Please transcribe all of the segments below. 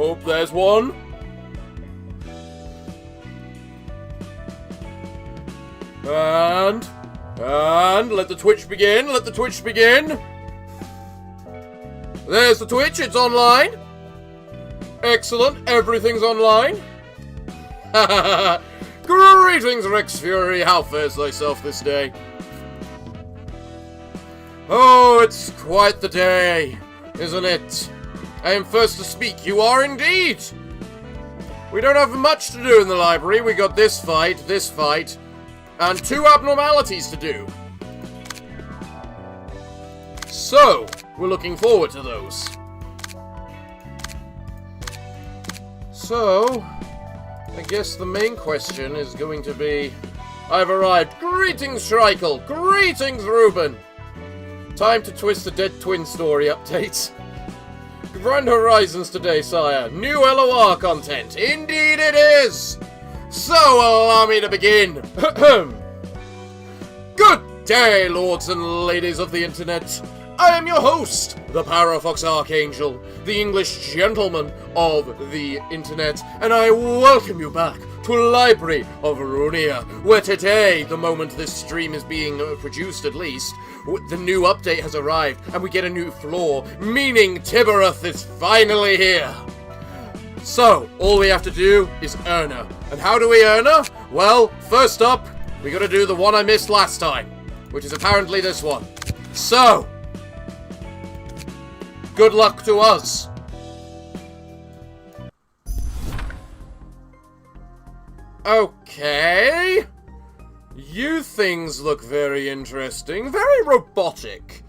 Oh, there's one. And let the twitch begin. Let the twitch begin. There's the twitch. It's online. Excellent. Everything's online. Greetings, Rex Fury. How fares thyself this day? Oh, it's quite the day, isn't it? I am first to speak. You are indeed. We don't have much to do in the library. We got this fight, and 2 abnormalities to do. So, we're looking forward to those. So, I guess the main question is going to be... I've arrived. Greetings, Schreichel. Greetings, Ruben. Time to twist the Dead Twin story update. Grand Horizons today, sire. New LOR content. Indeed it is. So, allow me to begin. Good day, lords and ladies of the internet. I am your host, the Parafox Archangel, the English gentleman of the internet, and I welcome you back to Library of Ruina, where today, the moment this stream is being produced at least, the new update has arrived, and we get a new floor, meaning Tiphereth is finally here. So, all we have to do is earn her. And how do we earn her? Well, first up, we gotta do the one I missed last time, which is apparently this one. So, good luck to us. Okay. You things look very interesting, very robotic.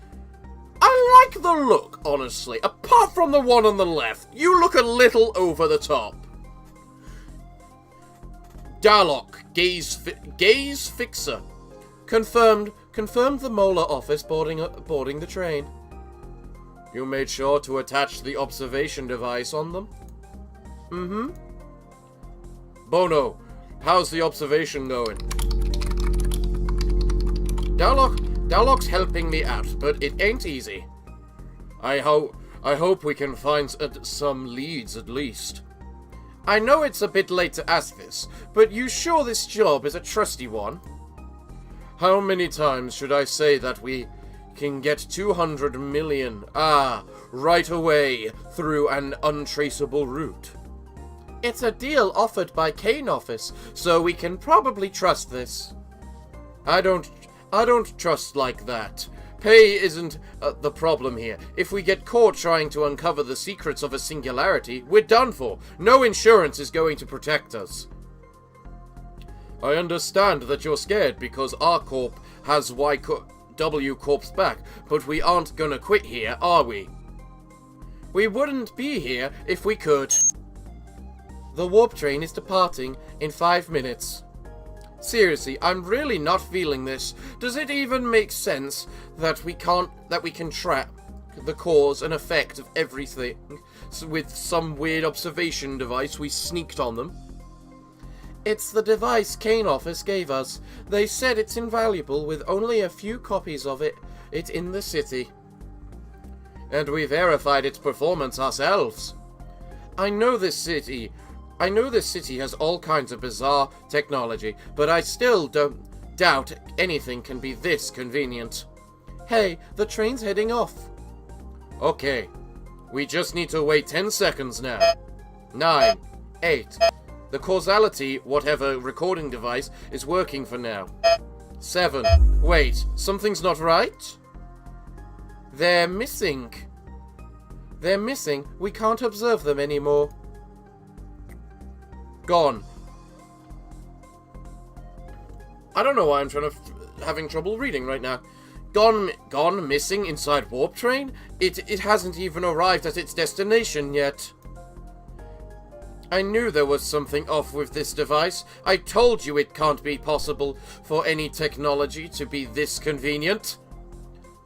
I like the look, honestly. Apart from the one on the left, you look a little over the top. Darlock, gaze fixer. Confirmed the Molar office boarding the train. You made sure to attach the observation device on them? Mm-hmm. Bono, how's the observation going? Darlock's helping me out, but it ain't easy. I hope we can find some leads at least. I know it's a bit late to ask this, but you sure this job is a trusty one? How many times should I say that we can get 200 million, right away through an untraceable route? It's a deal offered by Kane office, so we can probably trust this. I don't trust like that. Pay isn't the problem here. If we get caught trying to uncover the secrets of a singularity, we're done for. No insurance is going to protect us. I understand that you're scared because R Corp has W Corp's back, but we aren't gonna quit here, are we? We wouldn't be here if we could. The warp train is departing in 5 minutes. Seriously, I'm really not feeling this. Does it even make sense that we can track the cause and effect of everything with some weird observation device we sneaked on them? It's the device Kane office gave us. They said it's invaluable with only a few copies of it in the city. And we verified its performance ourselves. I know this city has all kinds of bizarre technology, but I still don't doubt anything can be this convenient. Hey, the train's heading off. Okay, we just need to wait 10 seconds now. 9, 8. The causality, whatever recording device, is working for now. 7. Wait, something's not right? They're missing. They're missing. We can't observe them anymore. Gone. I don't know why I'm having trouble reading right now. Gone missing inside warp train? It hasn't even arrived at its destination yet. I knew there was something off with this device. I told you it can't be possible for any technology to be this convenient.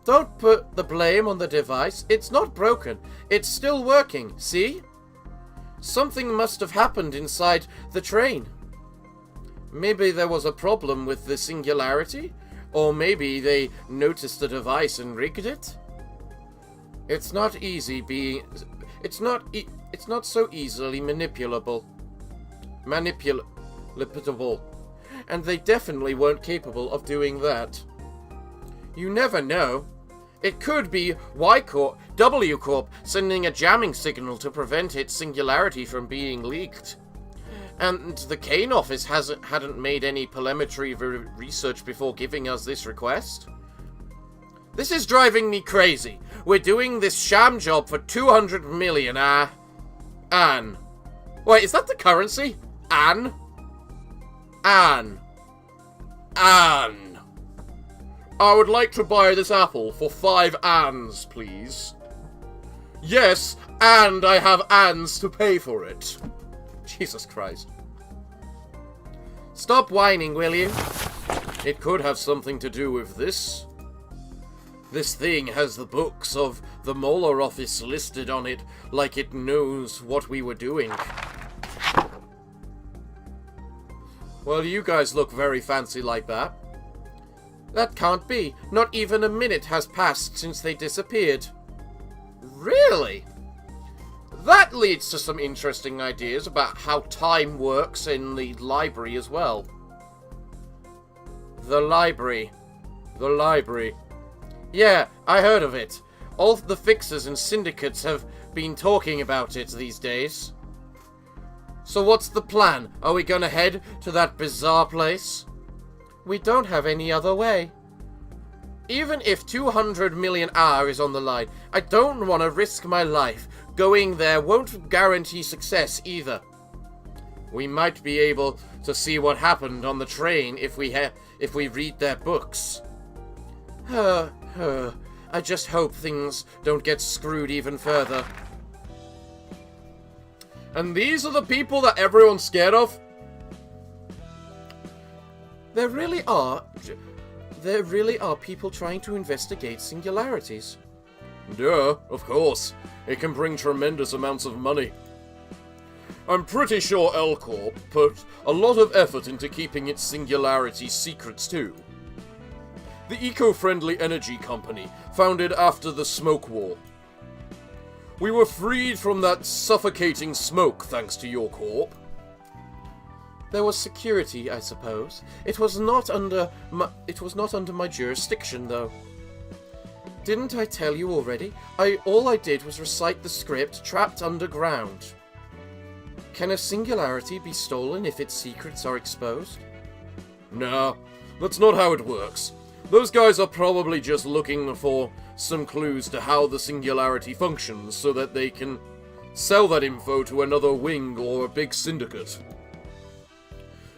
Don't put the blame on the device. It's not broken. It's still working, see? Something must have happened inside the train. Maybe there was a problem with the singularity? Or maybe they noticed the device and rigged it? It's not easy being It's not so easily manipulable. Manipulable. And they definitely weren't capable of doing that. You never know. It could be W Corp sending a jamming signal to prevent its singularity from being leaked. And the Kane office hadn't made any telemetry research before giving us this request. This is driving me crazy. We're doing this sham job for 200 million, Anne. Wait, is that the currency? Anne? Anne. Anne. I would like to buy this apple for 5 Anns, please. Yes, and I have Anns to pay for it. Jesus Christ. Stop whining, will you? It could have something to do with this. This thing has the books of the Molar office listed on it, like it knows what we were doing. Well, you guys look very fancy like that. That can't be. Not even a minute has passed since they disappeared. Really? That leads to some interesting ideas about how time works in the library as well. The library. The library. Yeah, I heard of it. All the fixers and syndicates have been talking about it these days. So what's the plan? Are we gonna head to that bizarre place? We don't have any other way. Even if 200 million R is on the line, I don't want to risk my life. Going there won't guarantee success either. We might be able to see what happened on the train if we read their books. I just hope things don't get screwed even further. And these are the people that everyone's scared of? There really are people trying to investigate singularities. Duh, of course. It can bring tremendous amounts of money. I'm pretty sure L-Corp put a lot of effort into keeping its singularity secrets too. The eco-friendly energy company, founded after the Smoke War. We were freed from that suffocating smoke thanks to your corp. There was security, I suppose. It was not under my jurisdiction, though. Didn't I tell you already? All I did was recite the script trapped underground. Can a singularity be stolen if its secrets are exposed? No, that's not how it works. Those guys are probably just looking for some clues to how the singularity functions so that they can sell that info to another wing or a big syndicate.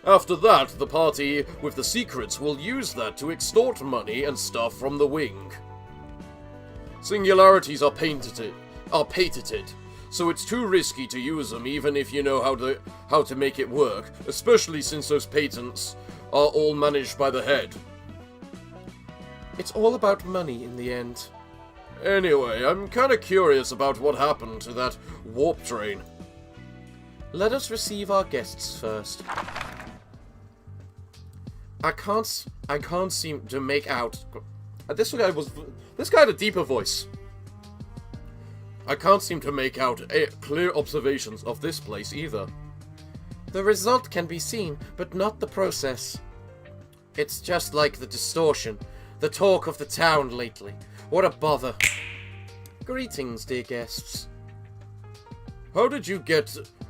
After that, the party with the secrets will use that to extort money and stuff from the wing. Singularities are patented, so it's too risky to use them even if you know how to make it work, especially since those patents are all managed by the head. It's all about money in the end. Anyway, I'm kinda curious about what happened to that warp train. Let us receive our guests first. I can't seem to make out... This guy had a deeper voice. I can't seem to make out clear observations of this place either. The result can be seen, but not the process. It's just like the distortion. The talk of the town lately. What a bother. Greetings, dear guests. How did you get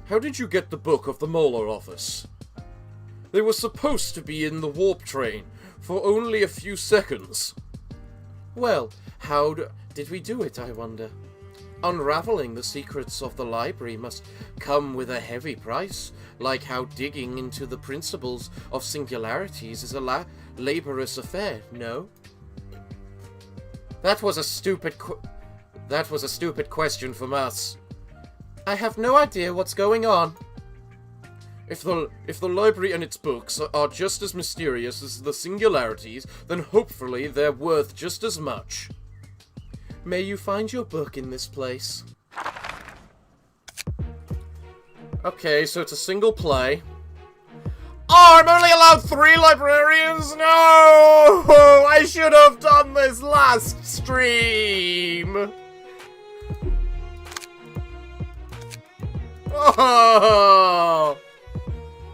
the book of the Molar office? They were supposed to be in the warp train for only a few seconds. Well, how did we do it, I wonder? Unraveling the secrets of the library must come with a heavy price, like how digging into the principles of singularities is a laborious affair, no? That was a stupid question from us. I have no idea what's going on. If the library and its books are just as mysterious as the singularities, then hopefully they're worth just as much. May you find your book in this place. Okay, so it's a single play. Oh, I'm only allowed 3 librarians? No! I should have done this last stream! Oh!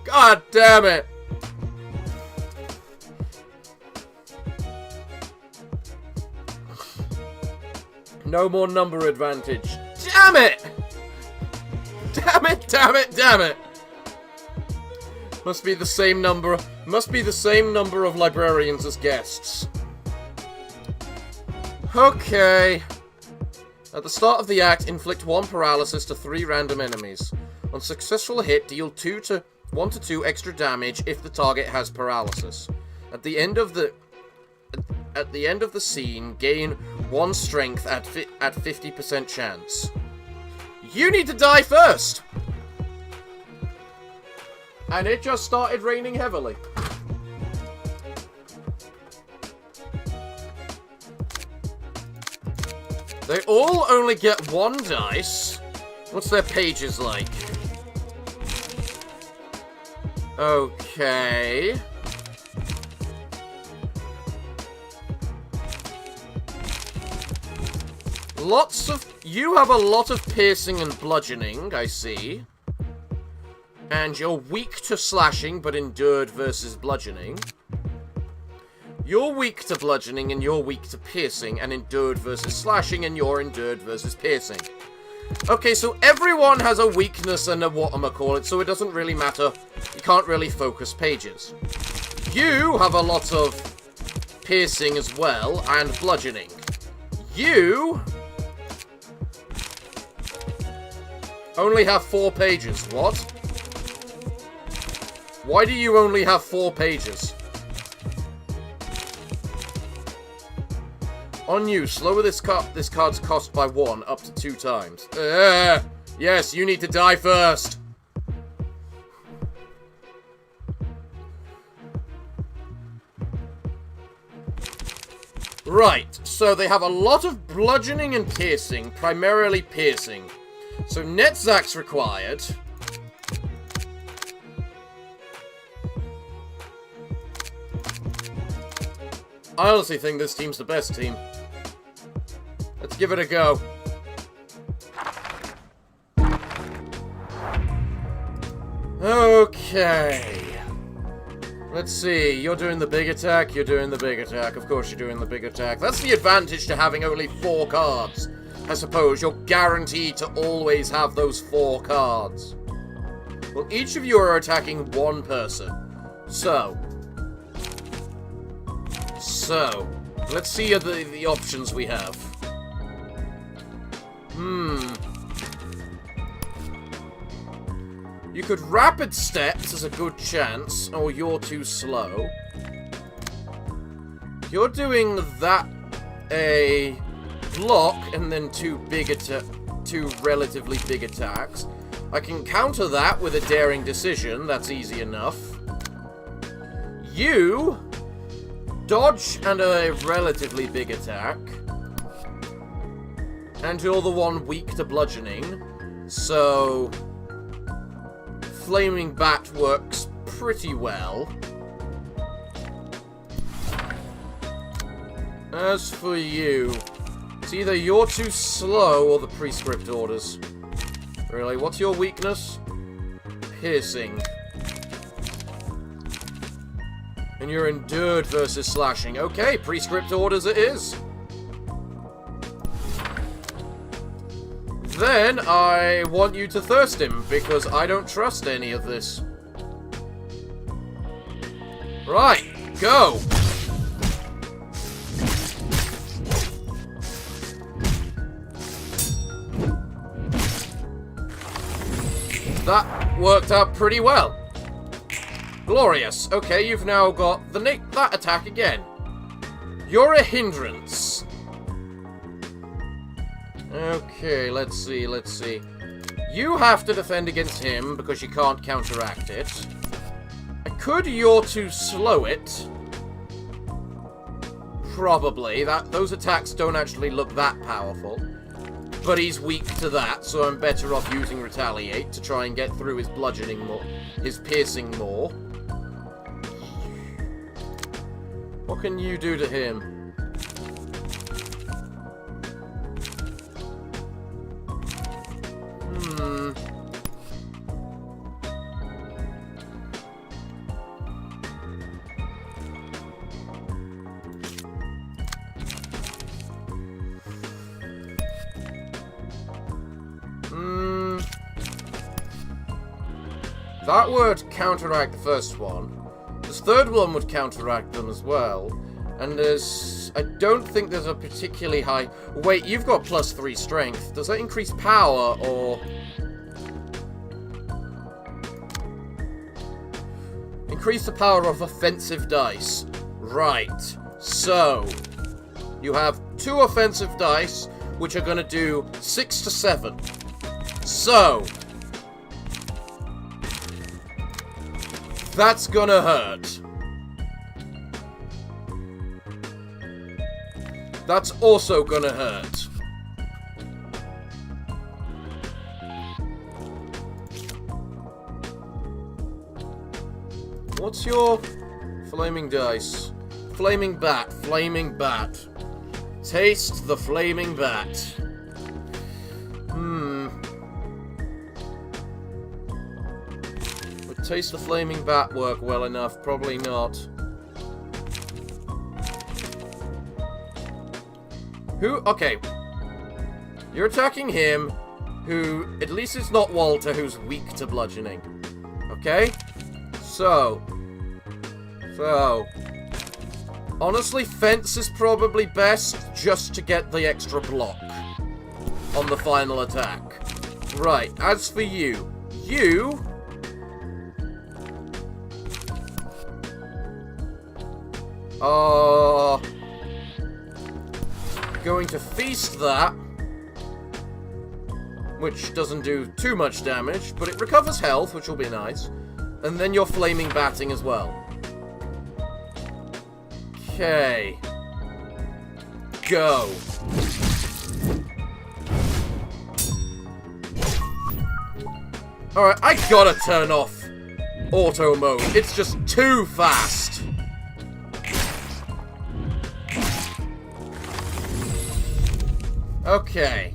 God damn it! No more number advantage. Damn it! Damn it, damn it, damn it! Must be the same number of librarians as guests. Okay. At the start of the act, inflict 1 paralysis to 3 random enemies. On successful hit, deal 1 to 2 extra damage if the target has paralysis. At the end of the scene, gain 1 strength at 50% chance. You need to die first! And it just started raining heavily. They all only get 1 dice. What's their pages like? Okay. You have a lot of piercing and bludgeoning, I see. And you're weak to slashing, but endured versus bludgeoning. You're weak to bludgeoning, and you're weak to piercing, and endured versus slashing, and you're endured versus piercing. Okay, so everyone has a weakness and a whatchamacallit, so it doesn't really matter. You can't really focus pages. You have a lot of piercing as well, and bludgeoning. You only have 4 pages. What? Why do you only have 4 pages? On you, lower this card's cost by 1 up to 2 times. Yes, you need to die first. Right, so they have a lot of bludgeoning and piercing, primarily piercing. So Netzak's required. I honestly think this team's the best team. Let's give it a go. Okay. Let's see. You're doing the big attack. You're doing the big attack. Of course you're doing the big attack. That's the advantage to having only 4 cards. I suppose you're guaranteed to always have those 4 cards. Well, each of you are attacking 1 person. So, let's see the options we have. You could rapid steps, there's a good chance, or you're too slow. You're doing that a block and then 2 relatively big attacks. I can counter that with a daring decision, that's easy enough. You dodge and a relatively big attack. And you're the one weak to bludgeoning. So Flaming Bat works pretty well. As for you, it's either you're too slow or the prescript orders. Really, what's your weakness? Piercing. And you're endured versus slashing. Okay, prescript orders it is. Then I want you to thirst him, because I don't trust any of this. Right, go! That worked out pretty well. Glorious. Okay, you've now got that attack again. You're a hindrance. Okay, let's see. You have to defend against him because you can't counteract it. You're too slow it. Probably. Those attacks don't actually look that powerful. But he's weak to that, so I'm better off using Retaliate to try and get through his bludgeoning more, his piercing more. What can you do to him? That would counteract the first one. This third one would counteract them as well. And there's... I don't think there's a particularly high... Wait, you've got +3 strength. Does that increase power, or... Increase the power of offensive dice. Right. So... You have 2 offensive dice, which are going to do 6 to 7. So... That's gonna hurt. That's also gonna hurt. What's your flaming dice? Flaming bat, flaming bat. Taste the flaming bat. Would taste the flaming bat work well enough? Probably not. Who? Okay. You're attacking him, who, at least it's not Walter, who's weak to bludgeoning. Okay? So. Honestly, fence is probably best, just to get the extra block on the final attack. Right, as for you. You... are... going to feast that, which doesn't do too much damage, but it recovers health, which will be nice. And then you're flaming batting as well. Okay. Go. Alright, I gotta turn off auto mode. It's just too fast. Okay.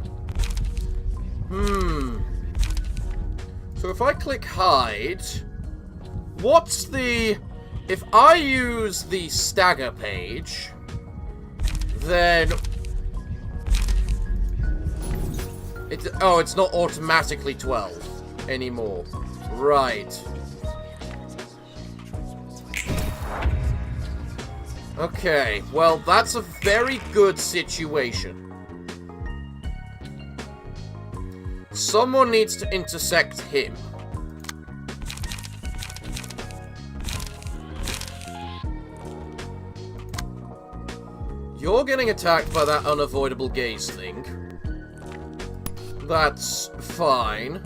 So if I click hide, what's the... If I use the stagger page, then... it's not automatically 12 anymore. Right. Okay, well, that's a very good situation. Someone needs to intersect him. You're getting attacked by that unavoidable gaze thing. That's fine.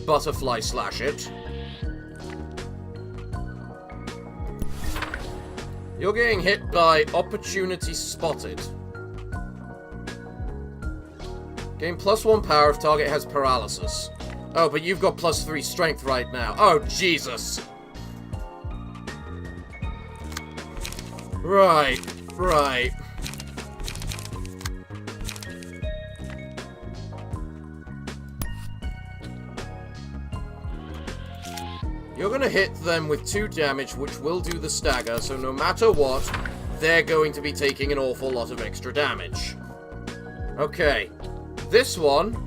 Butterfly slash it. You're getting hit by opportunity spotted. Gain +1 power if target has paralysis. Oh, but you've got +3 strength right now. Oh, Jesus. Right. You're gonna hit them with 2 damage, which will do the stagger, so no matter what, they're going to be taking an awful lot of extra damage. Okay. This one...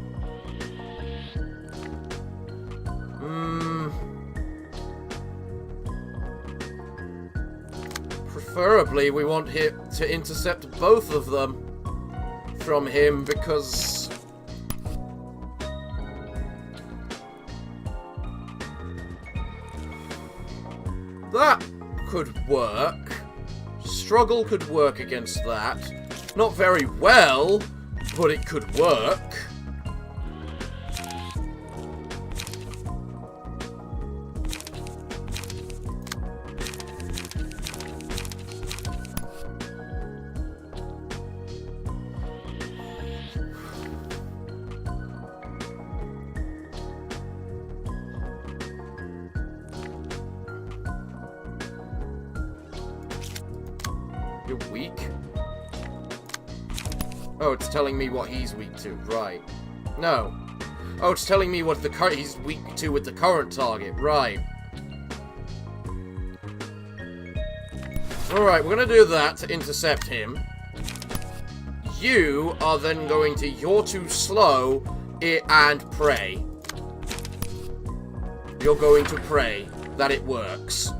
Preferably, we want him to intercept both of them from him, because... That could work. Struggle could work against that. Not very well, but it could work. You're weak? Oh, it's telling me what he's weak to. Right. No. Oh, it's telling me what he's weak to with the current target. Right. Alright, we're gonna do that to intercept him. You are then going to... You're too slow and pray. you're going to pray that it works.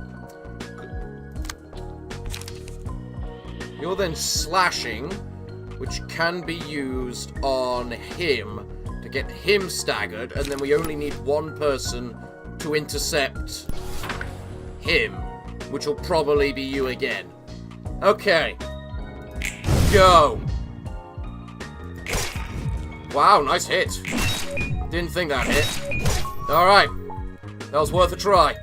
You're then slashing, which can be used on him to get him staggered, and then we only need one person to intercept him, which will probably be you again. Okay. Go. Wow, nice hit. Didn't think that hit. Alright. That was worth a try.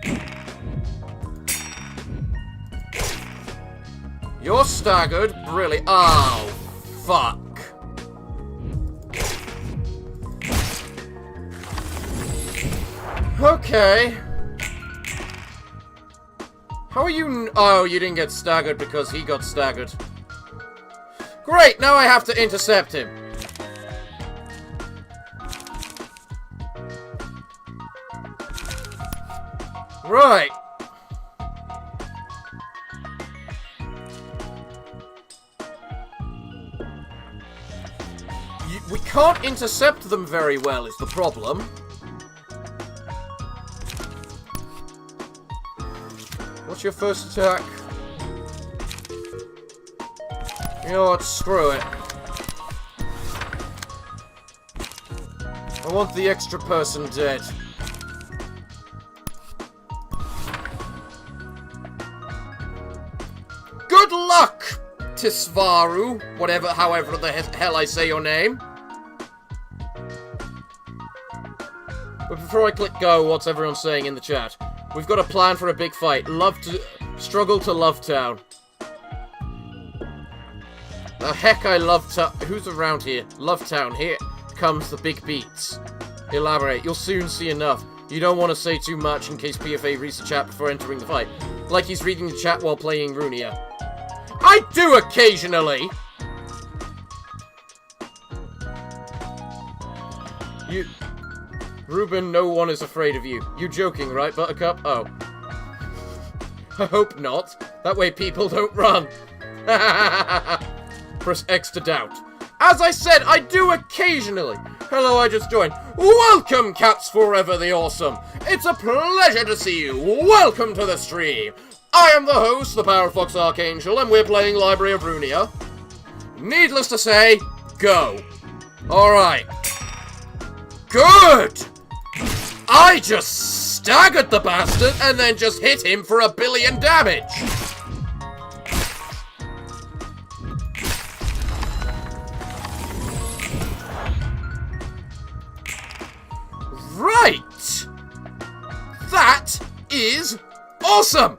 You're staggered. Really? Oh, fuck. Okay. How are you... Oh, you didn't get staggered because he got staggered. Great, now I have to intercept him. Right. We can't intercept them very well is the problem. What's your first attack? You know what, screw it. I want the extra person dead. Good luck, Tisvaru, however the hell I say your name. But before I click go, what's everyone saying in the chat? We've got a plan for a big fight. Struggle to Love Town. The heck I love town. Who's around here? Love Town. Here comes the big beats. Elaborate. You'll soon see enough. You don't want to say too much in case PFA reads the chat before entering the fight. Like he's reading the chat while playing Ruina. I do occasionally! Ruben, no one is afraid of you. You joking, right, Buttercup? Oh. I hope not. That way people don't run. Press X to doubt. As I said, I do occasionally. Hello, I just joined. Welcome, Cats Forever the Awesome. It's a pleasure to see you. Welcome to the stream. I am the host, the Parafox Archangel, and we're playing Library of Ruina. Needless to say, go. Alright. Good! I just staggered the bastard and then just hit him for 1 billion damage. Right! That is awesome!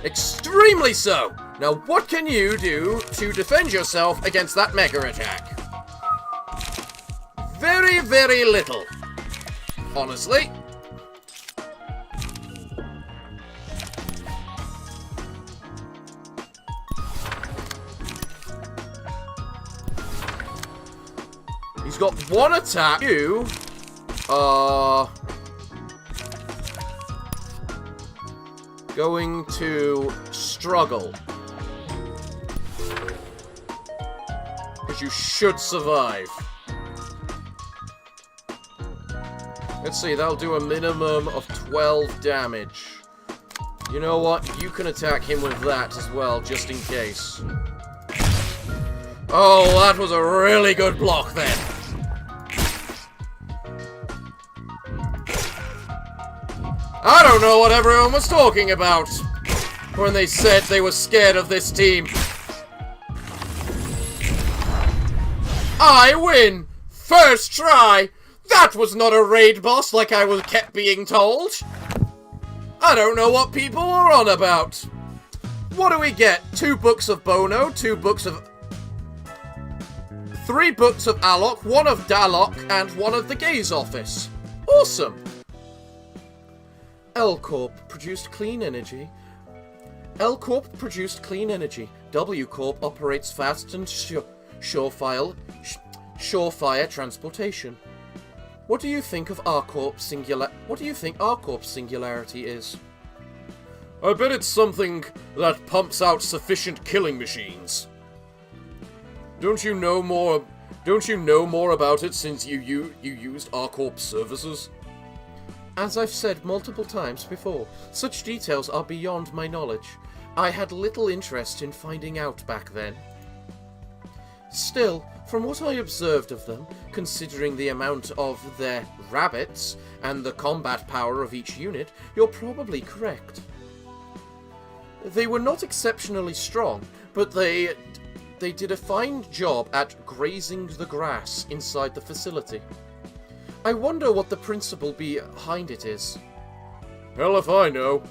Extremely so! Now what can you do to defend yourself against that mega attack? Very, very little. Honestly. He's got one attack. You are going to struggle. Because you should survive. Let's see, that'll do a minimum of 12 damage. You know what? You can attack him with that as well, just in case. Oh, that was a really good block then. I don't know what everyone was talking about when they said they were scared of this team. I win! First try! That was not a raid boss like I was kept being told. I don't know what people are on about. What do we get? 2 books of Bono, 3 books of Alok, 1 of Dalok, and 1 of the Gaze Office. Awesome. L-Corp produced clean energy. L-Corp produced clean energy. W-Corp operates fast and surefire transportation. What do you think of R-Corp's singularity is? I bet it's something that pumps out sufficient killing machines. Don't you know more about it since you used R-Corp's services? As I've said multiple times before, such details are beyond my knowledge. I had little interest in finding out back then. Still, from what I observed of them, considering the amount of their rabbits and the combat power of each unit, you're probably correct. They were not exceptionally strong, but they did a fine job at grazing the grass inside the facility. I wonder what the principle behind it is. Hell if I know.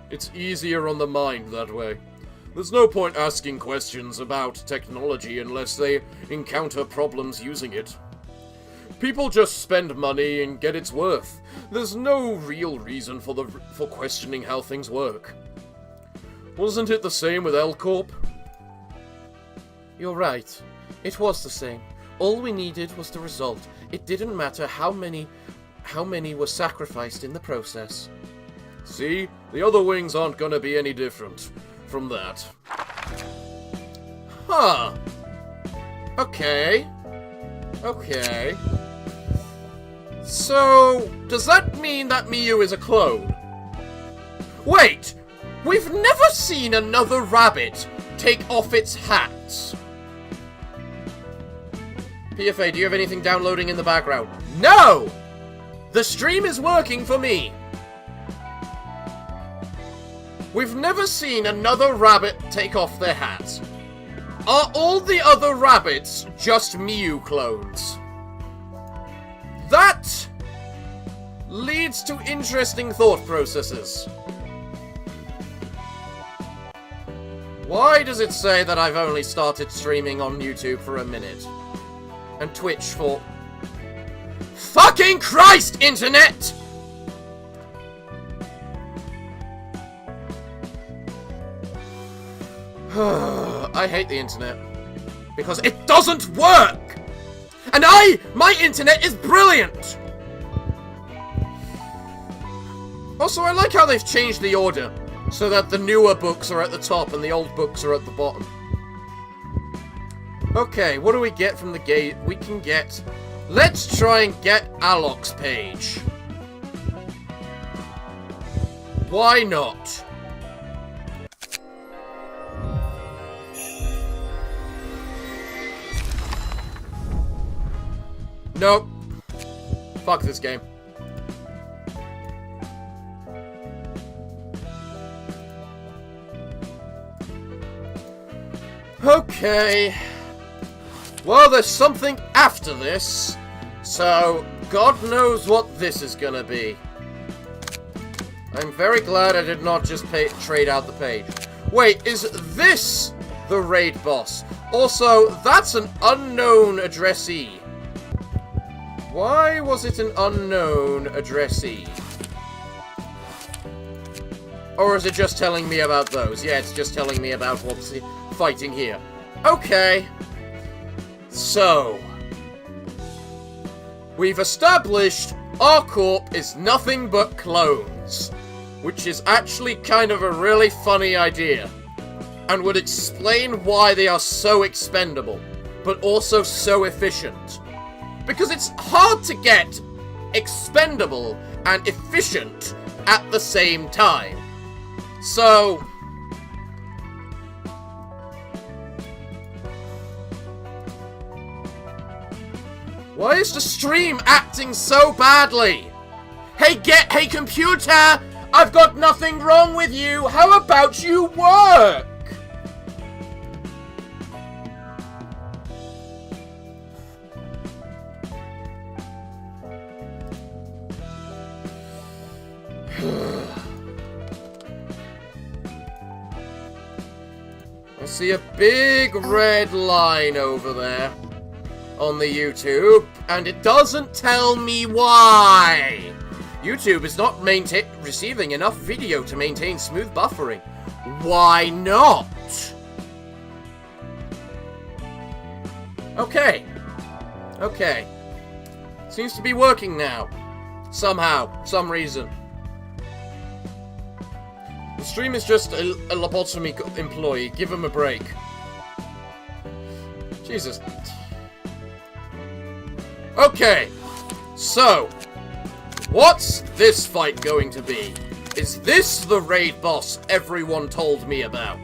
It's easier on the mind that way. There's no point asking questions about technology unless they encounter problems using it. People just spend money and get its worth. There's no real reason for questioning how things work. Wasn't it the same with L-Corp? You're right. It was the same. All we needed was the result. It didn't matter how many were sacrificed in the process. See? The other wings aren't gonna be any different from that. Huh. Okay. Okay. So, does that mean that Miyu is a clone? Wait! We've never seen another rabbit take off its hats. PFA, do you have anything downloading in the background? No! The stream is working for me. We've never seen another rabbit take off their hats. Are all the other rabbits just Miyu clones? That leads to interesting thought processes. Why does it say that I've only started streaming on YouTube for a minute? And Twitch for... Fucking Christ, Internet! I hate the internet. Because it doesn't work! And my internet is brilliant! Also, I like how they've changed the order, so that the newer books are at the top and the old books are at the bottom. Okay, what do we get from the gate? We can get... Let's try and get Alok's page. Why not? Nope. Fuck this game. Okay. Well, there's something after this, so God knows what this is gonna be. I'm very glad I did not just trade out the page. Wait, is this the raid boss? Also, that's an unknown addressee. Why was it an unknown addressee? Or is it just telling me about those? Yeah, it's just telling me about what's fighting here. Okay. So, we've established our corp is nothing but clones, which is actually kind of a really funny idea, and would explain why they are so expendable, but also so efficient. Because it's hard to get expendable and efficient at the same time. So... why is the stream acting so badly? Hey computer! I've got nothing wrong with you! How about you work? I see a big red line over there on the YouTube, and it doesn't tell me why. YouTube is not receiving enough video to maintain smooth buffering. Why not? Okay. Okay. Seems to be working now. Somehow. Some reason. The stream is just a lobotomy employee. Give him a break. Jesus. Okay. So, What's this fight going to be? Is this the raid boss everyone told me about?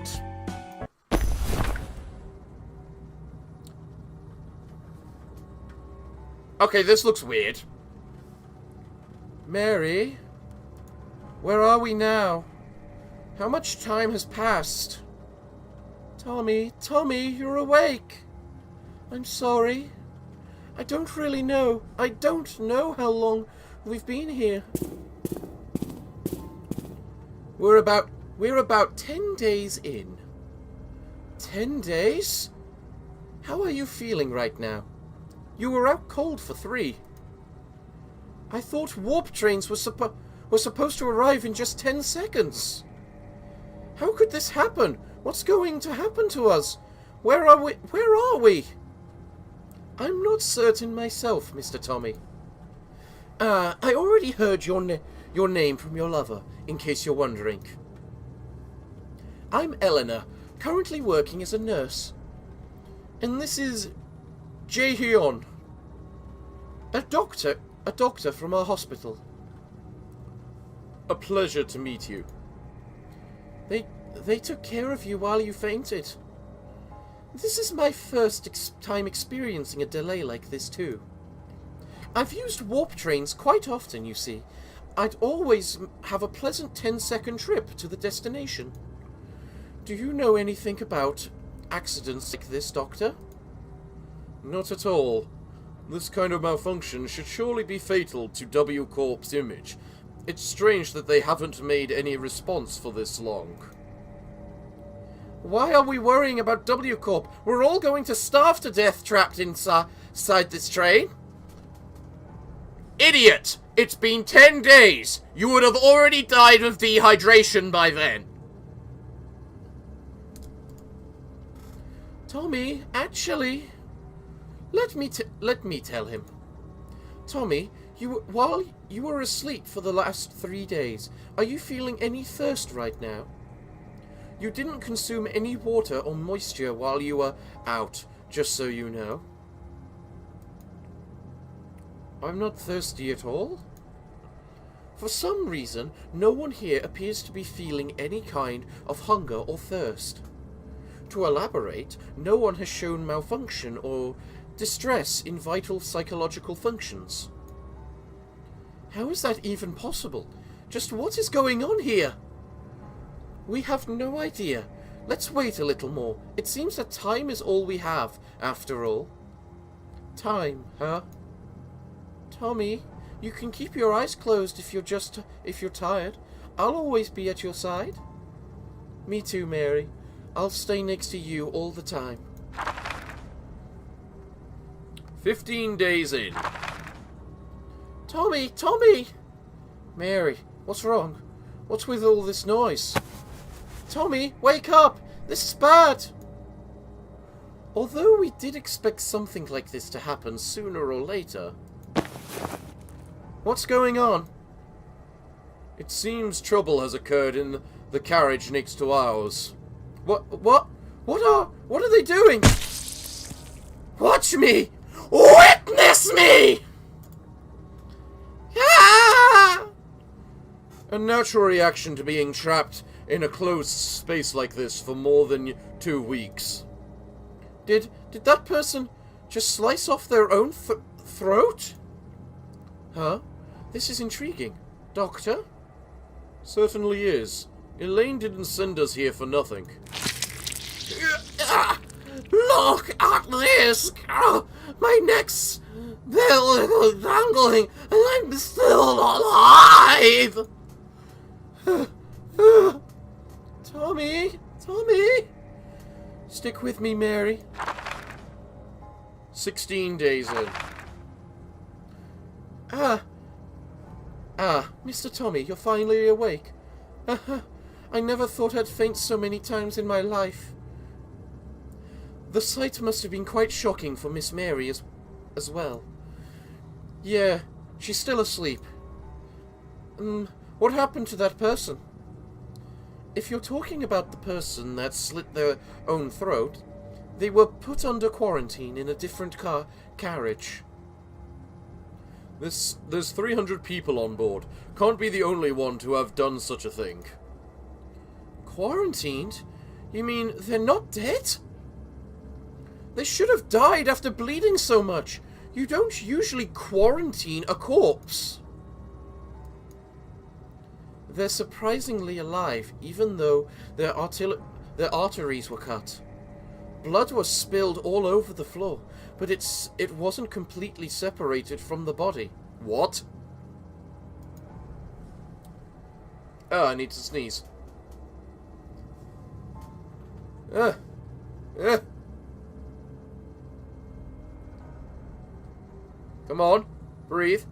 Okay, this looks weird. Mary? Where are we now? How much time has passed? Tommy, you're awake. I'm sorry. I don't really know. I don't know how long we've been here. We're about 10 days in. 10 days? How are you feeling right now? You were out cold for 3. I thought warp trains were supposed to arrive in just 10 seconds. How could this happen? What's going to happen to us? Where are we? I'm not certain myself, Mr. Tommy. I already heard your name from your lover, in case you're wondering. I'm Eleanor, currently working as a nurse. And this is Jae-hyun, a doctor from our hospital. A pleasure to meet you. They took care of you while you fainted. This is my first time experiencing a delay like this too. I've used warp trains quite often, you see. I'd always have a pleasant 10-second trip to the destination. Do you know anything about accidents like this, Doctor? Not at all. This kind of malfunction should surely be fatal to W Corp's image. It's strange that they haven't made any response for this long. Why are we worrying about W Corp? We're all going to starve to death trapped inside this train. Idiot! It's been 10 days! You would have already died of dehydration by then. Tommy, actually... Let me tell him. Tommy, while you were asleep for the last 3 days, are you feeling any thirst right now? You didn't consume any water or moisture while you were out, just so you know. I'm not thirsty at all. For some reason, no one here appears to be feeling any kind of hunger or thirst. To elaborate, no one has shown malfunction or distress in vital psychological functions. How is that even possible? Just what is going on here? We have no idea. Let's wait a little more. It seems that time is all we have, after all. Time, huh? Tommy, you can keep your eyes closed if you're tired. I'll always be at your side. Me too, Mary. I'll stay next to you all the time. 15 days in. Tommy! Mary, what's wrong? What's with all this noise? Tommy, wake up! This is bad! Although we did expect something like this to happen sooner or later. What's going on? It seems trouble has occurred in the carriage next to ours. What are they doing? Watch me! Witness me! Ah! A natural reaction to being trapped in a closed space like this for more than 2 weeks. Did that person just slice off their own throat? Huh? This is intriguing. Doctor? Certainly is. Elaine didn't send us here for nothing. Look at this! My neck's dangling, and I'm still alive! Tommy! Stick with me, Mary. 16 days in. Mr. Tommy, you're finally awake. I never thought I'd faint so many times in my life. The sight must have been quite shocking for Miss Mary as well. Yeah, she's still asleep. What happened to that person? If you're talking about the person that slit their own throat, they were put under quarantine in a different carriage. There's 300 people on board. Can't be the only one to have done such a thing. Quarantined? You mean they're not dead? They should have died after bleeding so much. You don't usually quarantine a corpse. They're surprisingly alive, even though their arteries were cut. Blood was spilled all over the floor, but it wasn't completely separated from the body. What? Oh, I need to sneeze. Come on, breathe.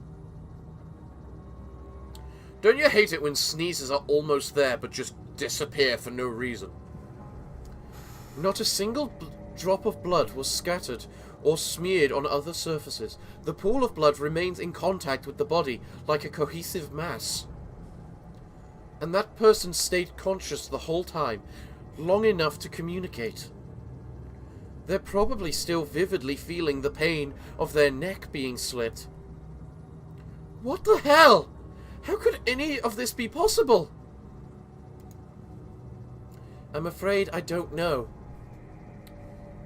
Don't you hate it when sneezes are almost there but just disappear for no reason? Not a single drop of blood was scattered or smeared on other surfaces. The pool of blood remains in contact with the body like a cohesive mass. And that person stayed conscious the whole time, long enough to communicate. They're probably still vividly feeling the pain of their neck being slit. What the hell? How could any of this be possible? I'm afraid I don't know.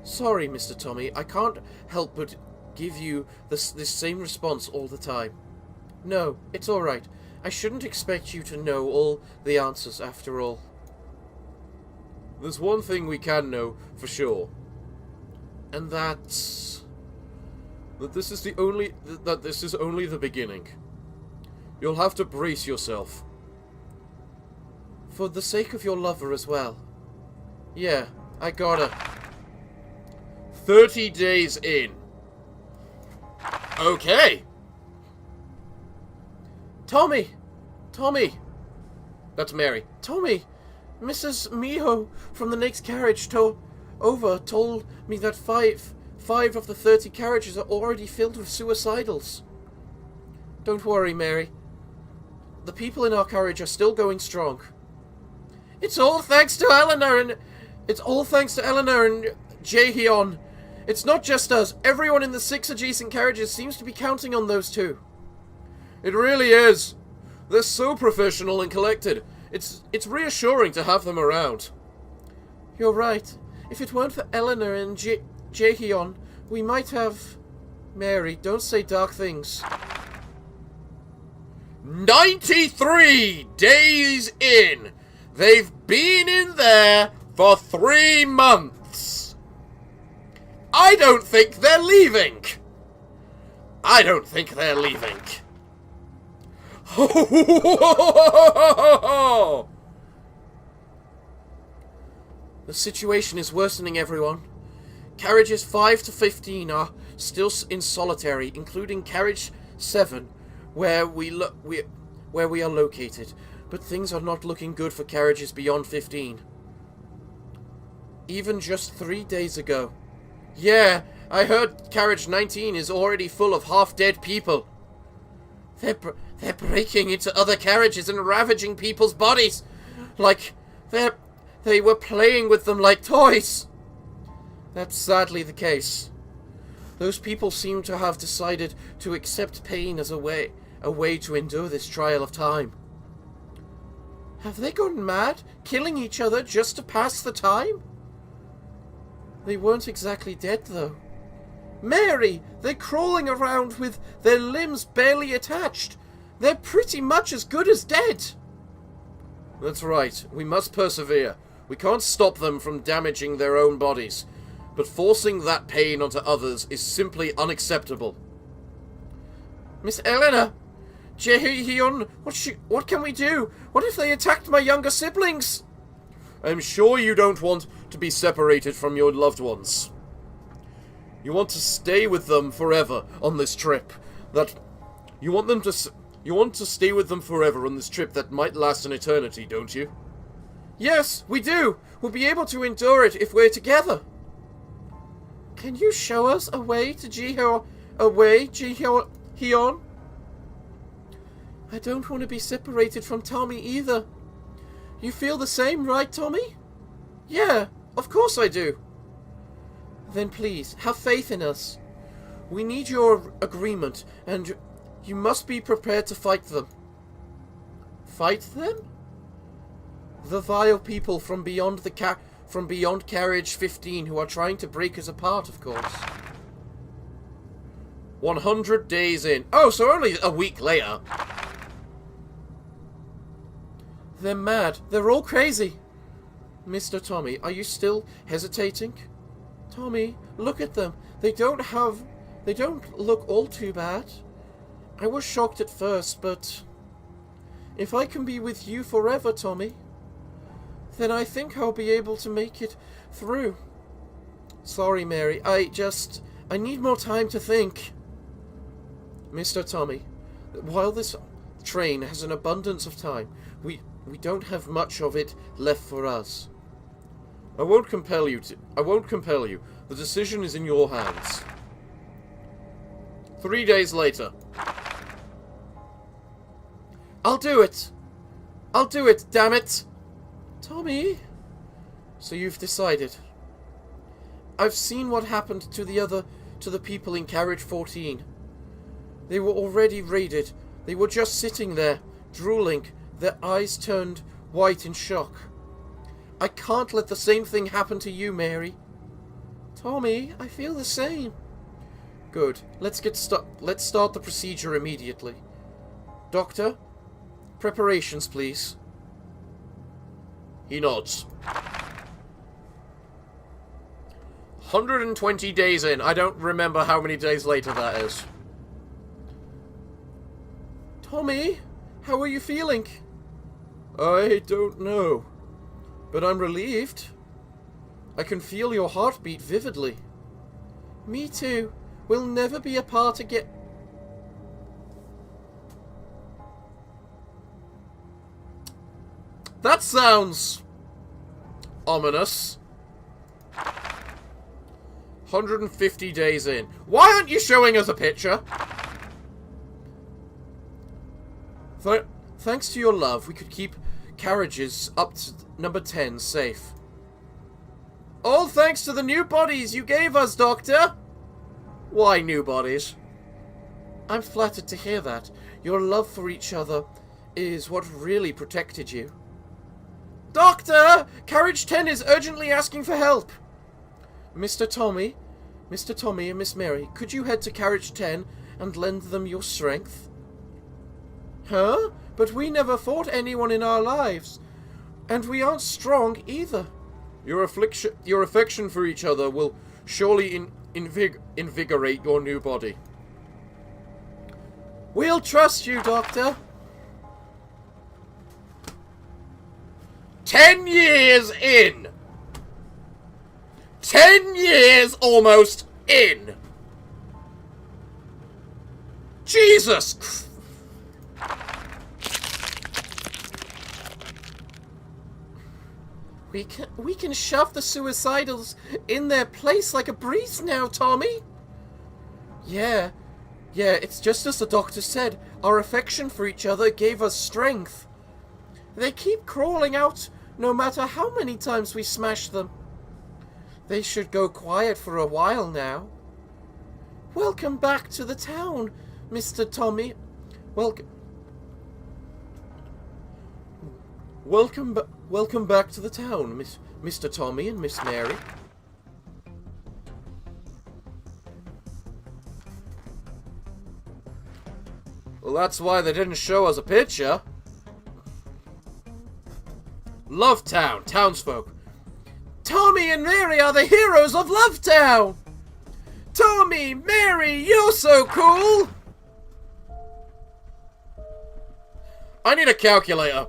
Sorry, Mr. Tommy, I can't help but give you this same response all the time. No, it's alright. I shouldn't expect you to know all the answers after all. There's one thing we can know for sure. And that's... that this is only the beginning. You'll have to brace yourself. For the sake of your lover as well. Yeah, I gotta. 30 days in. Okay. Tommy! Tommy! That's Mary. Tommy! Mrs. Miho from the next carriage told me that five of the 30 carriages are already filled with suicidals. Don't worry, Mary. The people in our carriage are still going strong. It's all thanks to Eleanor and Jaehyun. It's not just us. Everyone in the 6 adjacent carriages seems to be counting on those two. It really is. They're so professional and collected. It's reassuring to have them around. You're right. If it weren't for Eleanor and Jaehyun, we might have... Mary, don't say dark things. 93 days in. They've been in there for 3 months. I don't think they're leaving. I don't think they're leaving. The situation is worsening, everyone. Carriages 5 to 15 are still in solitary, including carriage 7, where we are located. But things are not looking good for carriages beyond 15. Even just 3 days ago. Yeah, I heard carriage 19 is already full of half-dead people. They're breaking into other carriages and ravaging people's bodies. Like they were playing with them like toys. That's sadly the case. Those people seem to have decided to accept pain as a way to endure this trial of time. Have they gone mad, killing each other just to pass the time? They weren't exactly dead, though. Mary! They're crawling around with their limbs barely attached. They're pretty much as good as dead. That's right. We must persevere. We can't stop them from damaging their own bodies. But forcing that pain onto others is simply unacceptable. Miss Eleanor! Jaehyun, what can we do? What if they attacked my younger siblings? I'm sure you don't want to be separated from your loved ones. You want to stay with them forever on this trip. You want to stay with them forever on this trip that might last an eternity, don't you? Yes, we do. We'll be able to endure it if we're together. Can you show us a way to Jaehyun? I don't want to be separated from Tommy either. You feel the same, right, Tommy? Yeah, of course I do. Then please, have faith in us. We need your agreement, and You must be prepared to fight them. Fight them? The vile people from beyond Carriage 15 who are trying to break us apart, of course. 100 days in. Oh, so only a week later. They're mad. They're all crazy. Mr. Tommy, are you still hesitating? Tommy, look at them. They don't look all too bad. I was shocked at first, but if I can be with you forever, Tommy, then I think I'll be able to make it through. Sorry, Mary. I need more time to think. Mr. Tommy, while this train has an abundance of time, we don't have much of it left for us. I won't compel you. The decision is in your hands. 3 days later. I'll do it. I'll do it, damn it. Tommy? So you've decided. I've seen what happened to the people in Carriage 14. They were already raided. They were just sitting there, drooling, their eyes turned white in shock. I can't let the same thing happen to you, Mary. Tommy, I feel the same. Good. Let's start the procedure immediately. Doctor, preparations, please. He nods. 120 days in. I don't remember how many days later that is. Tommy, how are you feeling? I don't know. But I'm relieved. I can feel your heartbeat vividly. Me too. We'll never be apart again. That sounds ominous. 150 days in. Why aren't you showing us a picture? Thanks to your love, we could keep carriages up to number 10 safe. All thanks to the new bodies you gave us, Doctor! Why new bodies? I'm flattered to hear that. Your love for each other is what really protected you. Doctor! Carriage 10 is urgently asking for help! Mr. Tommy and Miss Mary, could you head to Carriage 10 and lend them your strength? Huh? But we never fought anyone in our lives. And we aren't strong either. Your affection for each other will surely invigorate your new body. We'll trust you, Doctor. 10 years in! 10 years almost in! Jesus! We can shove the suicidals in their place like a breeze now, Tommy. Yeah, it's just as the doctor said. Our affection for each other gave us strength. They keep crawling out no matter how many times we smash them. They should go quiet for a while now. Welcome back to the town, Mr. Tommy. Welcome back to the town, Mr. Tommy and Miss Mary. Well, that's why they didn't show us a picture. Lovetown, townsfolk. Tommy and Mary are the heroes of Lovetown! Tommy, Mary, you're so cool! I need a calculator.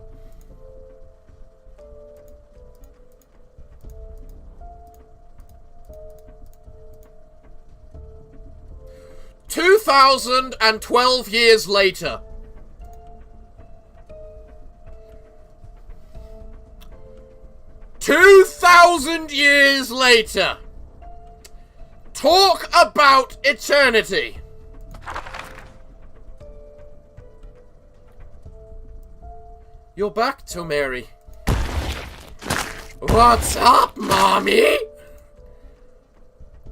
$2,012 years later. 2,000 years later. Talk about eternity. You're back, to Mary. What's up, Mommy?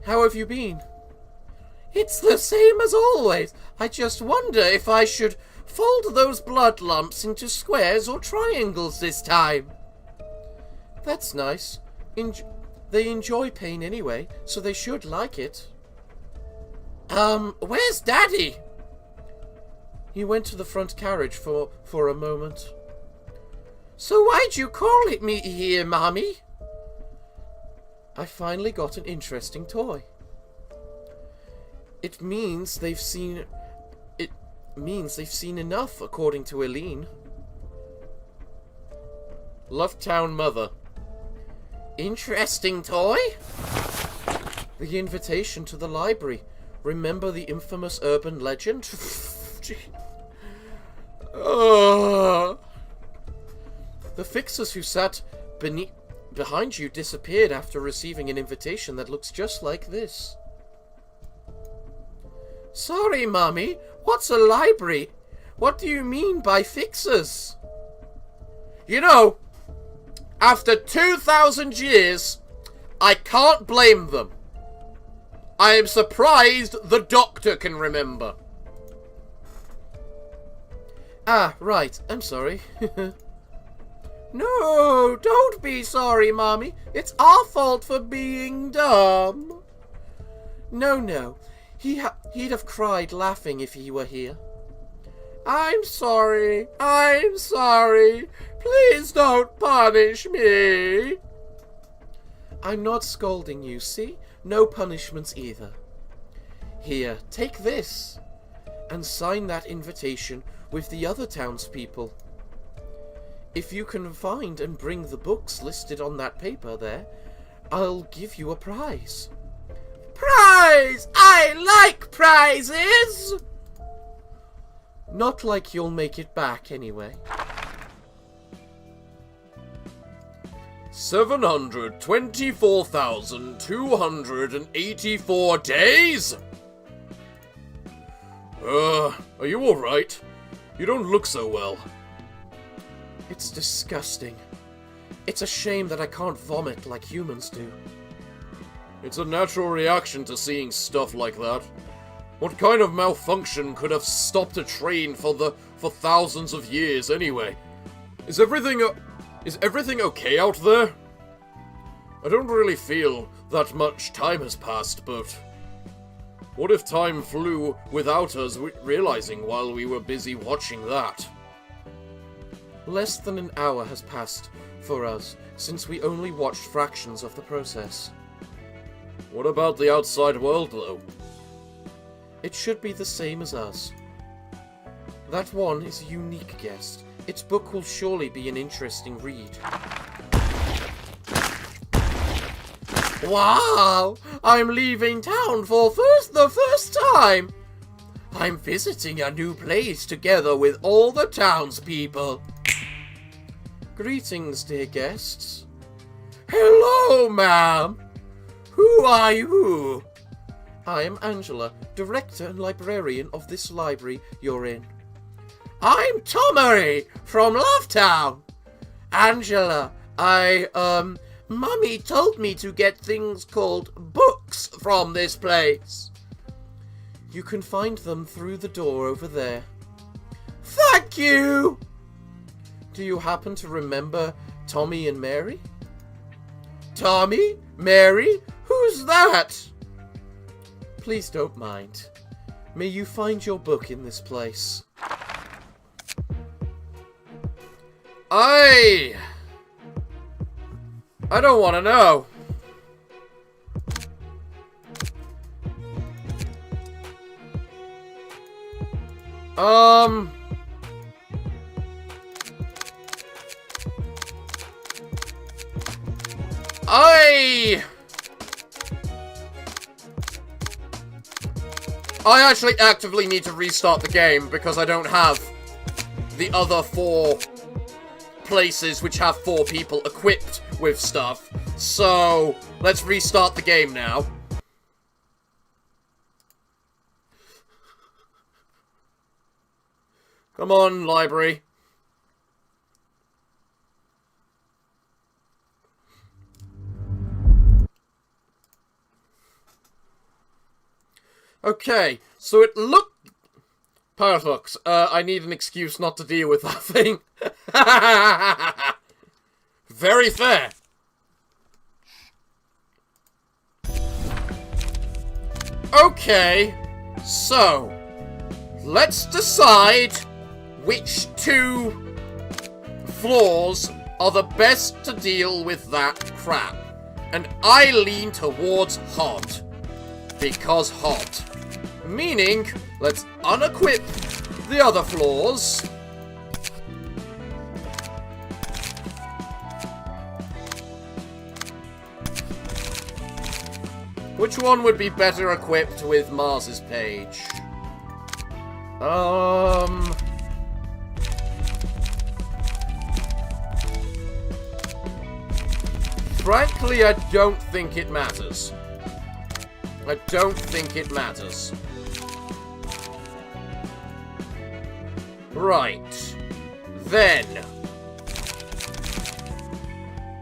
How have you been? It's the same as always. I just wonder if I should fold those blood lumps into squares or triangles this time. That's nice. They enjoy pain anyway, so they should like it. Where's Daddy? He went to the front carriage for a moment. So why'd you call it me here, Mommy? I finally got an interesting toy. It means they've seen enough, according to Eileen. Lovetown Mother. Interesting toy? The invitation to the library. Remember the infamous urban legend? The fixers who sat behind you disappeared after receiving an invitation that looks just like this. Sorry, Mommy. What's a library? What do you mean by fixers? You know, after 2,000 years, I can't blame them. I am surprised the Doctor can remember. Ah, right. I'm sorry. No, don't be sorry, Mommy. It's our fault for being dumb. No. He'd have cried laughing if he were here. I'm sorry. Please don't punish me. I'm not scolding you, see? No punishments either. Here, take this. And sign that invitation with the other townspeople. If you can find and bring the books listed on that paper there, I'll give you a prize. Prize! I like prizes! Not like you'll make it back, anyway. 724,284 days? Are you alright? You don't look so well. It's disgusting. It's a shame that I can't vomit like humans do. It's a natural reaction to seeing stuff like that. What kind of malfunction could have stopped a train for thousands of years anyway? Is everything okay out there? I don't really feel that much time has passed, but what if time flew without us realizing while we were busy watching that? Less than an hour has passed for us since we only watched fractions of the process. What about the outside world, though? It should be the same as us. That one is a unique guest. Its book will surely be an interesting read. Wow! I'm leaving town for the first time! I'm visiting a new place together with all the townspeople. Greetings, dear guests. Hello, ma'am. Who are you? I am Angela, director and librarian of this library you're in. I'm Tomery from Lovetown. Angela, Mummy told me to get things called books from this place. You can find them through the door over there. Thank you! Do you happen to remember Tommy and Mary? Tommy? Mary? Who's that? Please don't mind. May you find your book in this place. I don't want to know. I actually actively need to restart the game because I don't have the other 4 places which have 4 people equipped with stuff. So, let's restart the game now. Come on, library. Okay, so it looked... Parafox, I need an excuse not to deal with that thing. Very fair. Okay, so let's decide which two floors are the best to deal with that crap. And I lean towards hot. Because hot. Meaning, let's unequip the other floors. Which one would be better equipped with Mars's page? Frankly, I don't think it matters. I don't think it matters. Right. Then.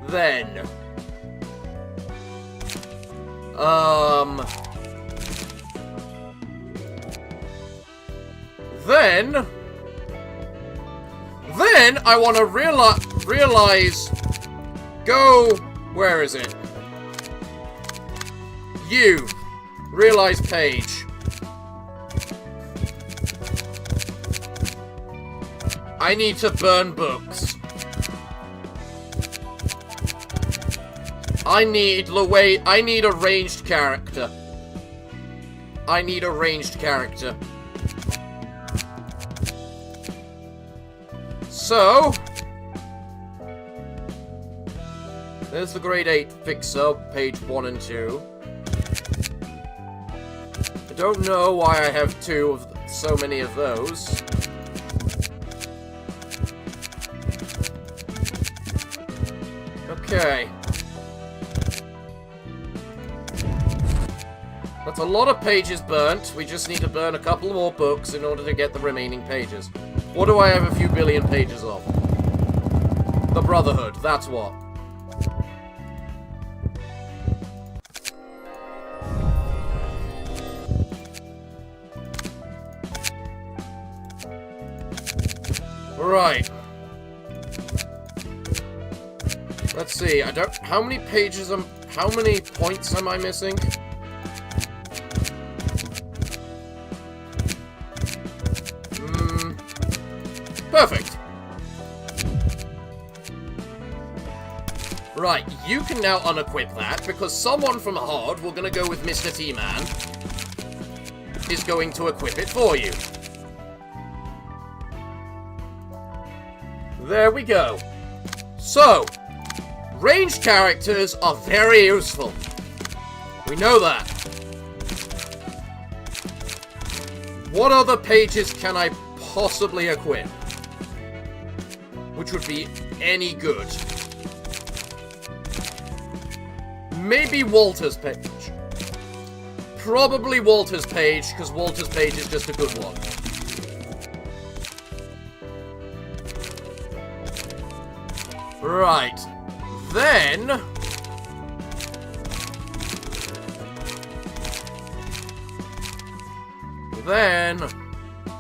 Then, I want to realize, go, where is it? You, realize page. I need to burn books. I need a ranged character. I need a ranged character. So, there's the grade 8 fixer, page 1 and 2. I don't know why I have so many of those. Okay. That's a lot of pages burnt. We just need to burn a couple more books in order to get the remaining pages. What do I have a few billion pages of? The Brotherhood, that's what. Right. Let's see, how many points am I missing? Perfect. Right, you can now unequip that, because someone from Hard, we're gonna go with Mr. T-Man, is going to equip it for you. There we go. So, ranged characters are very useful. We know that. What other pages can I possibly equip? Which would be any good. Maybe Walter's page. Probably Walter's page, because Walter's page is just a good one. Right. Then,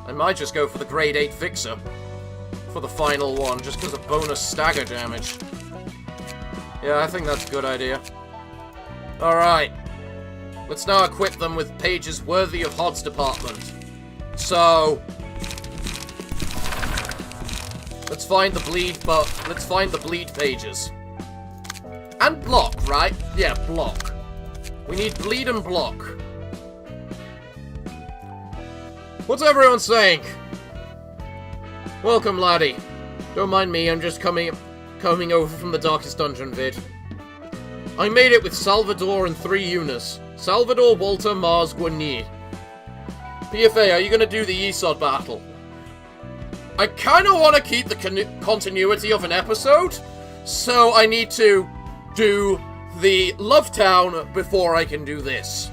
I might just go for the grade 8 fixer. For the final one, just because of bonus stagger damage. Yeah, I think that's a good idea. Alright. Let's now equip them with pages worthy of Hod's department. So, let's find the bleed pages. And block, right? Yeah, block. We need bleed and block. What's everyone saying? Welcome, laddie. Don't mind me, I'm just coming over from the Darkest Dungeon vid. I made it with Salvador and 3 Eunice. Salvador, Walter, Mars, Guinea. PFA, are you gonna do the Esod battle? I kinda wanna keep the continuity of an episode, so I need to do the Love Town before I can do this.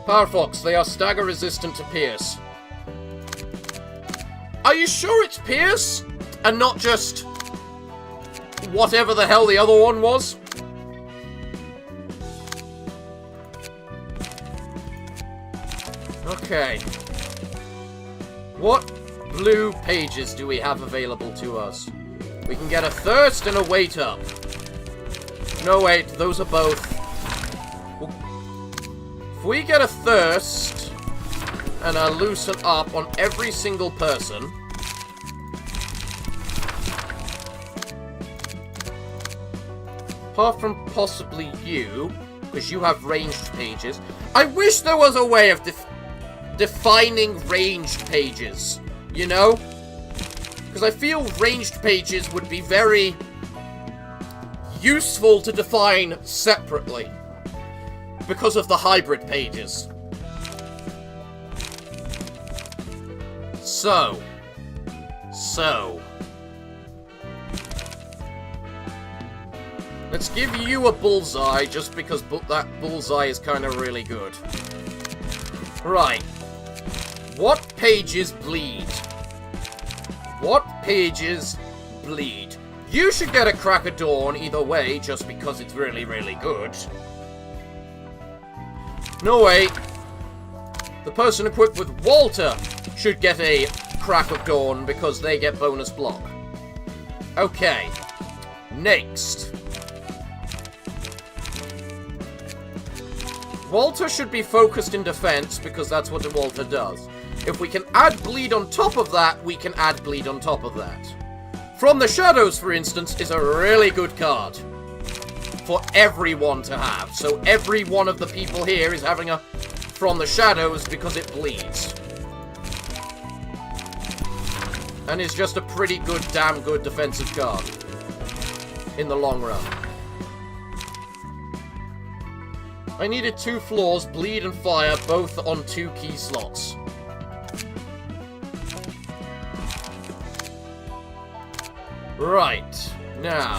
Parafox, they are stagger resistant to Pierce. Are you sure it's Pierce? And not just whatever the hell the other one was? Okay. What blue pages do we have available to us? We can get a thirst and a weight up. No, wait, those are both. If we get a thirst and a loosen up on every single person, apart from possibly you, because you have ranged pages. I wish there was a way of defining ranged pages, you know? Because I feel ranged pages would be very useful to define separately because of the hybrid pages. So. Let's give you a bullseye, just because that bullseye is kind of really good. Right. What pages bleed? What pages bleed? You should get a Crack of Dawn either way, just because it's really, really good. No, wait. The person equipped with Walter should get a Crack of Dawn because they get bonus block. Okay. Next. Walter should be focused in defense, because that's what the Walter does. If we can add bleed on top of that, we can add bleed on top of that. From the Shadows, for instance, is a really good card for everyone to have. So every one of the people here is having a From the Shadows because it bleeds. And is just a pretty good, damn good defensive card in the long run. I needed 2 floors, bleed and fire, both on 2 key slots. Right, now,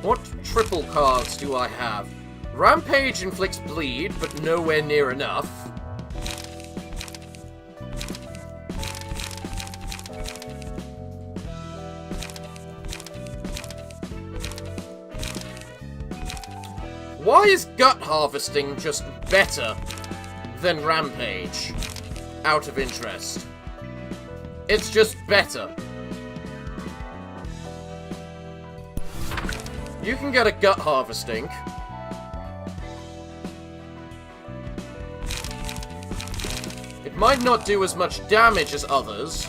what triple cards do I have? Rampage inflicts bleed, but nowhere near enough. Why is Gut Harvesting just better than Rampage? Out of interest. It's just better. You can get a Gut Harvesting. It might not do as much damage as others,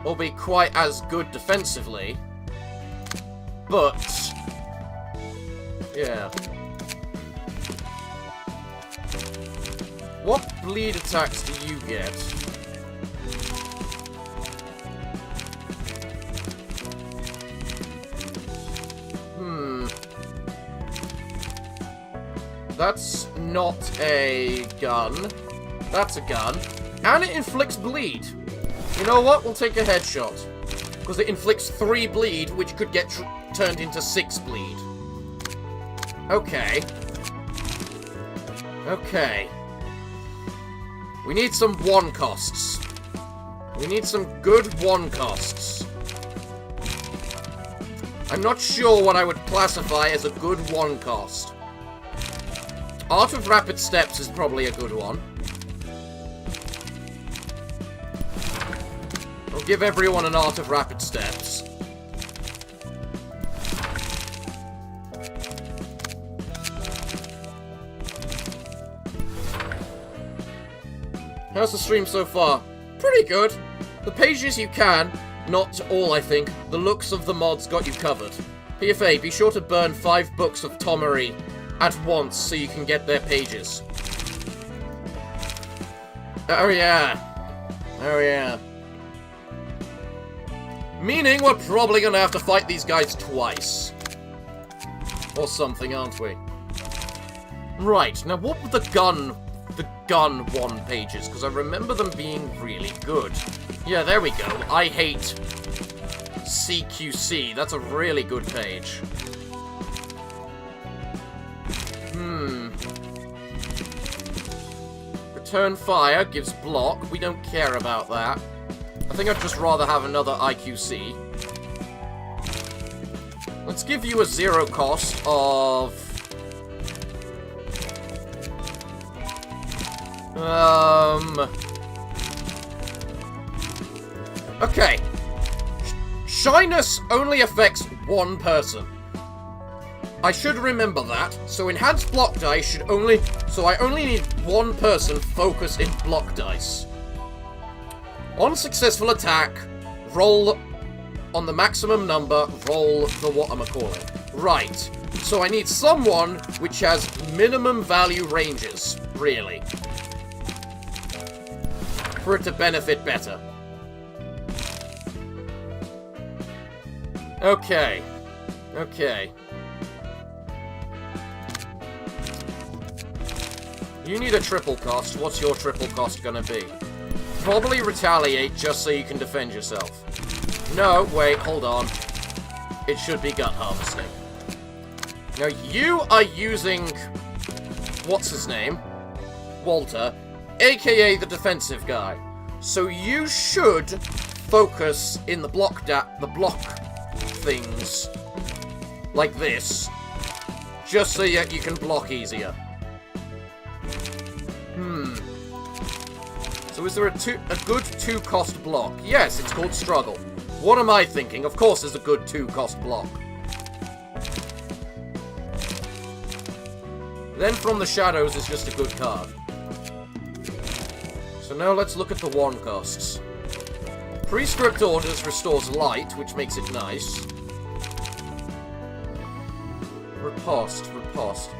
or be quite as good defensively, but yeah. What bleed attacks do you get? That's not a gun. That's a gun. And it inflicts bleed. You know what? We'll take a headshot. Because it inflicts 3 bleed, which could get turned into 6 bleed. Okay. Okay. We need some 1 costs. We need some good 1 costs. I'm not sure what I would classify as a good 1 cost. Art of Rapid Steps is probably a good one. I'll give everyone an Art of Rapid Steps. How's the stream so far? Pretty good. The pages you can, not all I think, the looks of the mods got you covered. PFA, be sure to burn 5 books of Tomery at once so you can get their pages. Oh yeah. Oh yeah. Meaning we're probably gonna have to fight these guys twice. Or something, aren't we? Right, now what were the gun 1 pages? Because I remember them being really good. Yeah, there we go. I hate CQC. That's a really good page. Return fire gives block. We don't care about that. I think I'd just rather have another IQC. Let's give you a 0 cost of... Okay. Shyness only affects one person. I should remember that. So enhanced block dice should only... So I only need one person focused in block dice. On successful attack, roll on the maximum number, roll the whatchamacallit. Right. So I need someone which has minimum value ranges, really. For it to benefit better. Okay. Okay. You need a triple cost. What's your triple cost gonna be? Probably retaliate just so you can defend yourself. No, wait, hold on. It should be gut harvesting. Now, you are using... What's his name? Walter, aka the defensive guy. So you should focus in the block things like this, just so you can block easier. So is there a good 2-cost block? Yes, it's called Struggle. What am I thinking? Of course there's a good 2-cost block. Then From the Shadows is just a good card. So now let's look at the 1 costs. Prescript Orders restores light, which makes it nice. Riposte.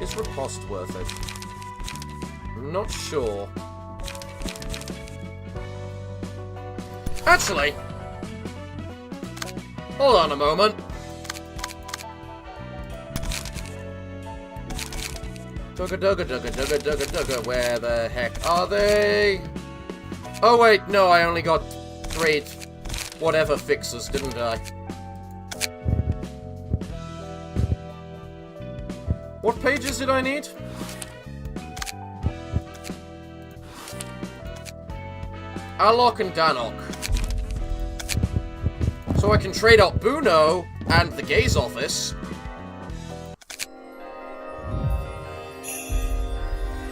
Is Riposte worth it? I'm not sure. Actually, hold on a moment. Dugga. Where the heck are they? Oh wait, no, I only got grade whatever fixes, didn't I? What pages did I need? Alok and Danok. So I can trade out Buno and the Gaze Office.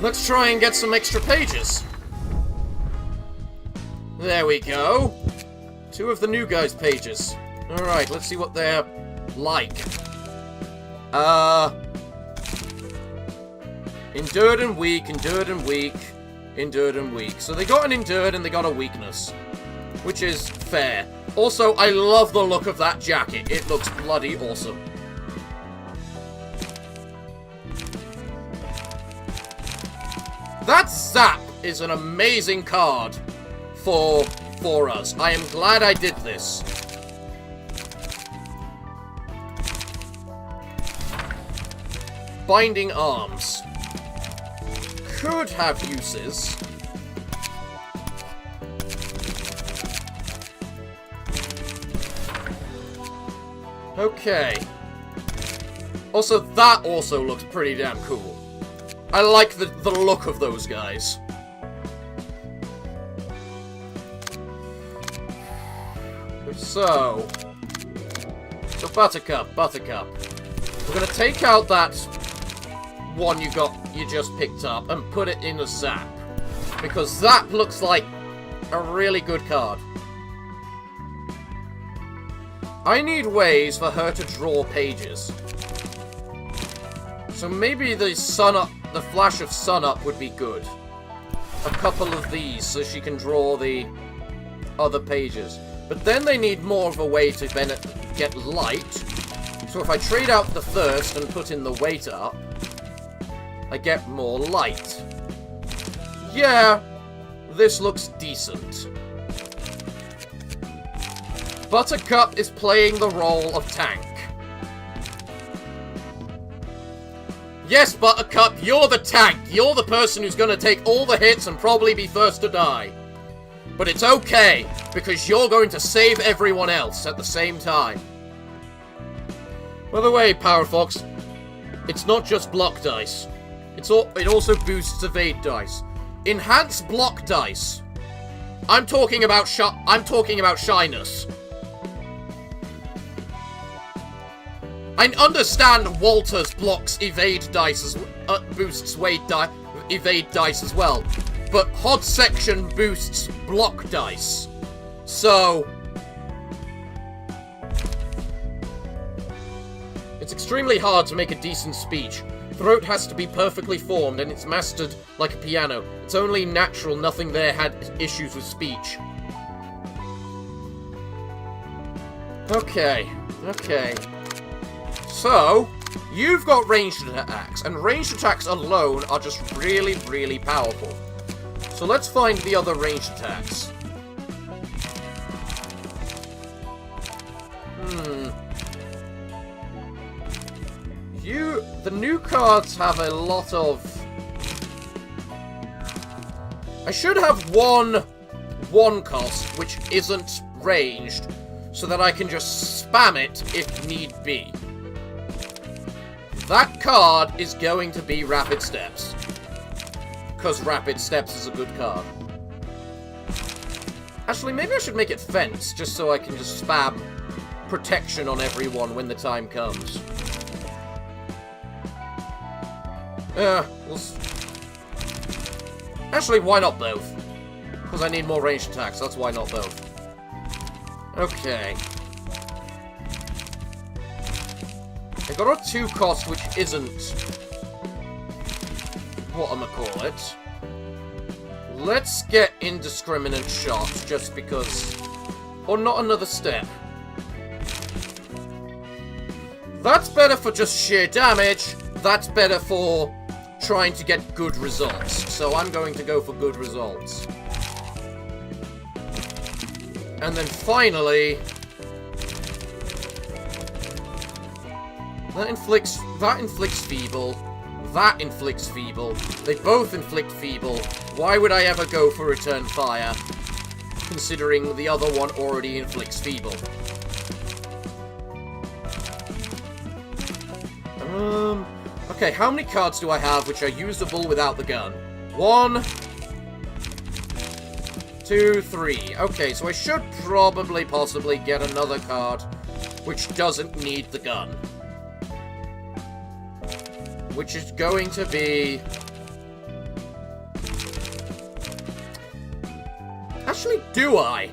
Let's try and get some extra pages. There we go. 2 of the new guys' pages. Alright, let's see what they're like. Endured and weak, endured and weak, endured and weak. So they got an endured and they got a weakness. Which is fair. Also, I love the look of that jacket. It looks bloody awesome. That Zap is an amazing card for us. I am glad I did this. Binding Arms. Could have uses. Okay. Also, that also looks pretty damn cool. I like the look of those guys. So Buttercup. We're gonna take out that one you just picked up and put it in a Zap. Because Zap looks like a really good card. I need ways for her to draw pages. So maybe the flash of sun up would be good. A couple of these so she can draw the other pages. But then they need more of a way to get light. So if I trade out the thirst and put in the weight up, I get more light. Yeah, this looks decent. Buttercup is playing the role of tank. Yes, Buttercup, you're the tank. You're the person who's going to take all the hits and probably be first to die. But it's okay, because you're going to save everyone else at the same time. By the way, Parafox, it's not just block dice. It also boosts evade dice. Enhance block dice. I'm talking about shyness. I understand Walter's blocks evade dice boosts evade dice as well. but Hod Section boosts block dice. So it's extremely hard to make a decent speech. Throat has to be perfectly formed, and it's mastered like a piano. It's only natural nothing there had issues with speech. Okay. So, you've got ranged attacks, and ranged attacks alone are just really, really powerful. So let's find the other ranged attacks. The new cards have a lot of... I should have one cost, which isn't ranged, so that I can just spam it if need be. That card is going to be Rapid Steps. Because Rapid Steps is a good card. Actually, maybe I should make it Fence, just so I can just spam Protection on everyone when the time comes. Actually, why not both? Because I need more ranged attacks, that's why not both. Okay. I got a 2 cost, which isn't... whatchamacallit. Let's get Indiscriminate Shot, just because... or not another step. That's better for just sheer damage. That's better for trying to get good results. So I'm going to go for good results. And then finally... That inflicts Feeble. That inflicts Feeble. They both inflict Feeble. Why would I ever go for Return Fire, considering the other one already inflicts Feeble? Okay, how many cards do I have which are usable without the gun? 1, 2, 3. Okay, so I should probably possibly get another card which doesn't need the gun. Which is going to be... Actually, do I?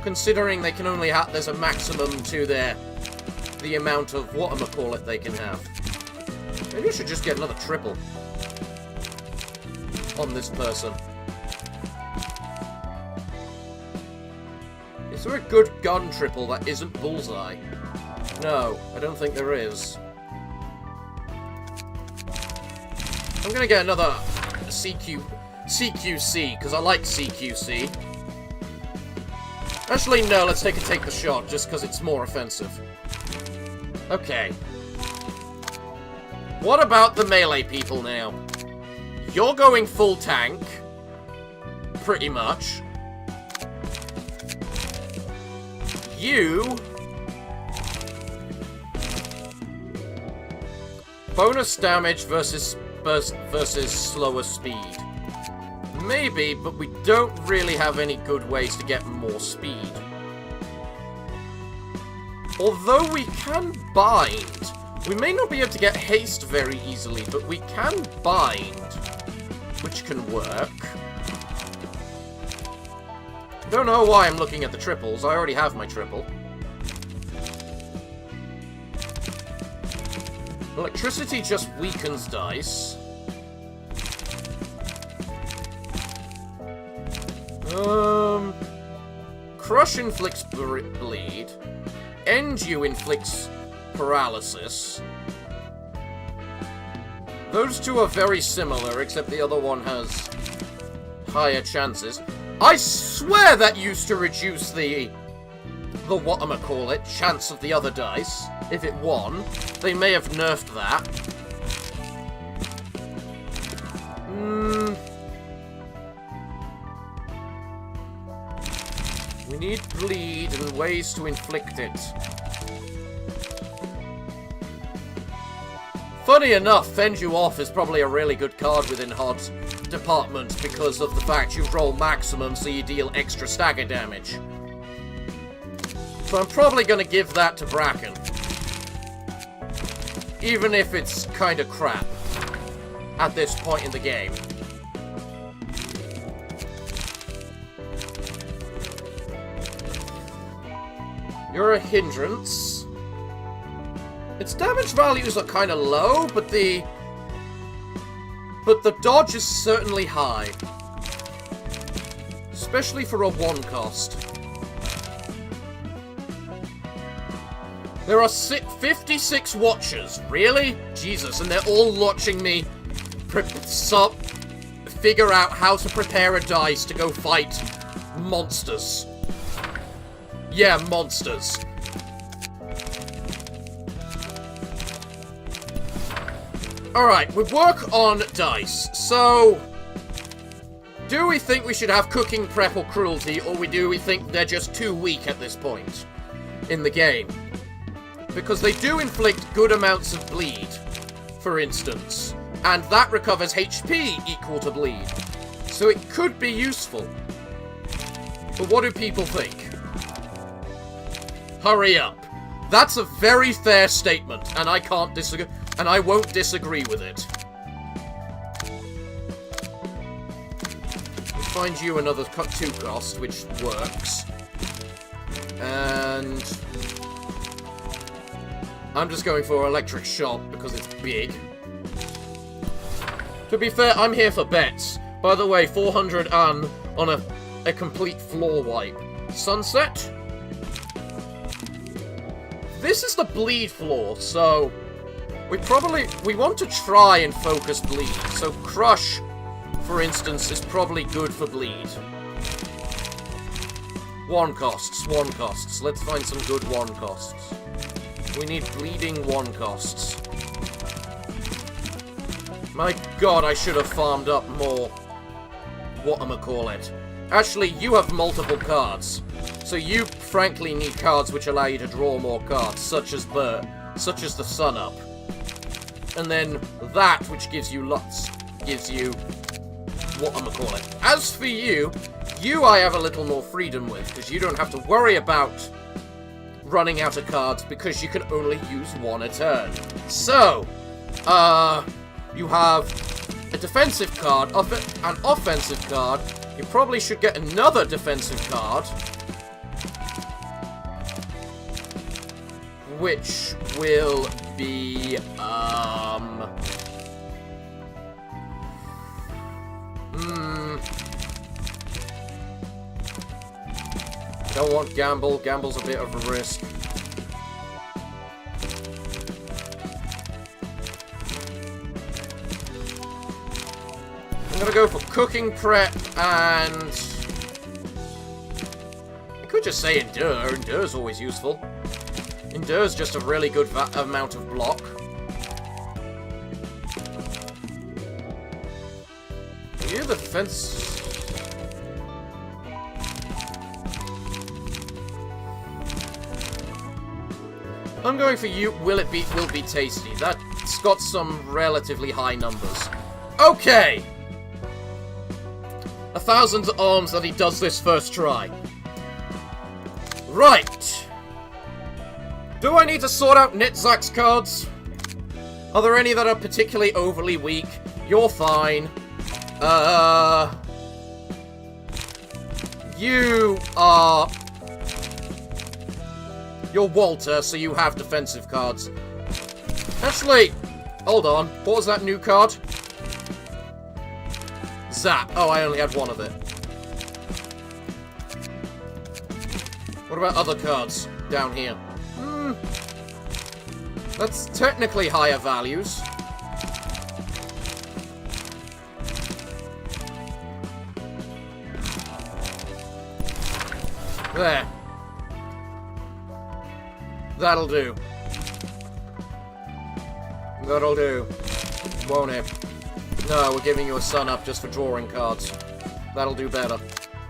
Considering they can only have... there's a maximum to the amount of whatchamacallit they can have. Maybe I should just get another triple on this person. Is there a good gun triple that isn't Bullseye? No, I don't think there is. I'm gonna get another CQC, because I like CQC. Actually, no, let's take the shot, just because it's more offensive. Okay. What about the melee people now? You're going full tank. Pretty much. You... bonus damage versus slower speed. Maybe, but we don't really have any good ways to get more speed. Although we can bind. We may not be able to get haste very easily, but we can bind, which can work. Don't know why I'm looking at the triples. I already have my triple. Electricity just weakens dice. Crush inflicts bleed. Endu inflicts paralysis. Those two are very similar, except the other one has higher chances. I swear that used to reduce the whatchamacallit chance of the other dice, if it won. They may have nerfed that. We need bleed and ways to inflict it. Funny enough, Fend You Off is probably a really good card within Hod's department because of the fact you roll maximum so you deal extra stagger damage. So I'm probably going to give that to Bracken. Even if it's kind of crap at this point in the game. You're a hindrance. Its damage values are kind of low, but the dodge is certainly high. Especially for a 1 cost. There are 56 watchers. Really? Jesus, and they're all watching me figure out how to prepare a dice to go fight monsters. Yeah, monsters. Alright, we work on dice. So, do we think we should have cooking, prep, or cruelty, or do we think they're just too weak at this point in the game? Because they do inflict good amounts of bleed, for instance, and that recovers HP equal to bleed. So it could be useful. But what do people think? Hurry up. That's a very fair statement, and I can't disagree, and I won't disagree with it. We'll find you another 2 cost, which works. And I'm just going for electric shock because it's big. To be fair, I'm here for bets. By the way, 400 on a complete floor wipe. Sunset? This is the bleed floor, so we want to try and focus bleed. So crush, for instance, is probably good for bleed. 1 costs, 1 costs. Let's find some good 1 costs. We need bleeding 1 costs. My god, I should have farmed up more. Whatchamacallit. Actually, you have multiple cards. So you, frankly, need cards which allow you to draw more cards, such as the Sun Up. And then that, which gives you lots, gives you whatchamacallit. As for you I have a little more freedom with, because you don't have to worry about running out of cards, because you can only use 1 a turn. So, you have a defensive card, an offensive card. You probably should get another defensive card, which will be, don't want Gamble. Gamble's a bit of a risk. I'm gonna go for cooking, prep, and I could just say endure. Endure's always useful. Endure's just a really good amount of block. You the defense. I'm going for you. Will be tasty. That's got some relatively high numbers. Okay. 1,000 arms that he does this first try. Right. Do I need to sort out Nitzak's cards? Are there any that are particularly overly weak? You're fine. You are... You're Walter, so you have defensive cards. Actually, hold on. What was that new card? Zap. Oh, I only had 1 of it. What about other cards down here? That's technically higher values. There. That'll do. That'll do. Won't it? No, we're giving you a Sun Up just for drawing cards. That'll do better.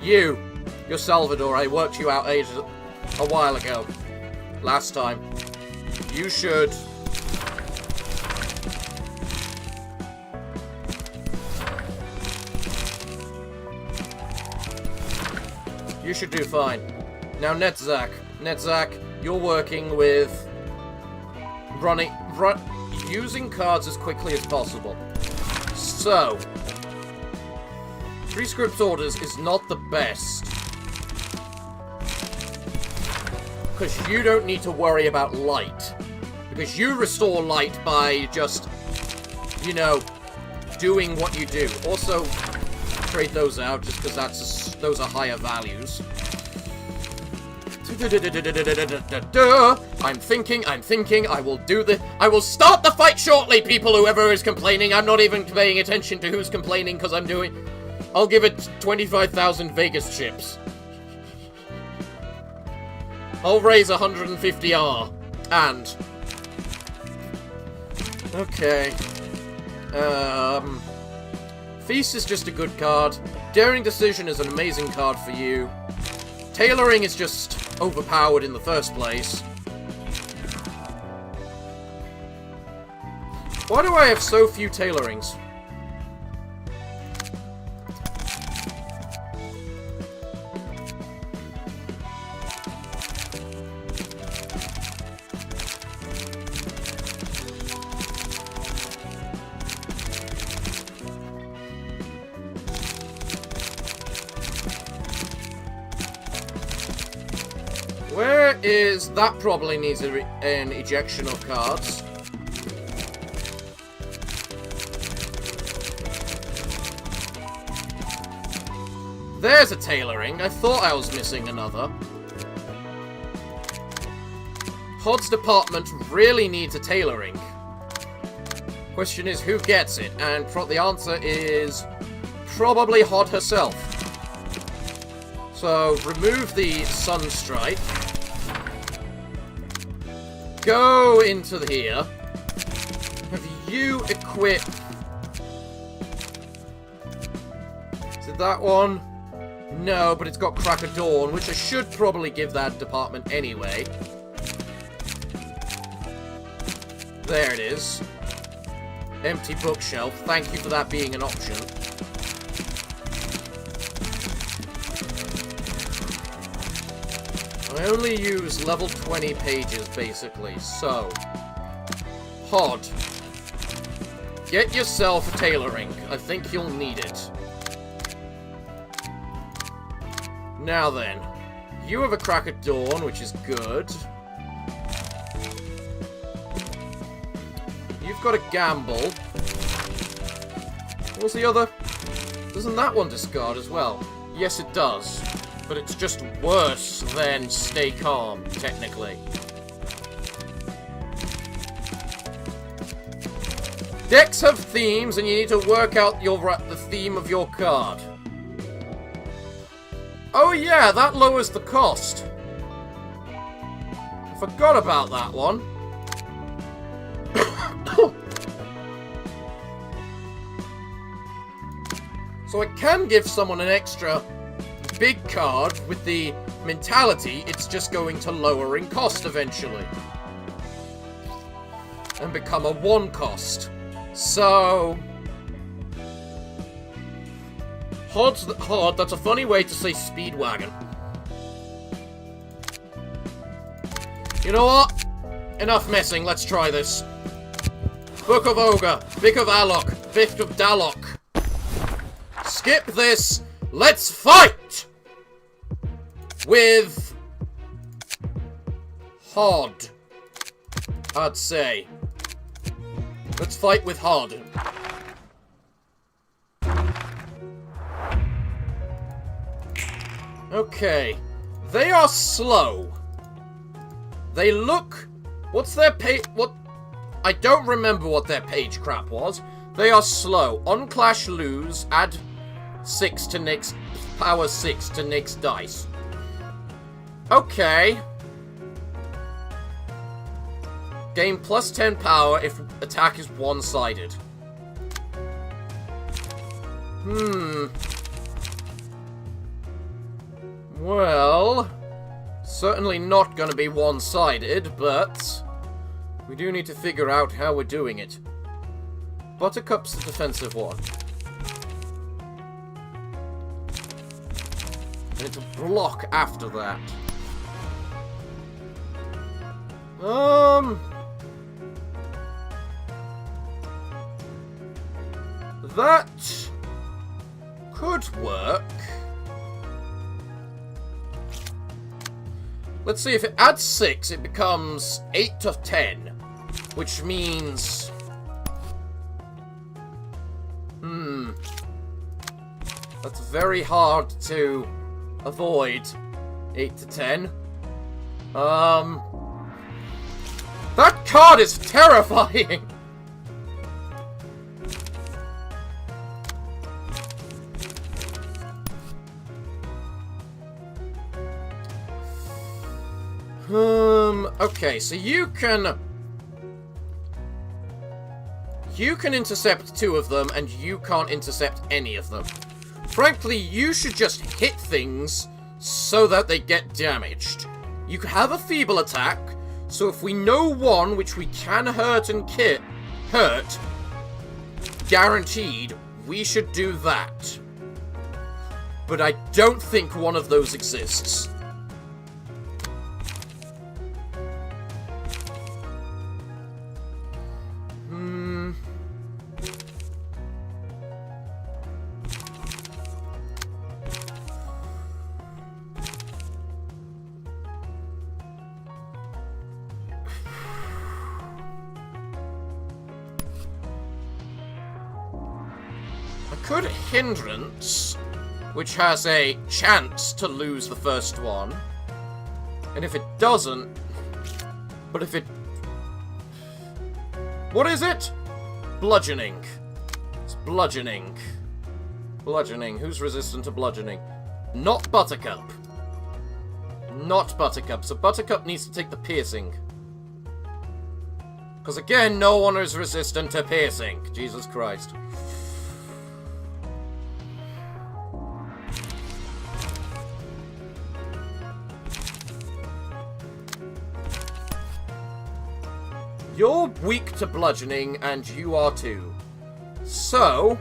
You're Salvador. I worked you out a while ago. Last time. You should... You should do fine. Now, Netzak. Netzak, you're working with... using cards as quickly as possible. So... 3 script orders is not the best. Because you don't need to worry about light. Because you restore light by just, you know, doing what you do. Also, trade those out just because those are higher values. I'm thinking, I will start the fight shortly, people, whoever is complaining. I'm not even paying attention to who's complaining because I'll give it 25,000 Vegas chips. I'll raise 150R. And... okay. Feast is just a good card. Daring Decision is an amazing card for you. Tailoring is just overpowered in the first place. Why do I have so few tailorings? Where is... that probably needs an ejection of cards. There's a tailoring. I thought I was missing another. Hod's department really needs a tailoring. Question is, who gets it? And the answer is probably Hod herself. So, remove the Sunstrike. Go into here. Have you equip... is it that one? No, but it's got Crack of Dawn, which I should probably give that department anyway. There it is. Empty bookshelf. Thank you for that being an option. I only use level 20 pages, basically, so... Hod. Get yourself a tailoring. I think you'll need it. Now then. You have a Crack at Dawn, which is good. You've got a Gamble. What's the other? Doesn't that one discard as well? Yes, it does. But it's just worse than Stay Calm, technically. Decks have themes, and you need to work out the theme of your card. Oh yeah, that lowers the cost. I forgot about that one. So I can give someone an extra big card with the mentality it's just going to lower in cost eventually. And become a 1 cost. So... Hod, that's a funny way to say Speedwagon. You know what? Enough messing, let's try this. Book of Ogre, Vic of Alok, Vic of Dalok. Skip this. Let's fight! With... Hod. I'd say. Let's fight with Hod. Okay. They are slow. They look... what's their page... what... I don't remember what their page crap was. They are slow. On Clash lose, add 6 to next... power 6 to next dice. Okay. Gain plus 10 power if attack is one-sided. Well, certainly not going to be one-sided, but we do need to figure out how we're doing it. Buttercup's the defensive one. And it's a block after that. That could work. Let's see, if it adds 6, it becomes 8 to 10. Which means... That's very hard to avoid. 8 to 10. That card is terrifying! Okay, so you can intercept 2 of them, and you can't intercept any of them. Frankly, you should just hit things so that they get damaged. You have a feeble attack, so if we know one which we can hurt and hurt, guaranteed, we should do that. But I don't think one of those exists. Could Hindrance, which has a chance to lose the first one, and if it doesn't, but if it... What is it? Bludgeoning. It's bludgeoning. Bludgeoning. Who's resistant to bludgeoning? Not Buttercup. Not Buttercup. So Buttercup needs to take the piercing. Because again, no one is resistant to piercing. Jesus Christ. You're weak to bludgeoning, and you are too. So,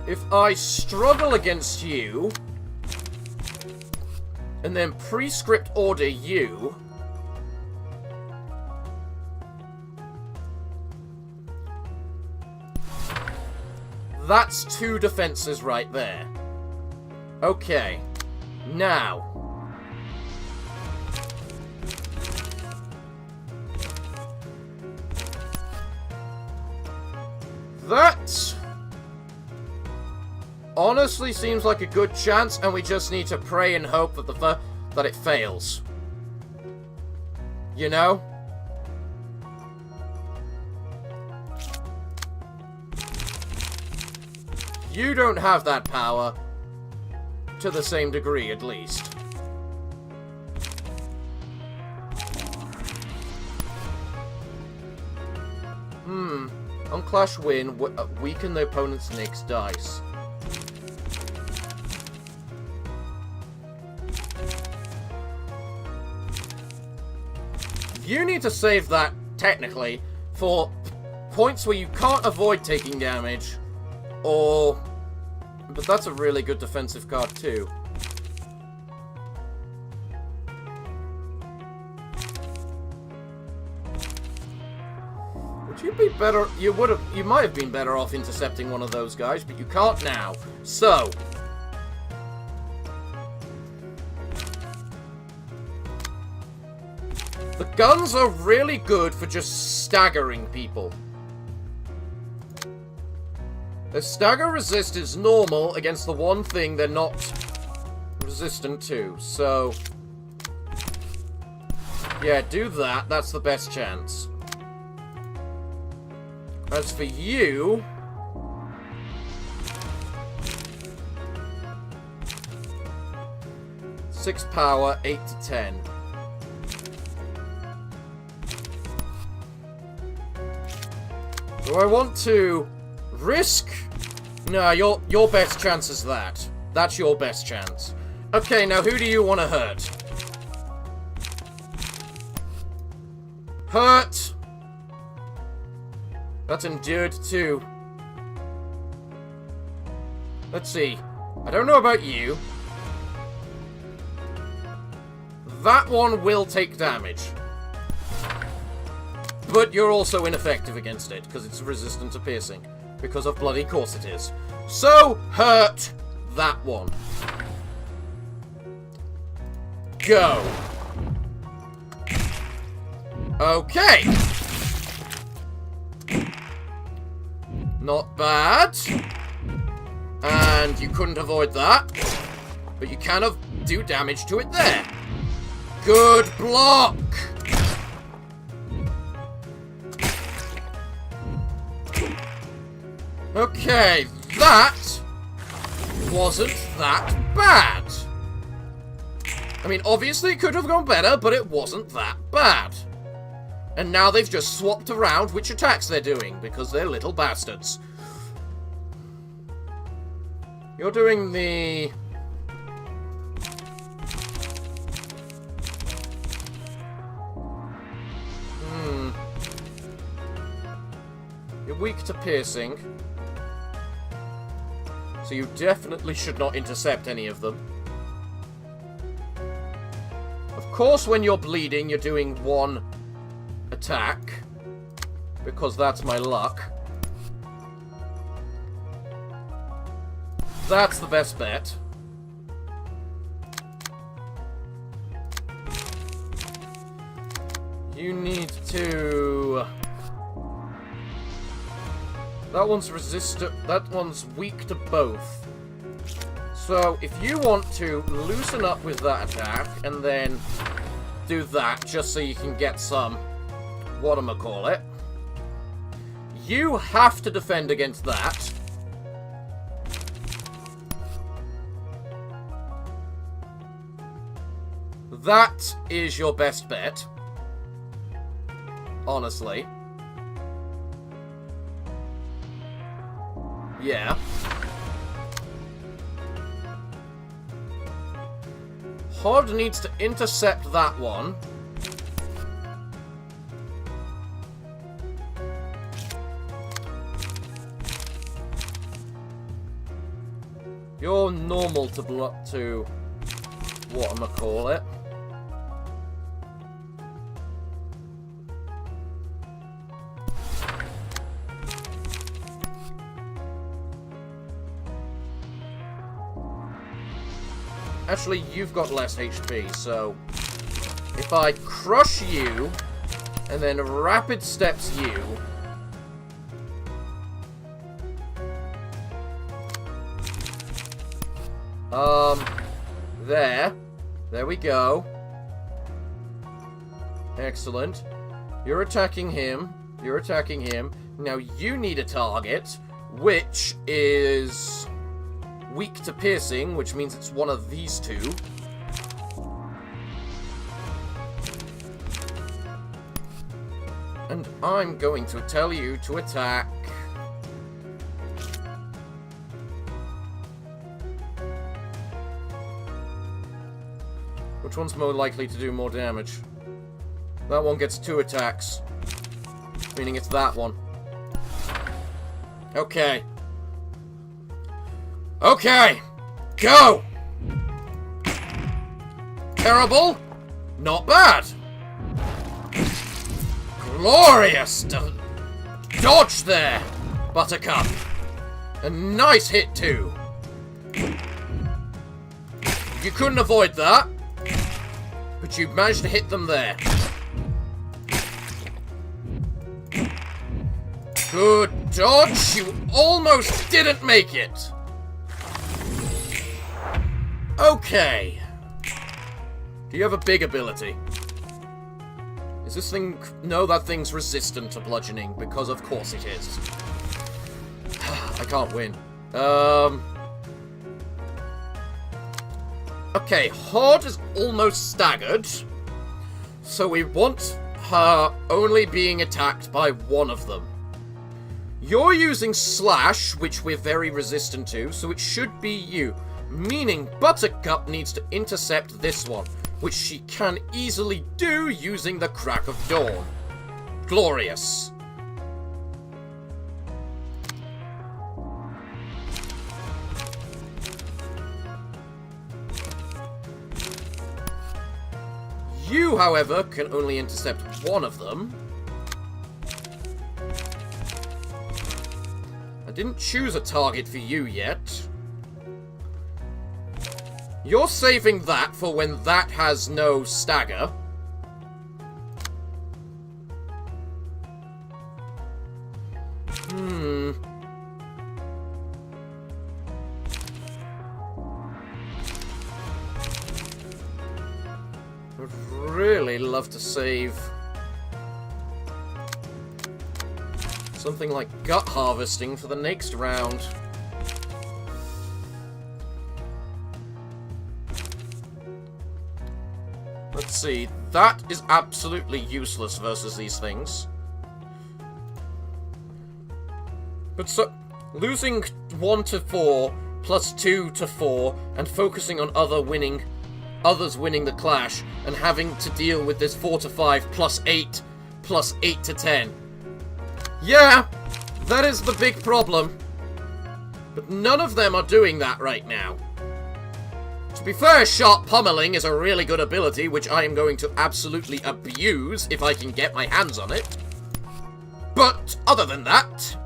if I struggle against you, and then prescript order you, that's 2 defenses right there. Okay. Now... That honestly seems like a good chance, and we just need to pray and hope that that it fails. You know? You don't have that power. To the same degree, at least. On Clash Win, weaken the opponent's next dice. You need to save that, technically, for points where you can't avoid taking damage, or... But that's a really good defensive card, too. Would you be better... You might have been better off intercepting one of those guys, but you can't now. So... The guns are really good for just staggering people. The stagger resist is normal against the one thing they're not resistant to, so... Yeah, do that. That's the best chance. As for you... Six power, 8 to 10. Do I want to risk? No, your best chance is that. That's your best chance. Okay, now who do you want to hurt? Hurt! That's endured too. Let's see. I don't know about you. That one will take damage. But you're also ineffective against it, because it's resistant to piercing. Because of bloody course it is. So, hurt that one. Go. Okay. Not bad. And you couldn't avoid that. But you kind of do damage to it there. Good block. Okay, that wasn't that bad. I mean, obviously it could have gone better, but it wasn't that bad. And now they've just swapped around which attacks they're doing, because they're little bastards. You're doing the... You're weak to piercing. So you definitely should not intercept any of them. Of course, when you're bleeding, you're doing one attack. Because that's my luck. That's the best bet. You need to... That one's resistant. That one's weak to both. So, if you want to loosen up with that attack, and then do that, just so you can get some... whatchamacallit. You have to defend against that. That is your best bet. Honestly. Yeah. Hod needs to intercept that one. You're normal to whatchamacallit. Actually, you've got less HP, so... If I crush you, and then rapid steps you... There we go. Excellent. You're attacking him. You're attacking him. Now you need a target, which is... weak to piercing, which means it's one of these two. And I'm going to tell you to attack. Which one's more likely to do more damage? That one gets 2 attacks. Meaning it's that one. Okay. Okay! Go! Terrible? Not bad! Glorious! Dodge there, Buttercup! A nice hit, too. You couldn't avoid that, but you managed to hit them there. Good dodge! You almost didn't make it! Okay. Do you have a big ability? Is this thing... No, that thing's resistant to bludgeoning, because of course it is. I can't win. Okay, Horde is almost staggered. So we want her only being attacked by one of them. You're using Slash, which we're very resistant to, so it should be you. Meaning Buttercup needs to intercept this one, which she can easily do using the Crack of Dawn. Glorious. You, however, can only intercept one of them. I didn't choose a target for you yet. You're saving that for when that has no stagger. love to save something like gut harvesting for the next round. Let's see. That is absolutely useless versus these things. But so, losing 1 to 4 plus 2 to 4 and focusing on others winning the clash and having to deal with this 4 to 5 plus 8 to 10. Yeah, that is the big problem. But none of them are doing that right now. To be fair, sharp pummeling is a really good ability, which I am going to absolutely abuse if I can get my hands on it. But other than that...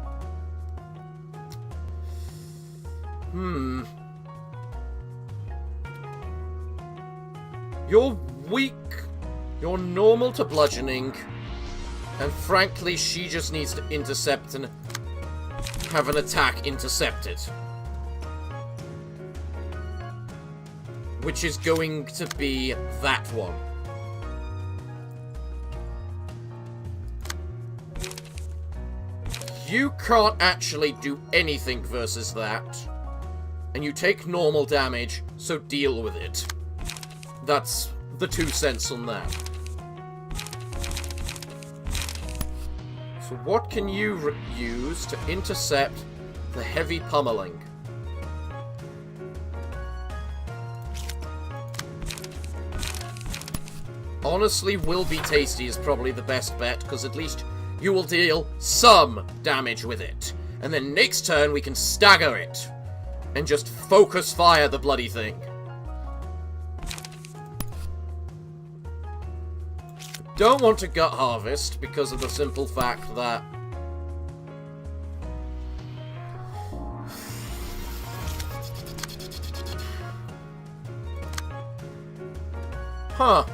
You're weak, you're normal to bludgeoning, and frankly, she just needs to intercept and have an attack intercepted. Which is going to be that one. You can't actually do anything versus that. And you take normal damage, so deal with it. That's the 2 cents on that. So what can you use to intercept the heavy pummeling? Honestly, Will Be Tasty is probably the best bet, because at least you will deal some damage with it. And then next turn we can stagger it. And just focus fire the bloody thing. Don't want to gut harvest because of the simple fact that... Huh.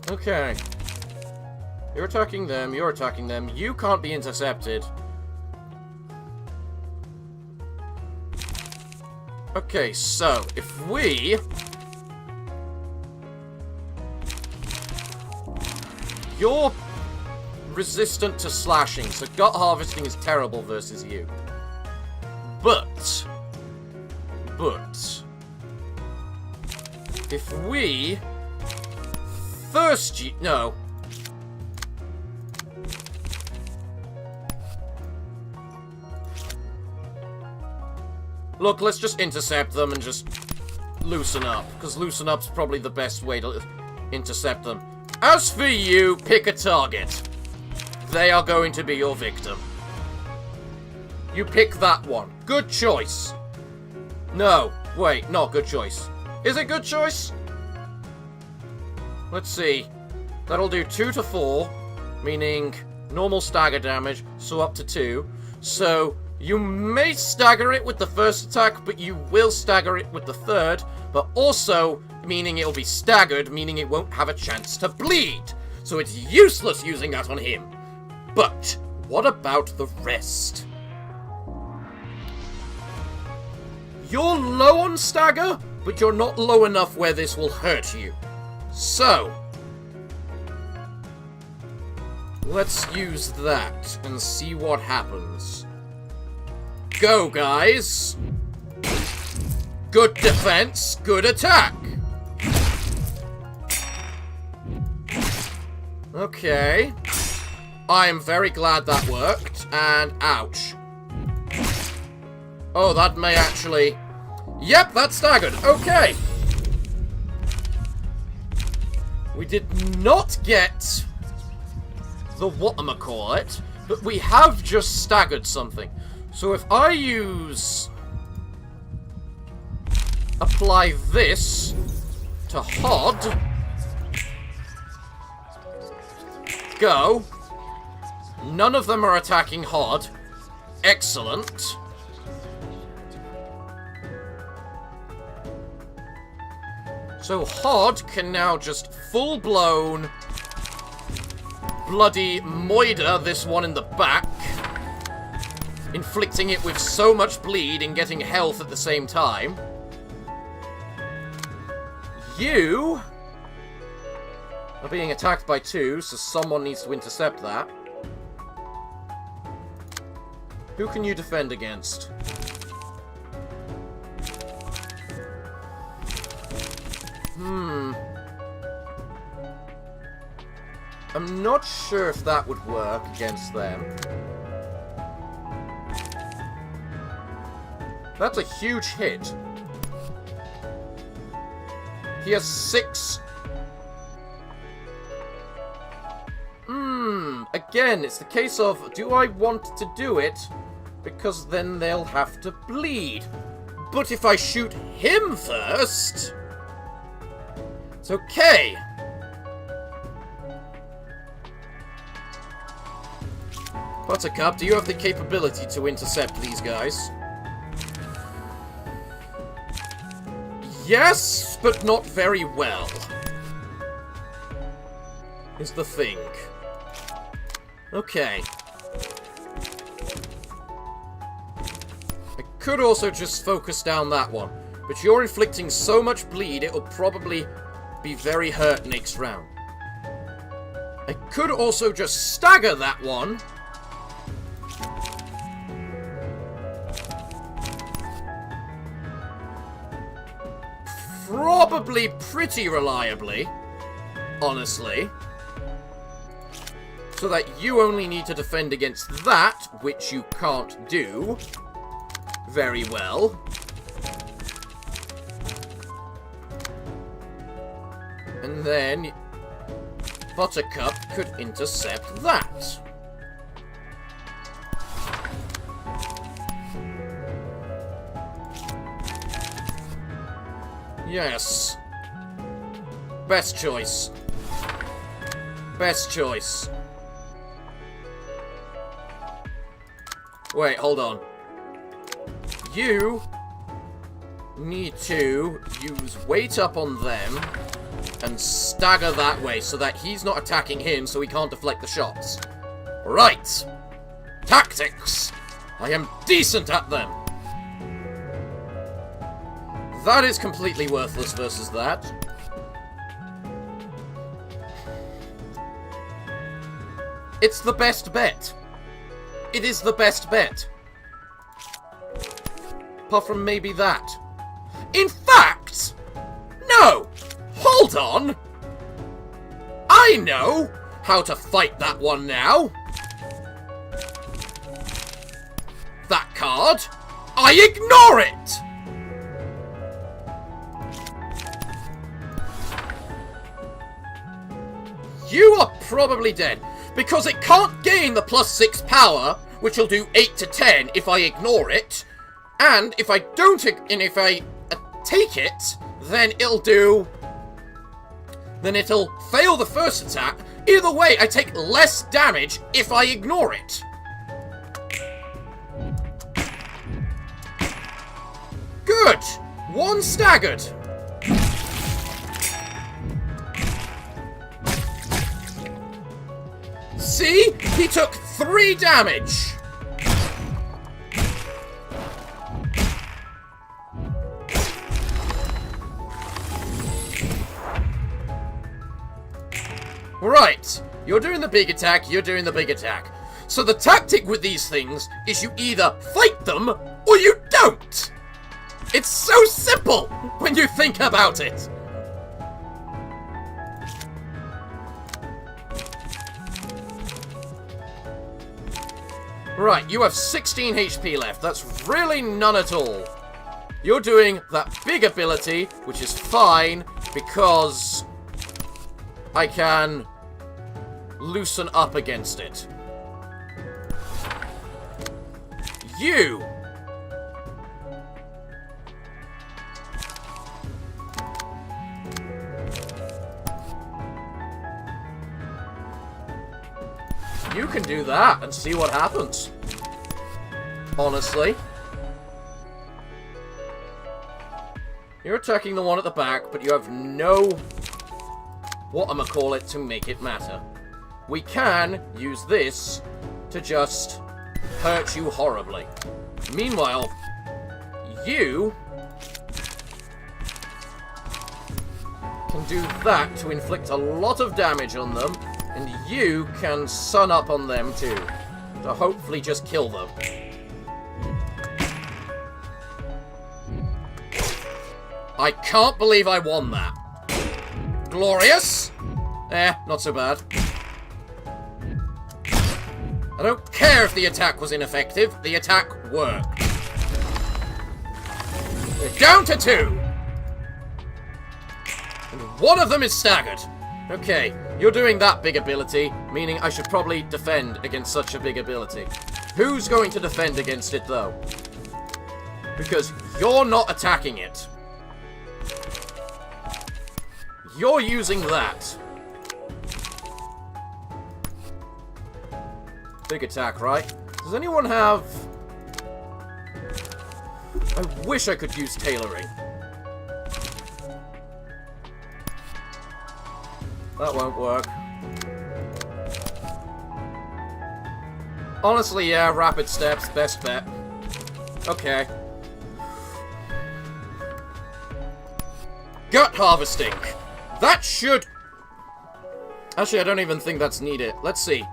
Okay. You're attacking them, you're attacking them. You can't be intercepted. Okay, so, if we... You're resistant to slashing, so gut harvesting is terrible versus you. But... If we... First you... No. Look, let's just intercept them and just loosen up. Because loosen up's probably the best way to intercept them. As for you, pick a target. They are going to be your victim. You pick that one. Good choice. No. Wait, not good choice. Is it good choice? Let's see. That'll do 2 to 4, meaning normal stagger damage, so up to 2. So, you may stagger it with the first attack, but you will stagger it with the third, but also, meaning it'll be staggered, meaning it won't have a chance to bleed. So it's useless using that on him. But, what about the rest? You're low on stagger, but you're not low enough where this will hurt you. So, let's use that and see what happens. Go, guys! Good defense, good attack! Okay. I am very glad that worked, and ouch. Oh, that may actually... Yep, that's staggered. Okay. We did not get the whatchamacallit, but we have just staggered something. So if I use... apply this to Hod... Go. None of them are attacking Hod. Excellent. So Hod can now just full-blown bloody moida this one in the back. inflicting it with so much bleed and getting health at the same time. You are being attacked by 2, so someone needs to intercept that. Who can you defend against? I'm not sure if that would work against them. That's a huge hit. He has 6. Again, it's the case of, do I want to do it? Because then they'll have to bleed. But if I shoot him first... It's okay. Buttercup, do you have the capability to intercept these guys? Yes, but not very well. Is the thing. Okay. I could also just focus down that one, but you're inflicting so much bleed it will probably be very hurt next round. I could also just stagger that one. Probably pretty reliably, honestly. So that you only need to defend against that, which you can't do very well. And then Buttercup could intercept that. Yes. Best choice. Best choice. Wait, hold on. You need to use weight up on them and stagger that way so that he's not attacking him so he can't deflect the shots. Right. Tactics. I am decent at them. That is completely worthless versus that. It's the best bet. It is the best bet. Apart from maybe that. In fact! No! Hold on! I know how to fight that one now. That card. I ignore it! You are probably dead, because it can't gain the +6 power, which will do 8 to 10 if I ignore it, and if I don't, and if I take it, then it'll fail the first attack. Either way, I take less damage if I ignore it. Good! One staggered. See? He took 3 damage! Right. You're doing the big attack, you're doing the big attack. So the tactic with these things is you either fight them, or you don't! It's so simple when you think about it! Right, you have 16 HP left. That's really none at all. You're doing that big ability, which is fine, because I can loosen up against it. You! You can do that and see what happens. Honestly. You're attacking the one at the back, but you have no whatchamacallit to make it matter. We can use this to just hurt you horribly. Meanwhile, you can do that to inflict a lot of damage on them, and you can sun up on them too, to hopefully just kill them. I can't believe I won that. Glorious! Not so bad. I don't care if the attack was ineffective, the attack worked. They're down to 2! And one of them is staggered. Okay, you're doing that big ability, meaning I should probably defend against such a big ability. Who's going to defend against it, though? Because you're not attacking it. You're using that. Big attack, right? Does anyone have... I wish I could use tailoring. That won't work. Honestly, yeah, rapid steps, best bet. Okay. Gut harvesting. That should... Actually, I don't even think that's needed. Let's see.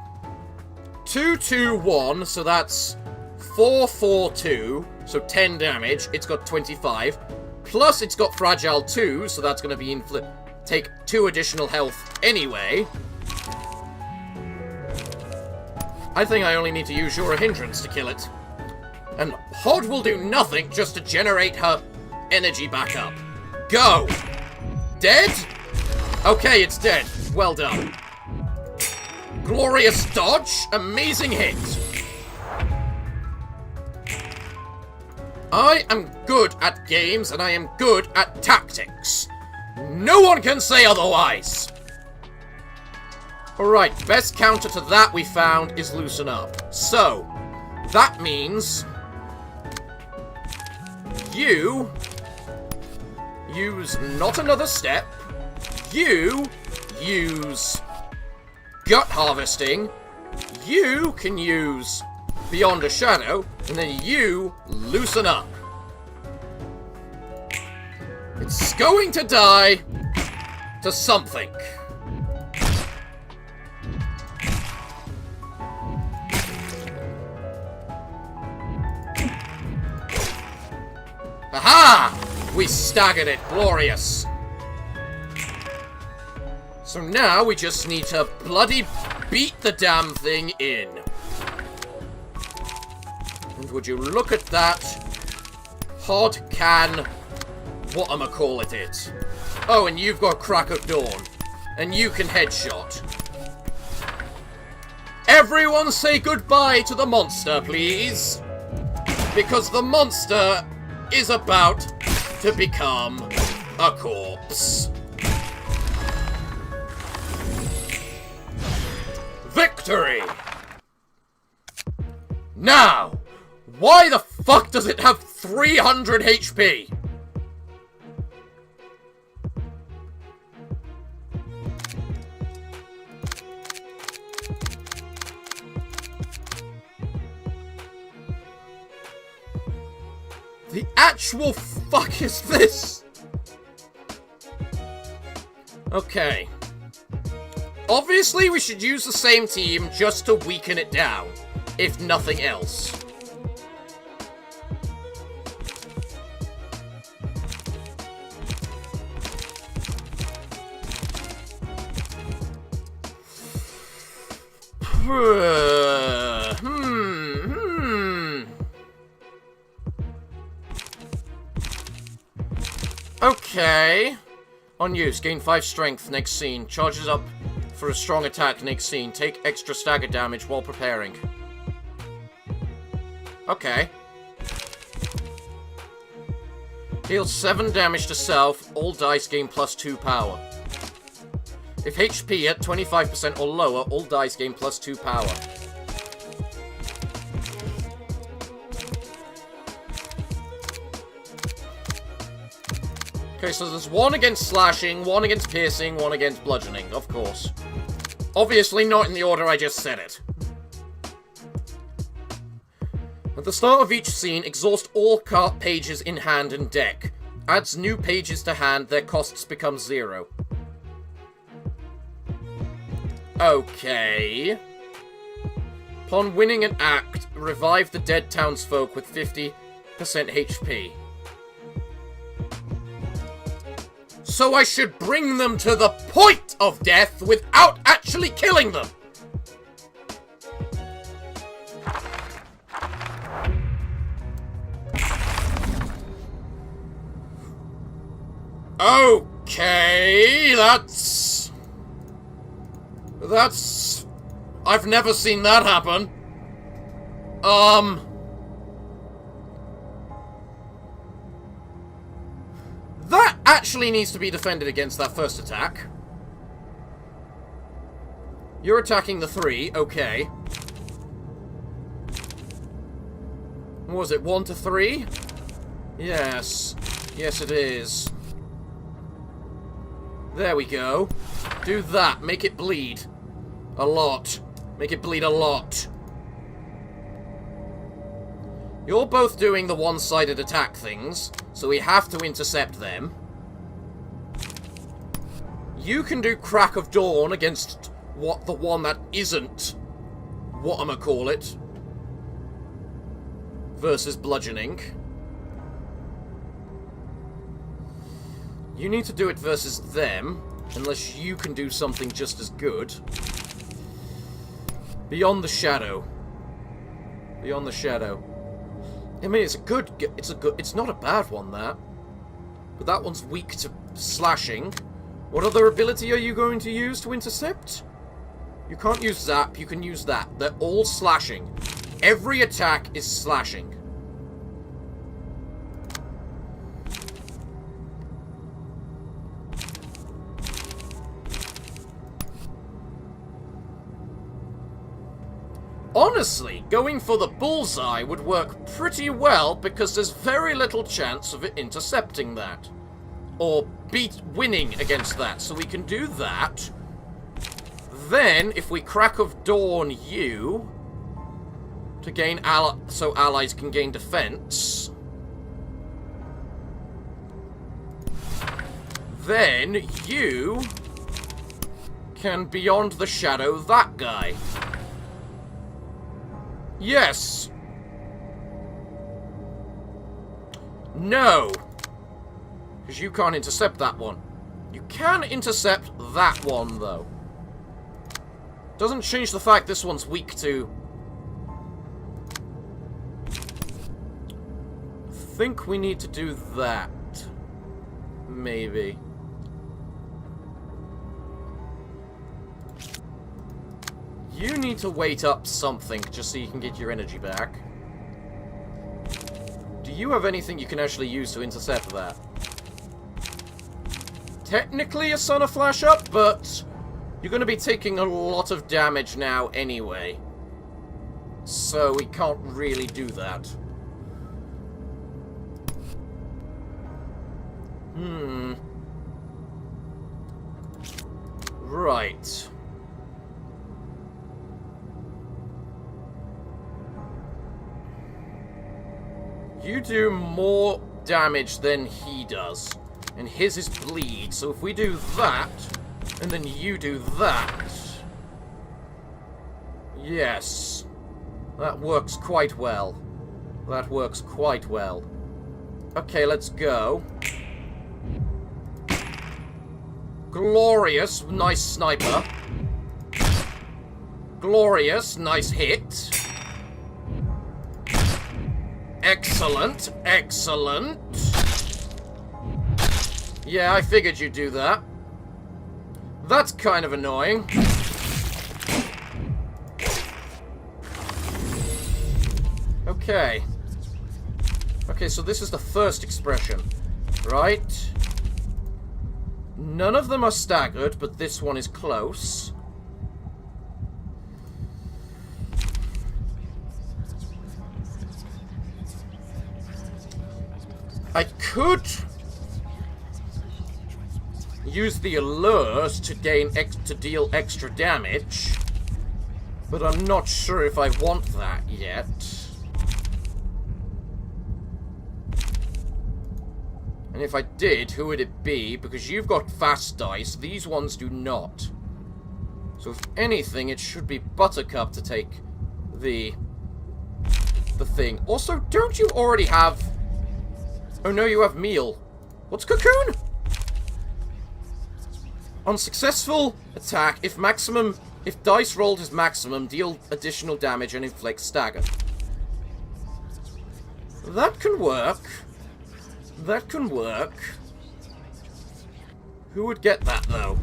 2, 2, 1, so that's 4, 4, 2, so 10 damage. It's got 25. Plus, it's got Fragile 2, so that's going to be take 2 additional health anyway. I think I only need to use You're a Hindrance to kill it. And Pod will do nothing just to generate her energy back up. Go! Dead? Okay, it's dead. Well done. Glorious dodge. Amazing hit. I am good at games, and I am good at tactics. No one can say otherwise. Alright, best counter to that we found is Loosen Up. So, that means... you... use not another step. You use Gut Harvesting. You can use Beyond a Shadow. And then you Loosen Up. It's going to die to something. Aha! We staggered it. Glorious. So now we just need to bloody beat the damn thing in. And would you look at that? Pod can... whatchamacallit it. Oh, and you've got Crack of Dawn. And you can headshot. Everyone say goodbye to the monster, please. Because the monster is about to become a corpse. Victory! Now, why the fuck does it have 300 HP? The actual fuck is this? Okay. Obviously, we should use the same team just to weaken it down, if nothing else. Okay. On use, gain 5 strength next scene. Charges up for a strong attack next scene. Take extra stagger damage while preparing. Okay. Deals 7 damage to self. All dice gain +2 power. If HP at 25% or lower, all dice gain +2 power. Okay, so there's 1 against slashing, 1 against piercing, 1 against bludgeoning, of course. Obviously not in the order I just said it. At the start of each scene, exhaust all cart pages in hand and deck. Adds new pages to hand, their costs become 0. Okay. Upon winning an act, revive the dead townsfolk with 50% HP. So I should bring them to the point of death without actually killing them! Okay, that's... I've never seen that happen. That actually needs to be defended against that first attack. You're attacking the 3, okay. What was it, 1 to 3? Yes. Yes, it is. There we go. Do that. Make it bleed. A lot. Make it bleed a lot. You're both doing the one-sided attack things, so we have to intercept them. You can do Crack of Dawn against the one that isn't whatchamacallit versus bludgeoning. You need to do it versus them, unless you can do something just as good. Beyond the Shadow. Beyond the Shadow. I mean, it's not a bad one, that. But that one's weak to slashing. What other ability are you going to use to intercept? You can't use Zap, you can use that. They're all slashing. Every attack is slashing. Honestly, going for the bullseye would work pretty well because there's very little chance of it intercepting that. Or winning against that. So we can do that. Then, if we Crack of Dawn you, to gain so allies can gain defense, then you can Beyond the Shadow that guy. Yes. No. Because you can't intercept that one. You can intercept that one, though. Doesn't change the fact this one's weak to... I think we need to do that. Maybe. You need to wait up something just so you can get your energy back. Do you have anything you can actually use to intercept that? Technically a Son of Flash up, but you're going to be taking a lot of damage now anyway. So we can't really do that. Right. You do more damage than he does. And his is bleed, so if we do that, and then you do that... Yes. That works quite well. That works quite well. Okay, let's go. Glorious, nice sniper. Glorious, nice hit. Excellent, excellent. Yeah, I figured you'd do that. That's kind of annoying. Okay. Okay, so this is the first expression, right? None of them are staggered, but this one is close. I could use the allures to deal extra damage, but I'm not sure if I want that yet. And if I did, who would it be? Because you've got fast dice, these ones do not. So if anything, it should be Buttercup to take the thing. Also, don't you already have... Oh no, you have Meal. What's Cocoon? On successful attack, if dice rolled is maximum, deal additional damage and inflict stagger. That can work. That can work. Who would get that, though?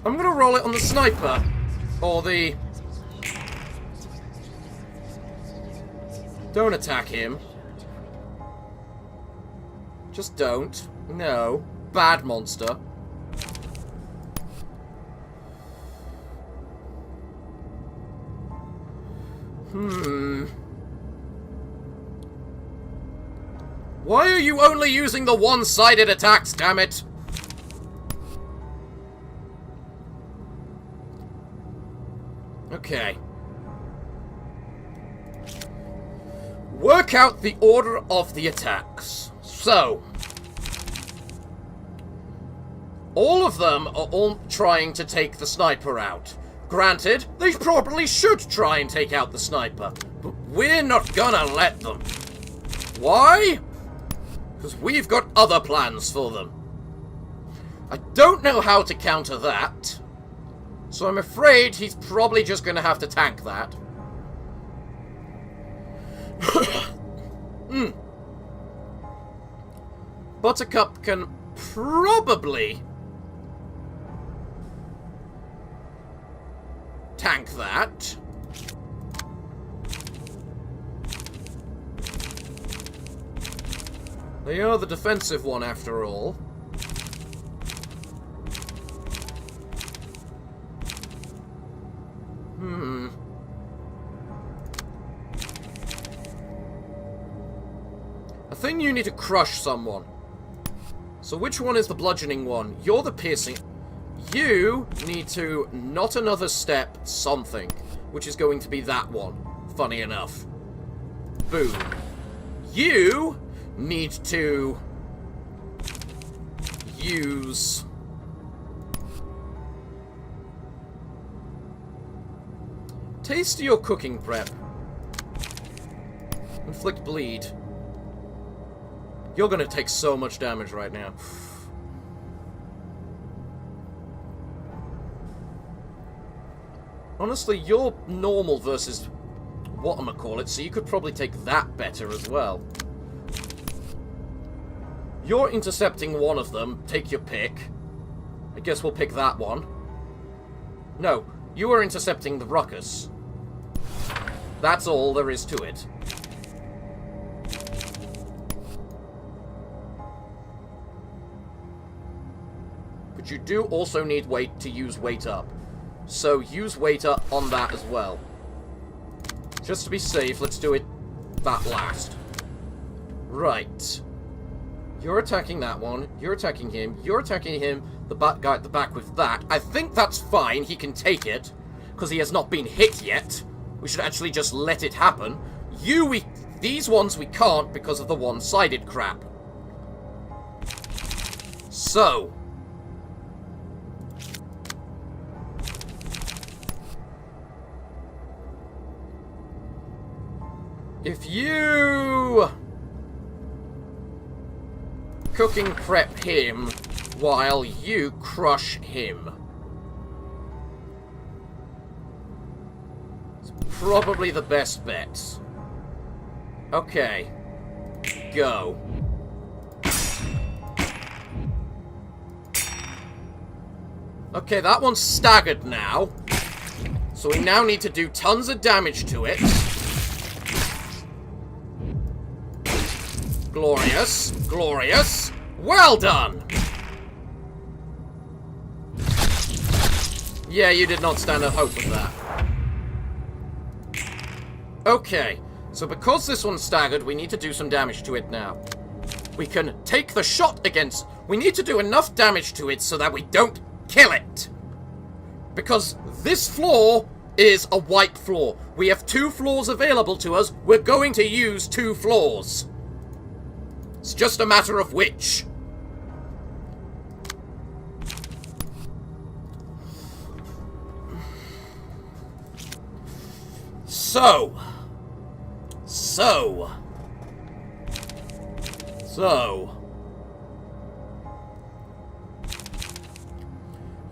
I'm gonna roll it on the sniper. Or the... Don't attack him. Just don't. No. Bad monster. Why are you only using the one-sided attacks, damn it? Okay. Work out the order of the attacks. So, all of them are all trying to take the sniper out. Granted, they probably should try and take out the sniper, but we're not gonna let them. Why? Because we've got other plans for them. I don't know how to counter that, so I'm afraid he's probably just gonna have to tank that. Buttercup can probably tank that. They are the defensive one after all. I think you need to crush someone. So which one is the bludgeoning one? You're the piercing. You need to not another step something, which is going to be that one, funny enough. Boom. You need to use taste your cooking prep. Inflict bleed. You're gonna take so much damage right now. Honestly, you're normal versus whatchamacallit, so you could probably take that better as well. You're intercepting one of them. Take your pick. I guess we'll pick that one. No, you are intercepting the ruckus. That's all there is to it. But you do also need weight to use weight up. So use weight up on that as well. Just to be safe, let's do it that last. Right. You're attacking that one. You're attacking him. You're attacking him. The guy at the back with that. I think that's fine. He can take it. Because he has not been hit yet. We should actually just let it happen. These ones we can't because of the one-sided crap. So. If you cooking prep him while you crush him. It's probably the best bet. Okay. Go. Okay, that one's staggered now. So we now need to do tons of damage to it. Glorious. Glorious. Well done! Yeah, you did not stand a hope with that. Okay, so because this one's staggered, we need to do some damage to it now. We can take the shot against... We need to do enough damage to it so that we don't kill it. Because this floor is a white floor. We have 2 floors available to us. We're going to use 2 floors. It's just a matter of which. So.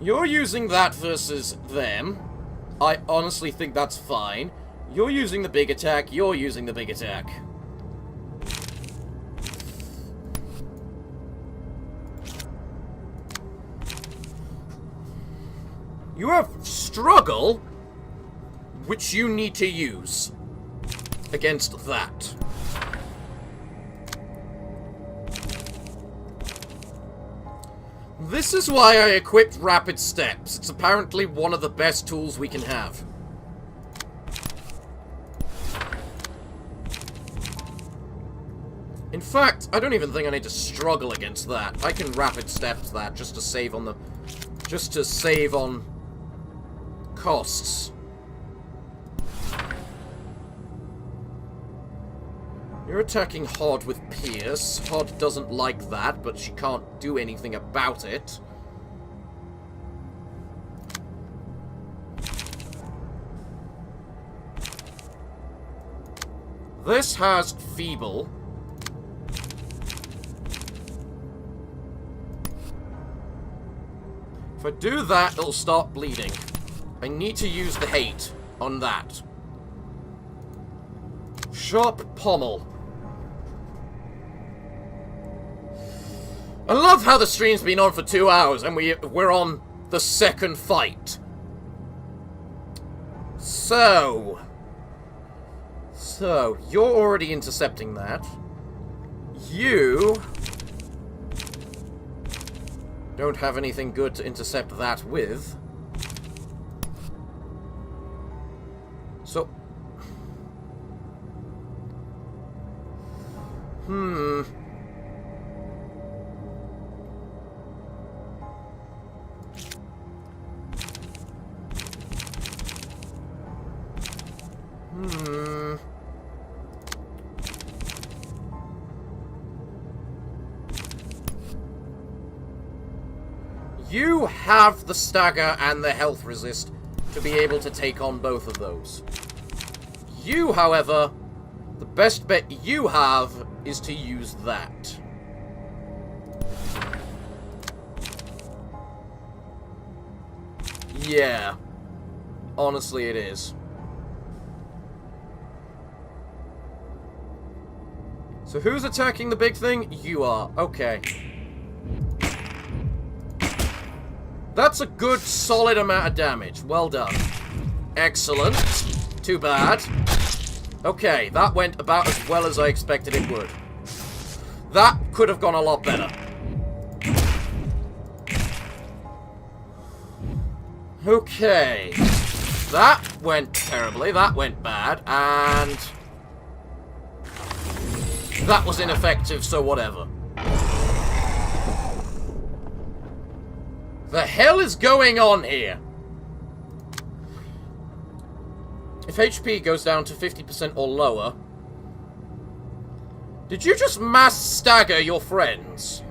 You're using that versus them. I honestly think that's fine. You're using the big attack. You're using the big attack. You have struggle, which you need to use against that. This is why I equipped Rapid Steps. It's apparently one of the best tools we can have. In fact, I don't even think I need to struggle against that. I can Rapid Steps that just to save on the... just to save on costs. You're attacking Hod with Pierce. Hod doesn't like that, but she can't do anything about it. This has Feeble. If I do that, it'll start bleeding. I need to use the Hate on that. Sharp Pommel. I love how the stream's been on for 2 hours and we're on the second fight. So, you're already intercepting that. You don't have anything good to intercept that with. So, You have the stagger and the health resist to be able to take on both of those. You, however, the best bet you have is to use that. Yeah. Honestly, it is. So who's attacking the big thing? You are. Okay. That's a good, solid amount of damage. Well done. Excellent. Too bad. Okay, that went about as well as I expected it would. That could have gone a lot better. Okay. That went terribly. That went bad. And that was ineffective, so whatever. The hell is going on here? If HP goes down to 50% or lower... Did you just mass stagger your friends?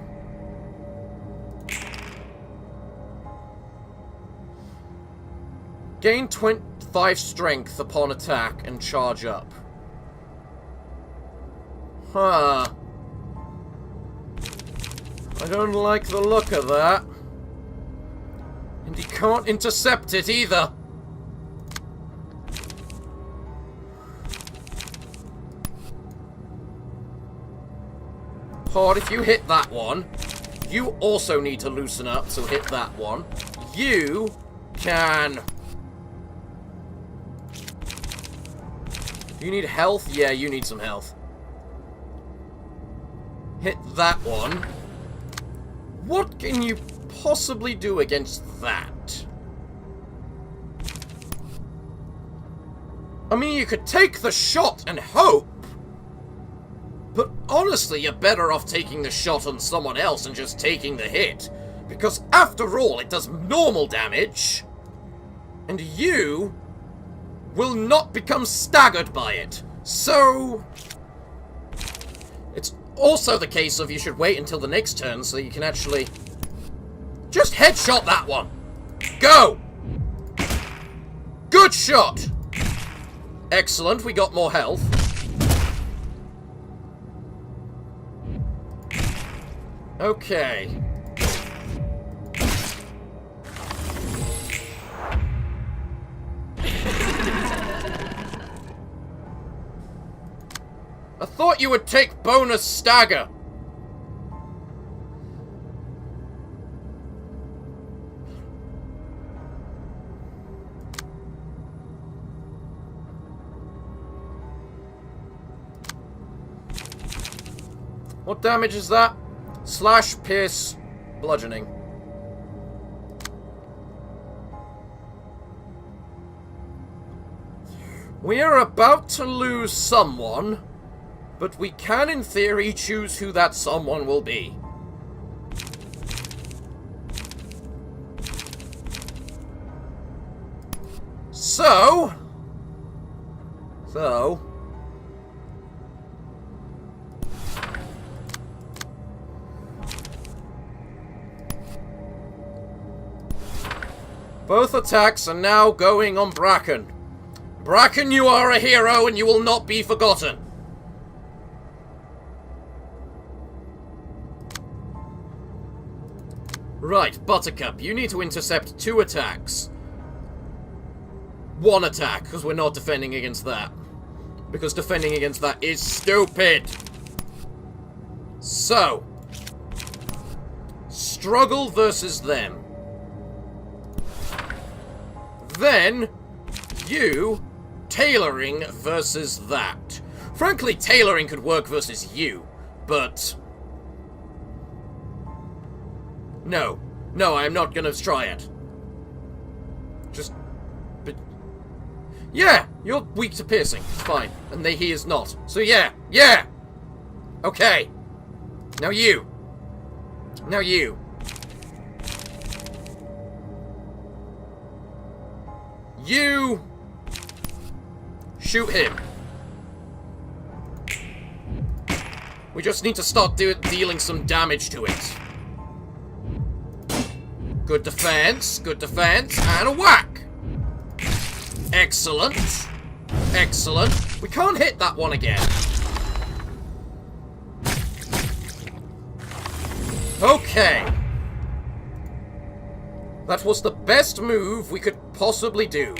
Gain 25 strength upon attack and charge up. Huh. I don't like the look of that. And he can't intercept it either. Hard, if you hit that one, you also need to loosen up, so hit that one. You can... You need health? Yeah, you need some health. Hit that one. What can you possibly do against that? I mean, you could take the shot and hope. But honestly, you're better off taking the shot on someone else and just taking the hit. Because after all, it does normal damage. And you will not become staggered by it. So... it's also the case of you should wait until the next turn so you can actually... just headshot that one! Go! Good shot! Excellent, we got more health. Okay. I thought you would take bonus stagger. What damage is that? Slash, pierce, bludgeoning. We are about to lose someone, but we can, in theory, choose who that someone will be. So... both attacks are now going on Bracken. Bracken, you are a hero and you will not be forgotten. Right, Buttercup, you need to intercept 2 attacks. 1 attack, because we're not defending against that. Because defending against that is stupid. So. Struggle versus them. Then, you, tailoring versus that. Frankly, tailoring could work versus you, but... No, I am not gonna try it. But... yeah, you're weak to piercing, it's fine. And he is not. So yeah! Okay. Now you. You shoot him. We just need to start dealing some damage to it. Good defense, and a whack! Excellent. We can't hit that one again. Okay. That was the best move we could possibly do.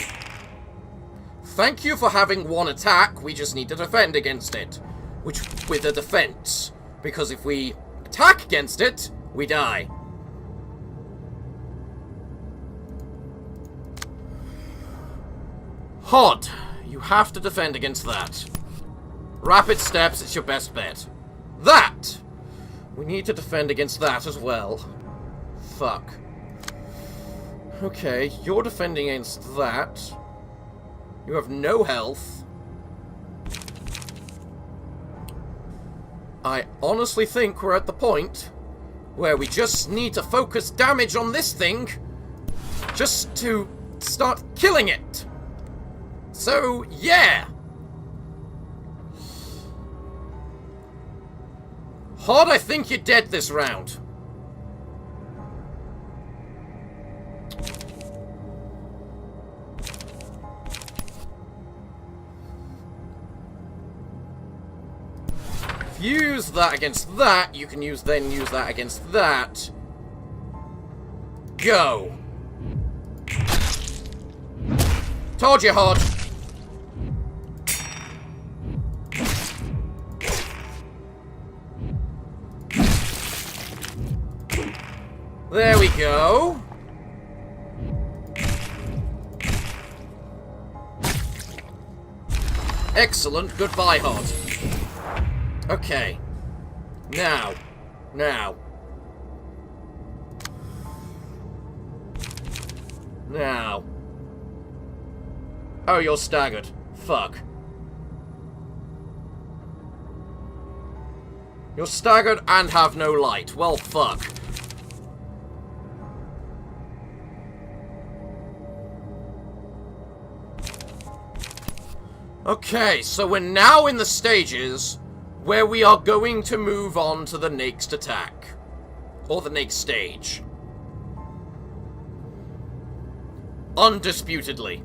Thank you for having 1 attack, we just need to defend against it. Which, with a defense. Because if we attack against it, we die. Hod, you have to defend against that. Rapid steps, it's your best bet. That! We need to defend against that as well. Fuck. Okay, you're defending against that. You have no health. I honestly think we're at the point where we just need to focus damage on this thing just to start killing it. So, yeah! Hod, I think you're dead this round. If you use that against that, you can then use that against that. Go! Told you, Hod! There we go. Excellent. Goodbye, Hod. Okay. Now. Oh, you're staggered. Fuck. You're staggered and have no light. Well, fuck. Okay, so we're now in the stages where we are going to move on to the next attack. Or the next stage. Undisputedly.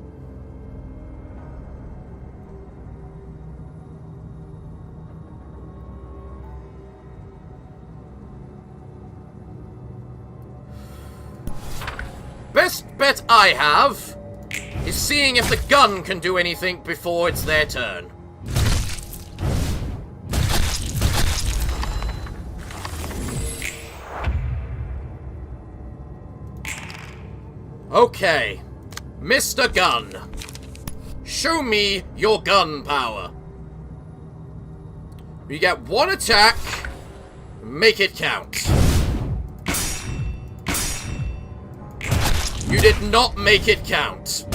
Best bet I have is seeing if the gun can do anything before it's their turn. Okay, Mr. Gun, show me your gun power. You get one attack, make it count. You did not make it count.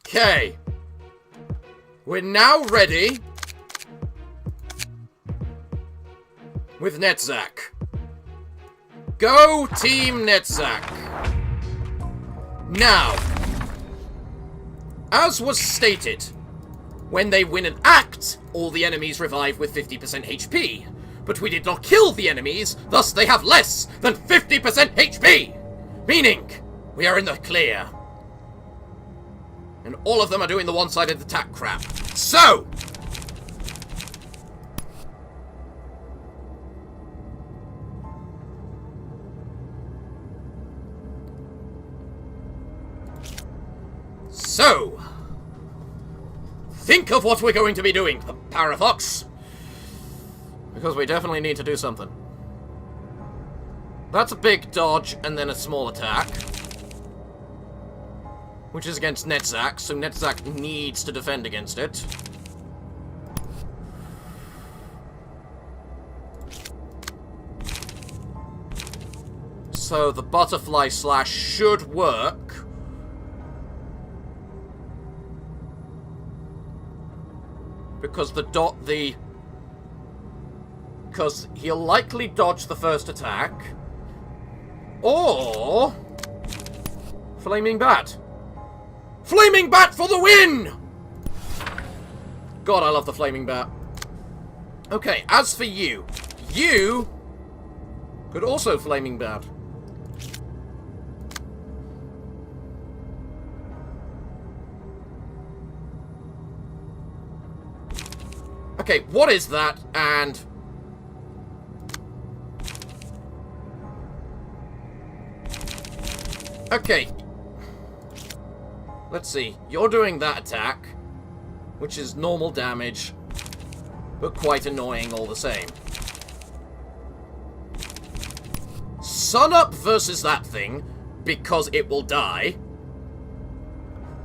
Okay, we're now ready with Netzak. Go, Team Netzak! Now, as was stated, when they win an act, all the enemies revive with 50% HP. But we did not kill the enemies, thus they have less than 50% HP! Meaning, we are in the clear. And all of them are doing the one-sided attack crap. So! Think of what we're going to be doing, Parafox. Because we definitely need to do something. That's a big dodge and then a small attack. Which is against Netzak, so Netzak needs to defend against it. So the butterfly slash should work. Because because he'll likely dodge the first attack. Or Flaming Bat. Flaming Bat for the win! God, I love the Flaming Bat. Okay, as for you, you could also Flaming Bat. Okay, what is that? And okay. Let's see. You're doing that attack, which is normal damage, but quite annoying all the same. Sun Up versus that thing, because it will die.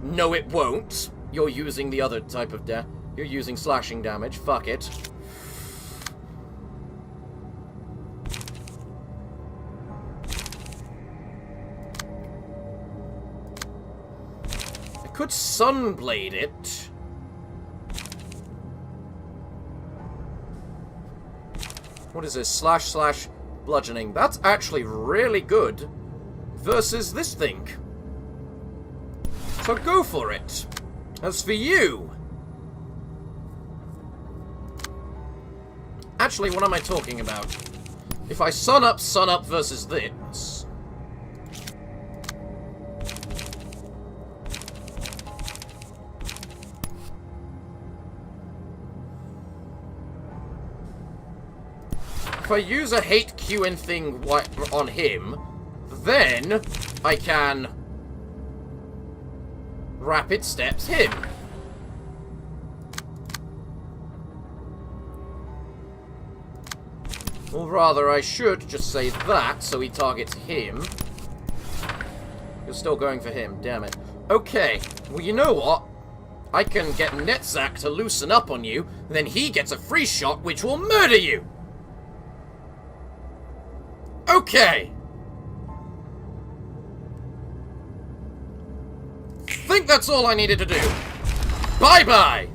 No, it won't. You're using the other type of You're using slashing damage. Fuck it. I could Sunblade it. What is this? Slash bludgeoning. That's actually really good versus this thing. So go for it. As for you... Actually, what am I talking about? If I Sun Up versus this... If I use a hate queuing thing on him, then I can rapid steps him. Or rather, I should just say that, so he targets him. You're still going for him, damn it. Okay, well you know what? I can get Netzak to loosen up on you, then he gets a free shot which will murder you! Okay! Think that's all I needed to do. Bye-bye!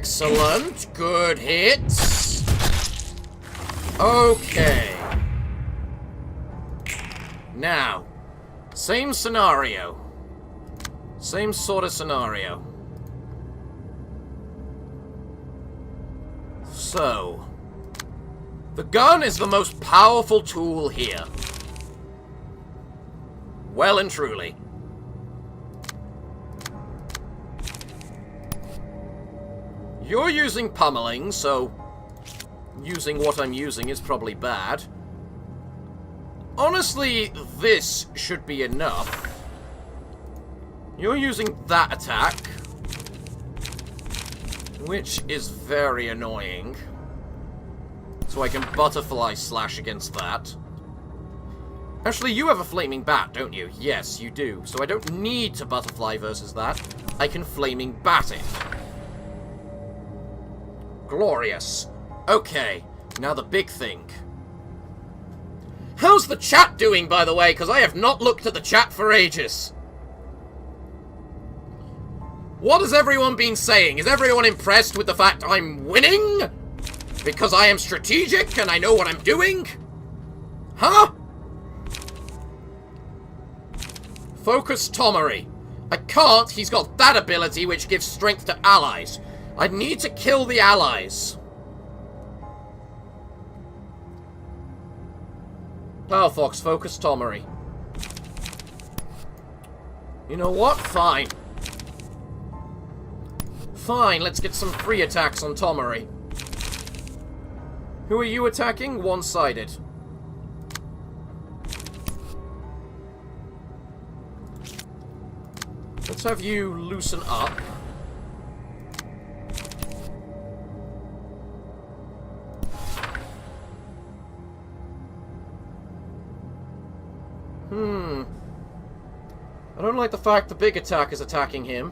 Excellent. Good hits. Okay. Now, same scenario. Same sort of scenario. So, the gun is the most powerful tool here. Well and truly. You're using pummeling, so using what I'm using is probably bad. Honestly, this should be enough. You're using that attack, which is very annoying. So I can butterfly slash against that. Actually, you have a flaming bat, don't you? Yes, you do. So I don't need to butterfly versus that. I can flaming bat it. Glorious. Okay, now the big thing. How's the chat doing, by the way? Because I have not looked at the chat for ages. What has everyone been saying? Is everyone impressed with the fact I'm winning? Because I am strategic and I know what I'm doing? Huh? Focus Tomery. I can't. He's got that ability which gives strength to allies. I need to kill the allies. Parafox, focus Tomery. You know what? Fine. Fine, let's get some free attacks on Tomery. Who are you attacking? One-sided. Let's have you loosen up. I don't like the fact the big attack is attacking him.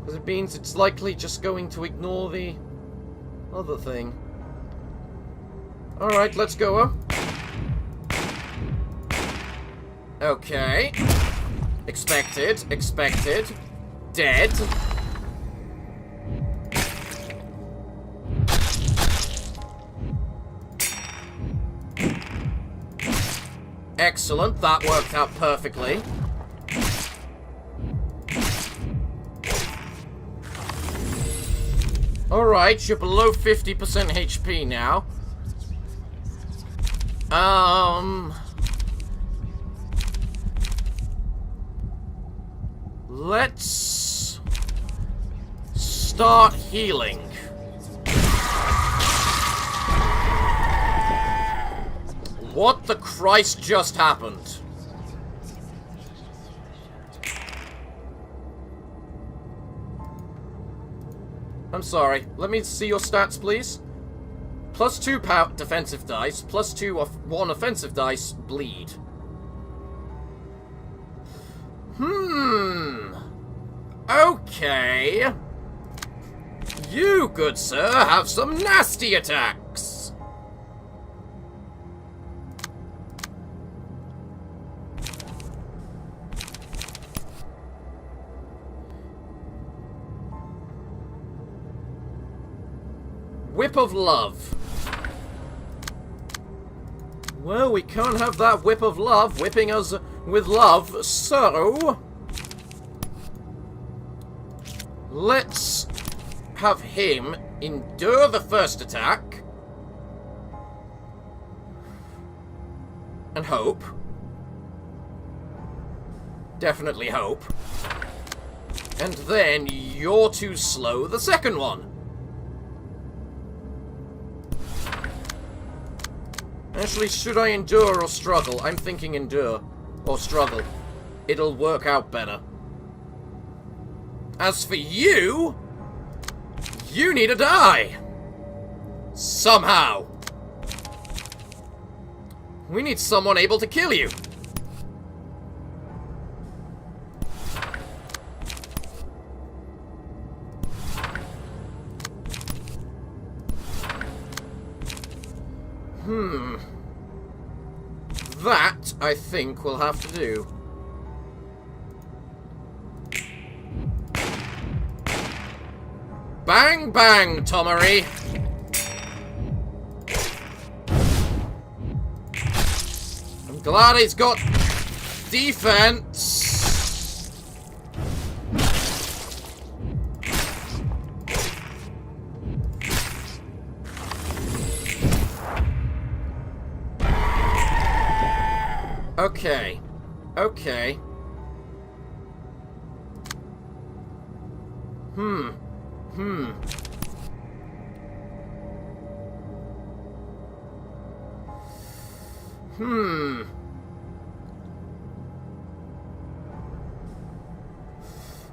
Because it means it's likely just going to ignore the other thing. Alright, let's go up. Okay. Expected. Expected. Dead. Excellent. That worked out perfectly. Alright, you're below 50% HP now. Let's start healing. What the Christ just happened? I'm sorry. Let me see your stats, please. +2 defensive dice, +2 of 1 offensive dice, bleed. Okay. You, good sir, have some nasty attacks. Whip of Love. Well, we can't have that Whip of Love whipping us with love, so let's have him endure the first attack and hope. Definitely hope. And then you're too slow the second one. Actually, should I endure or struggle? I'm thinking endure. Or struggle. It'll work out better. As for you, you need to die. Somehow. We need someone able to kill you. That, I think, we'll have to do. Bang, bang, Tomery. I'm glad he's got defense. Okay. Okay. Hmm.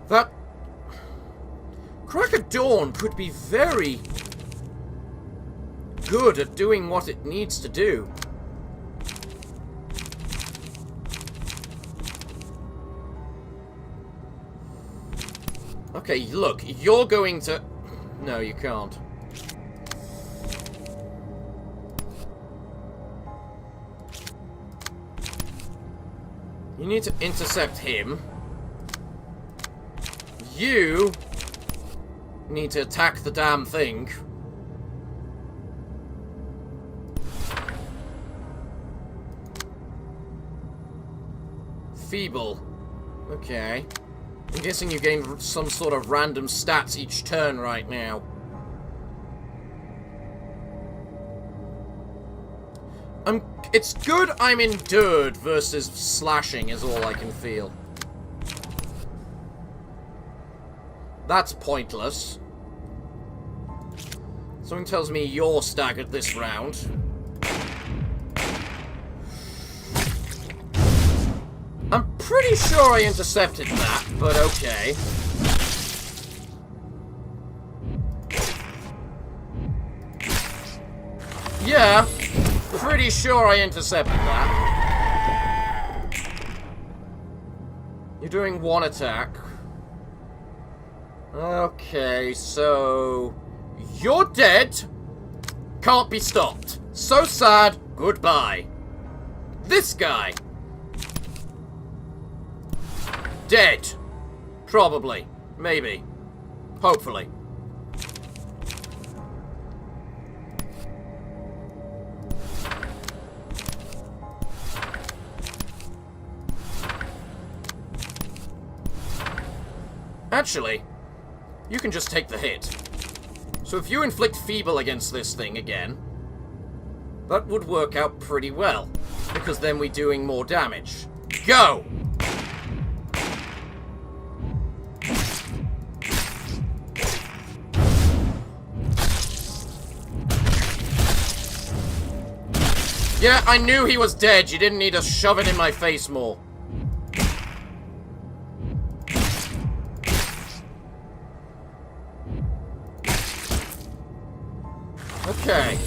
That Crack of Dawn could be very good at doing what it needs to do. Okay, look, you're going to... No, you can't. You need to intercept him. You need to attack the damn thing. Feeble. Okay. I'm guessing you gain some sort of random stats each turn right now. It's good I'm endured versus slashing is all I can feel. That's pointless. Something tells me you're staggered this round. I'm pretty sure I intercepted that, but okay. Yeah, pretty sure I intercepted that. You're doing one attack. Okay, so... You're dead. Can't be stopped. So sad. Goodbye. This guy. Dead. Probably. Maybe. Hopefully. Actually, you can just take the hit. So if you inflict Feeble against this thing again, that would work out pretty well, because then we're doing more damage. Go! Yeah, I knew he was dead. You didn't need to shove it in my face more. Okay.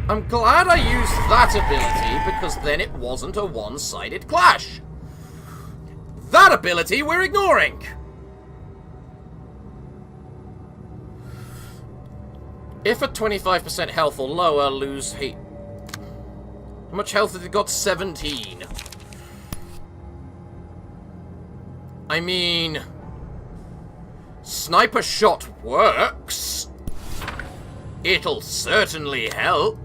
I'm glad I used that ability, because then it wasn't a one-sided clash. That ability we're ignoring. If at 25% health or lower, lose heat. How much health has it got? 17. I mean... Sniper shot works. It'll certainly help.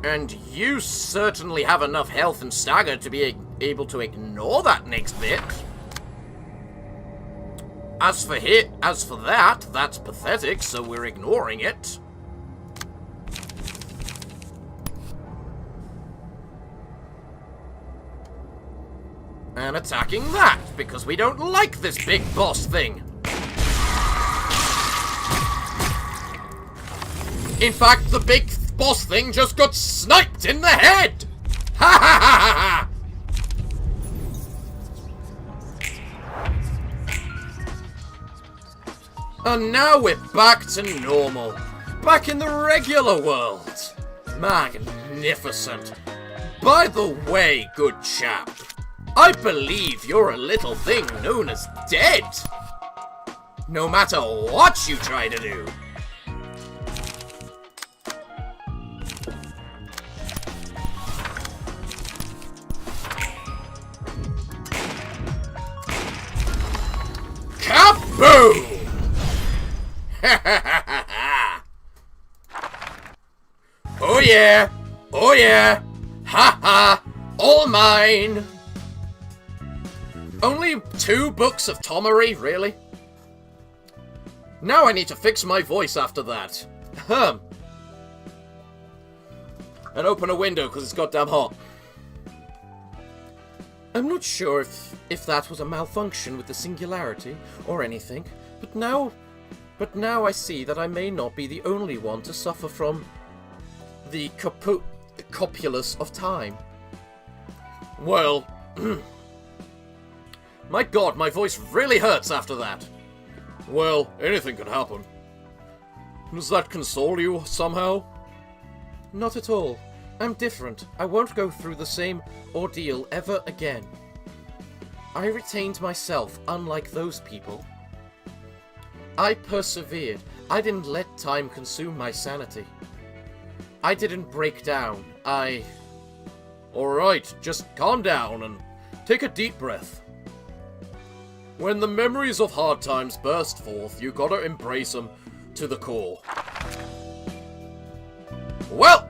And you certainly have enough health and stagger to be able to ignore that next bit. As for that, that's pathetic, so we're ignoring it. And attacking that, because we don't like this big boss thing. In fact, the big boss thing just got sniped in the head! Ha ha ha ha ha! And now we're back to normal. Back in the regular world. Magnificent. By the way, good chap, I believe you're a little thing known as dead. No matter what you try to do. Ha ha ha ha ha! Oh yeah! Oh yeah! Ha ha! All mine! Only 2 books of Tomery, really? Now I need to fix my voice after that. Ahem. And open a window because it's goddamn hot. I'm not sure if that was a malfunction with the singularity or anything, but now I see that I may not be the only one to suffer from the copulus of time. Well, my god, my voice really hurts after that. Well, anything can happen. Does that console you somehow? Not at all. I'm different. I won't go through the same ordeal ever again. I retained myself, unlike those people. I persevered. I didn't let time consume my sanity. I didn't break down. Alright, just calm down and take a deep breath. When the memories of hard times burst forth, you gotta embrace them to the core. Well!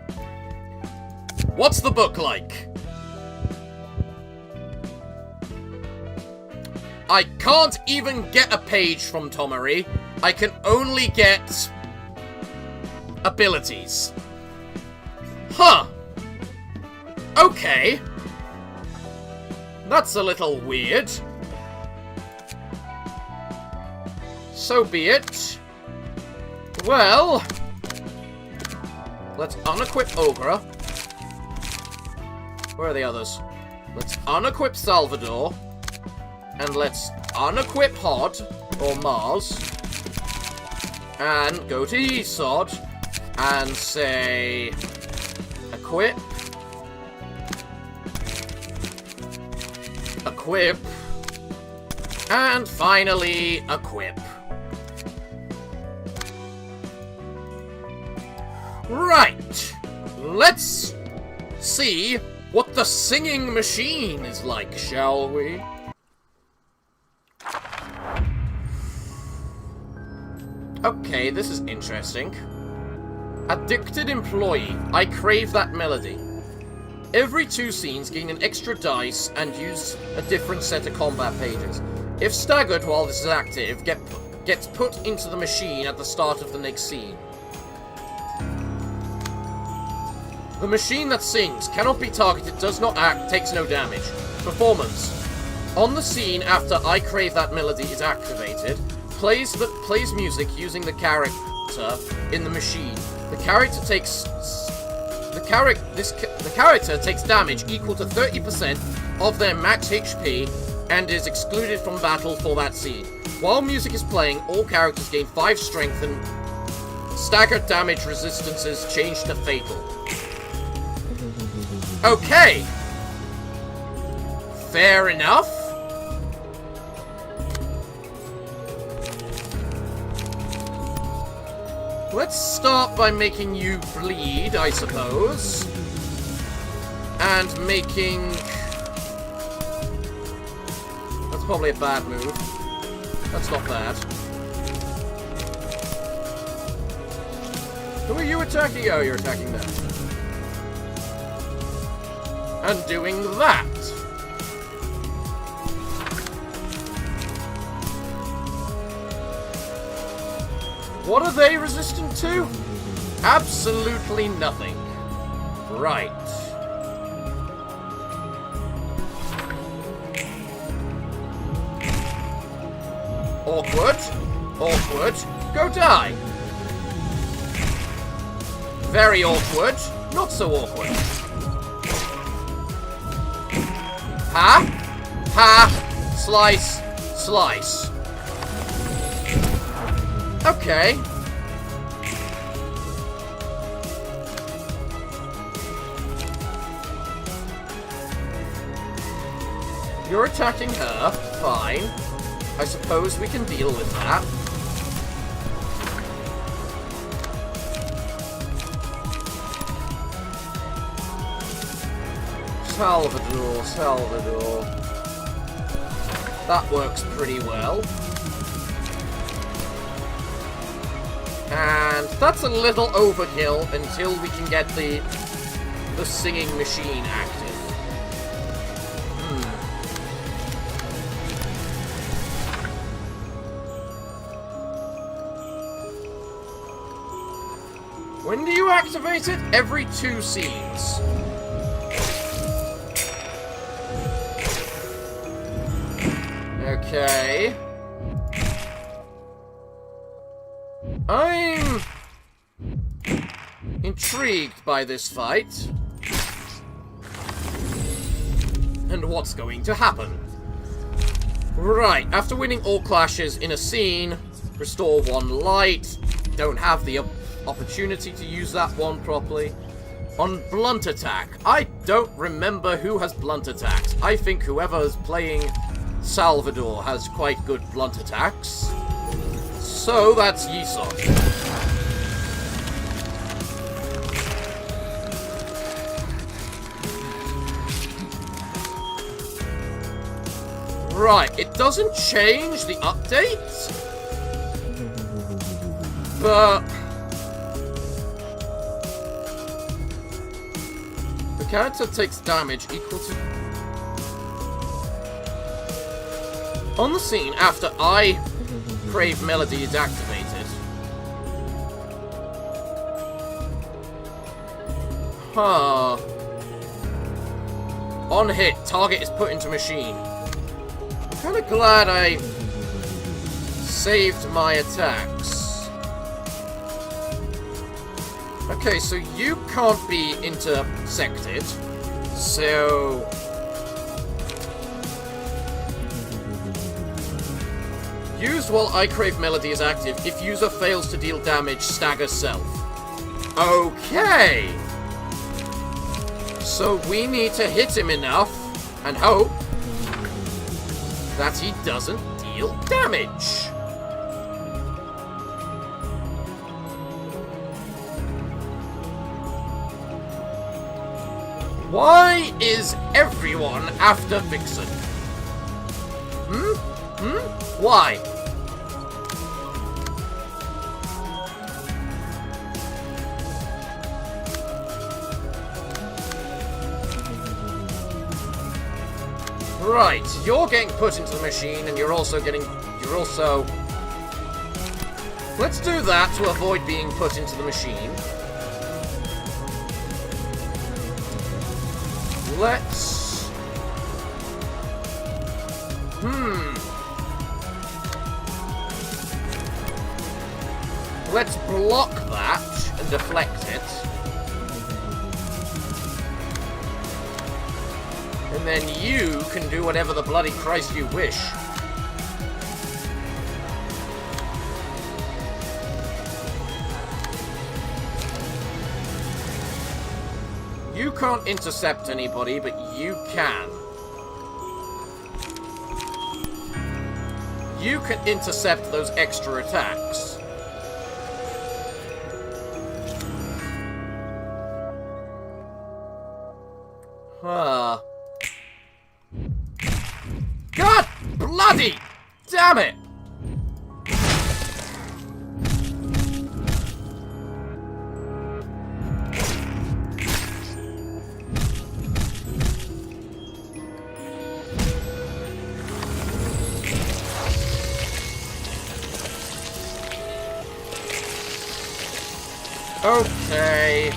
What's the book like? I can't even get a page from Tomery. I can only get abilities. Huh. Okay. That's a little weird. So be it. Well, let's unequip Ogre. Where are the others? Let's unequip Salvador. And let's unequip Hod, or Mars. And go to Yesod. And say... Equip. Equip. And finally, equip. Right. Let's see what the singing machine is like, shall we? Okay, this is interesting. Addicted employee. I crave that melody. Every 2 scenes gain an extra dice and use a different set of combat pages. If staggered while this is active, gets put into the machine at the start of the next scene. The machine that sings cannot be targeted, does not act, takes no damage. Performance. On the scene after I Crave That Melody is activated, plays music using the character in the machine. The character takes damage equal to 30% of their max HP and is excluded from battle for that scene. While music is playing, all characters gain 5 strength and staggered damage resistances change to fatal. Okay. Fair enough. Let's start by making you bleed, I suppose. And making... That's probably a bad move. That's not bad. Who are you attacking? Oh, you're attacking them. And doing that. What are they resistant to? Absolutely nothing. Right. Awkward. Awkward. Go die. Very awkward. Not so awkward. Ha! Ha! Slice! Slice. Okay. You're attacking her. Fine. I suppose we can deal with that. Salvador, Salvador. That works pretty well. And that's a little overkill until we can get the singing machine active. When do you activate it? Every 2 scenes. Okay. I'm intrigued by this fight. And what's going to happen. Right, after winning all clashes in a scene, restore 1 light. Don't have the opportunity to use that one properly. On blunt attack, I don't remember who has blunt attacks. I think whoever is playing Salvador has quite good blunt attacks. So that's Yisok. Right, it doesn't change the update, but the character takes damage equal to... On the scene after I Crave Melody is activated. Huh. On hit, target is put into machine. I'm kinda glad I saved my attacks. Okay, so you can't be intersected. So... Used while I Crave Melody is active. If user fails to deal damage, stagger self. Okay! So we need to hit him enough and hope that he doesn't deal damage. Why is everyone after Vixen? Why? Right, you're getting put into the machine, and you're also... Let's do that to avoid being put into the machine. Let's... Let's block that and deflect it. And then you can do whatever the bloody Christ you wish. You can't intercept anybody, but you can. You can intercept those extra attacks. Huh. God bloody damn it! Okay.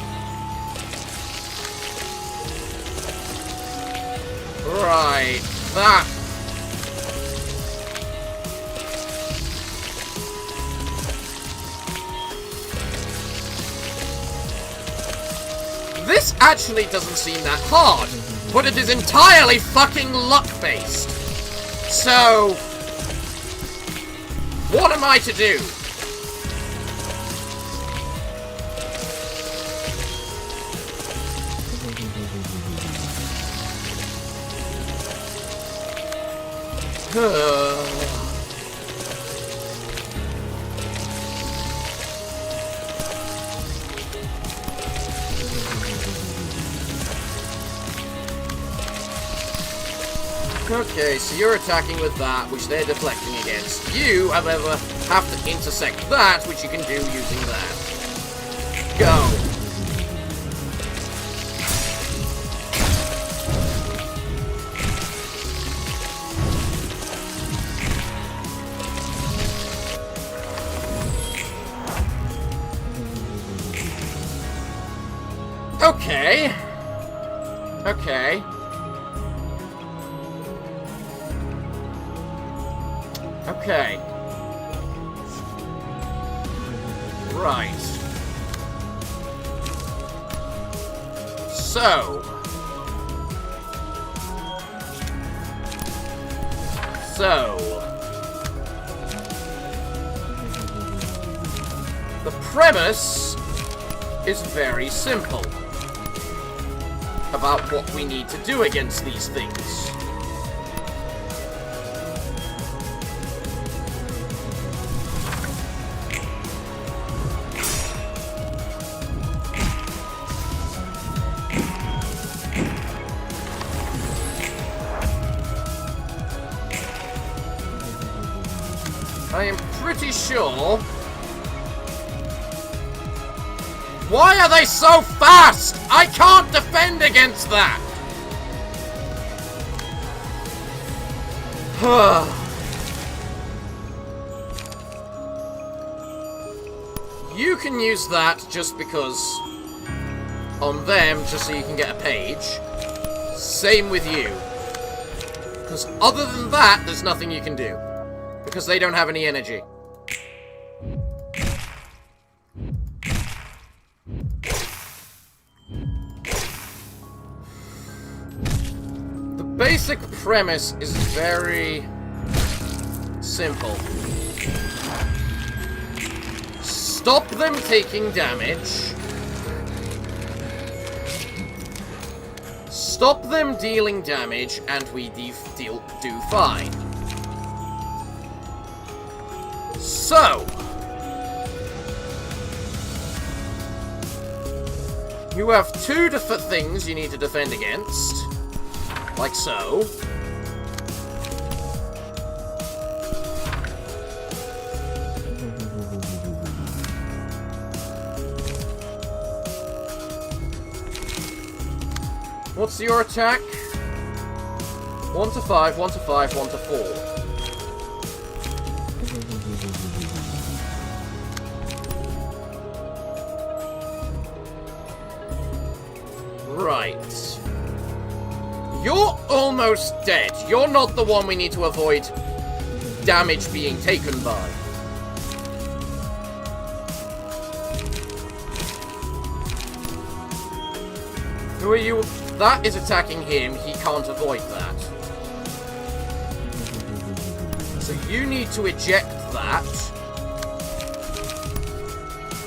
Right, that. This actually doesn't seem that hard, but it is entirely fucking luck-based. So, what am I to do? Okay, so you're attacking with that, which they're deflecting against. You, however, have to intersect that, which you can do using that. Go! Okay. Okay. Okay. Right. So. The premise is very simple about what we need to do against these things. I am pretty sure... Why are they so fast? I can't defend against that! You can use that just because... on them, just so you can get a page. Same with you. Because other than that, there's nothing you can do. Because they don't have any energy. The basic premise is very simple. Stop them taking damage. Stop them dealing damage, and we do fine. So, you have two things you need to defend against, like so. What's your attack? 1 to 5, 1 to 5, 1 to 4. Right. You're almost dead. You're not the one we need to avoid damage being taken by. Who are you? That is attacking him. He can't avoid that. So you need to eject that,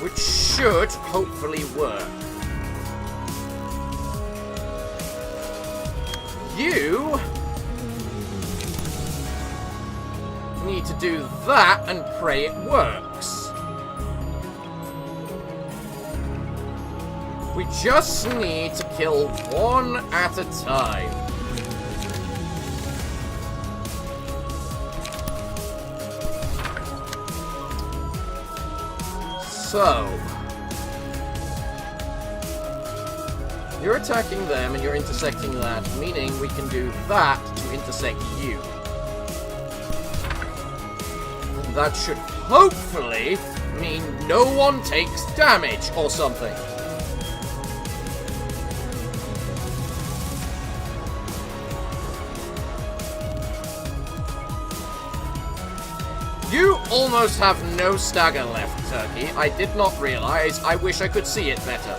which should hopefully work. You need to do that and pray it works. We just need to kill one at a time. So, you're attacking them and you're intersecting that, meaning we can do that to intersect you. And that should hopefully mean no one takes damage or something. You almost have no stagger left, Turkey. I did not realize. I wish I could see it better.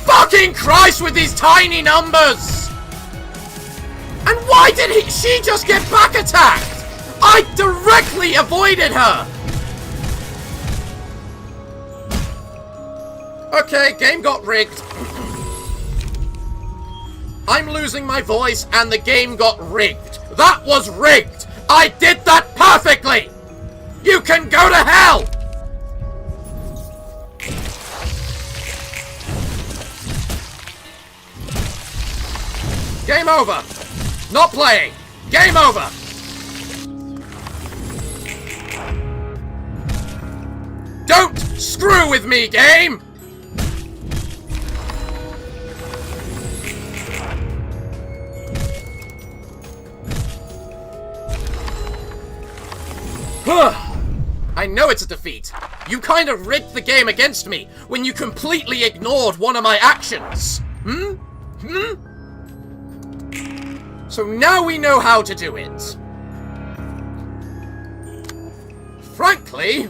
Fucking Christ with these tiny numbers! And why did she just get back attacked? I directly avoided her! Okay, game got rigged. I'm losing my voice and the game got rigged. That was rigged! I did that perfectly! You can go to hell! Game over! Not playing! Game over! Don't screw with me, game! I know it's a defeat. You kind of rigged the game against me when you completely ignored one of my actions. So now we know how to do it. Frankly,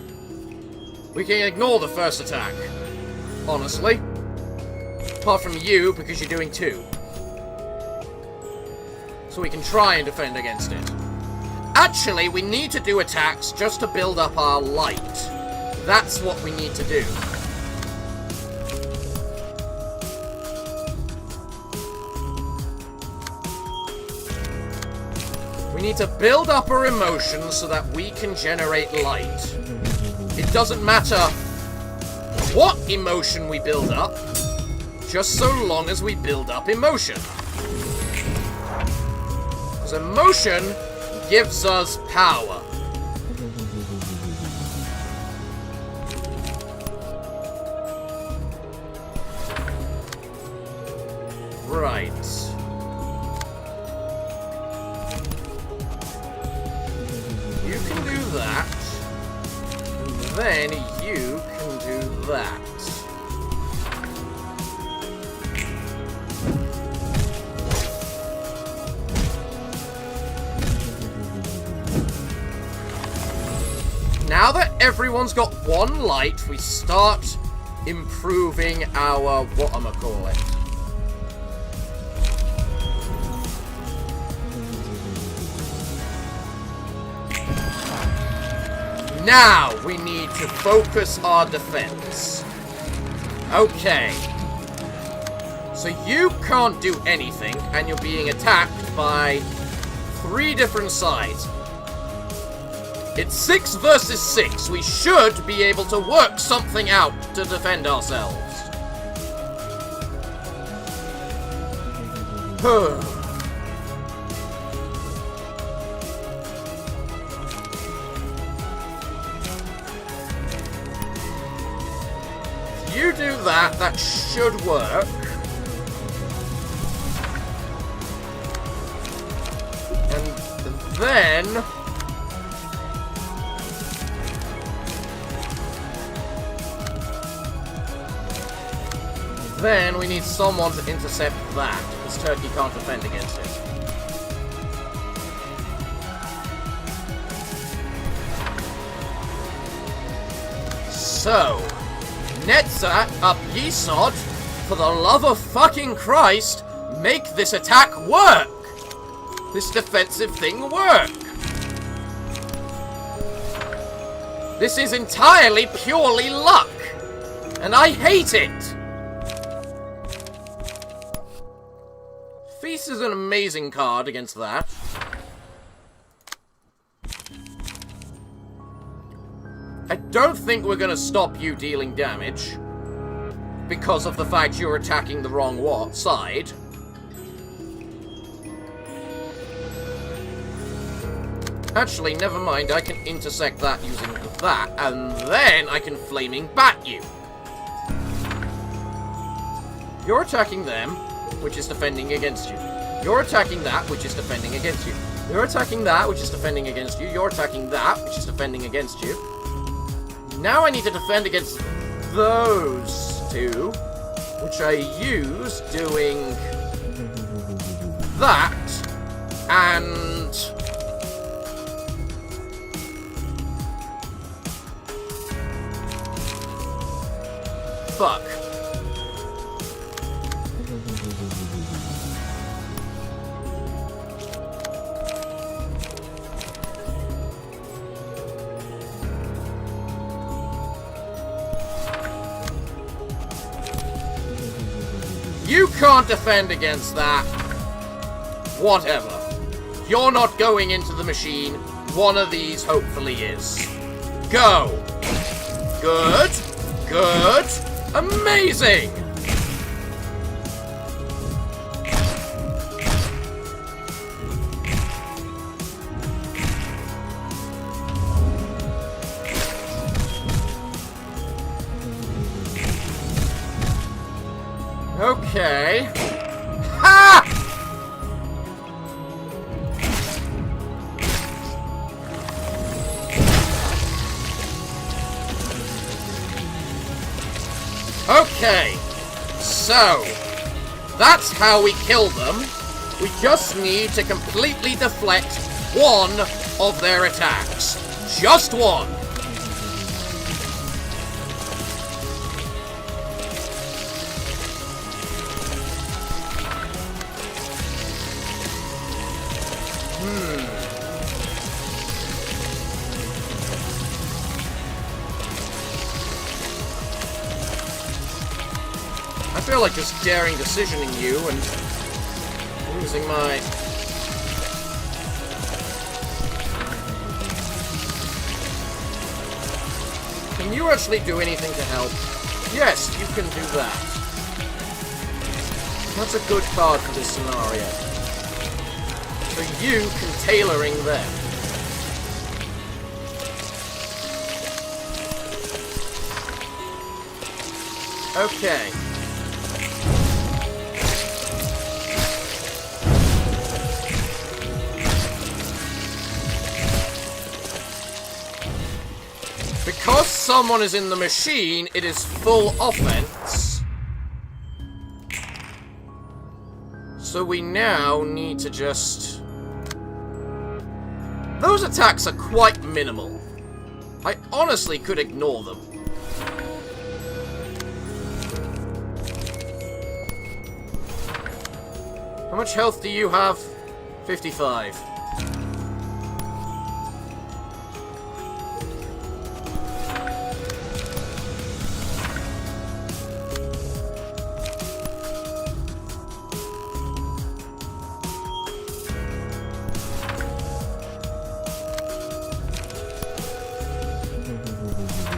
we can ignore the first attack. Honestly. Apart from you, because you're doing 2. So we can try and defend against it. Actually, we need to do attacks just to build up our light. That's what we need to do. We need to build up our emotions so that we can generate light. It doesn't matter what emotion we build up, just so long as we build up emotion. Because emotion gives us power. Right. You can do that. And then you can do that. Now that everyone's got 1 light, we start improving our whatchamacallit. Now we need to focus our defense. Okay. So you can't do anything, and you're being attacked by 3 different sides. It's 6 versus 6. We should be able to work something out to defend ourselves. You do that, that should work. And then we need someone to intercept that, because Turkey can't defend against it. So, Netza up Yesod, for the love of fucking Christ, make this attack work! This defensive thing work! This is entirely purely luck! And I hate it! Feast is an amazing card against that. I don't think we're gonna stop you dealing damage because of the fact you're attacking the wrong side. Actually, never mind, I can intersect that using that, and then I can flaming bat you. You're attacking them, which is defending against you. You're attacking that, which is defending against you. You're attacking that, which is defending against you. You're attacking that, which is defending against you. Now I need to defend against those 2, which I use doing that, and fuck. You can't defend against that. Whatever. You're not going into the machine. One of these hopefully is. Go. Good. Good. Amazing. try. Ha! Okay, so that's how we kill them. We just need to completely deflect one of their attacks. Just one. I feel like just daring decisioning you and losing my... Can you actually do anything to help? Yes, you can do that. That's a good card for this scenario. So you can tailoring them. Okay. Because someone is in the machine, it is full offense. So we now need to just... Those attacks are quite minimal. I honestly could ignore them. How much health do you have? 55.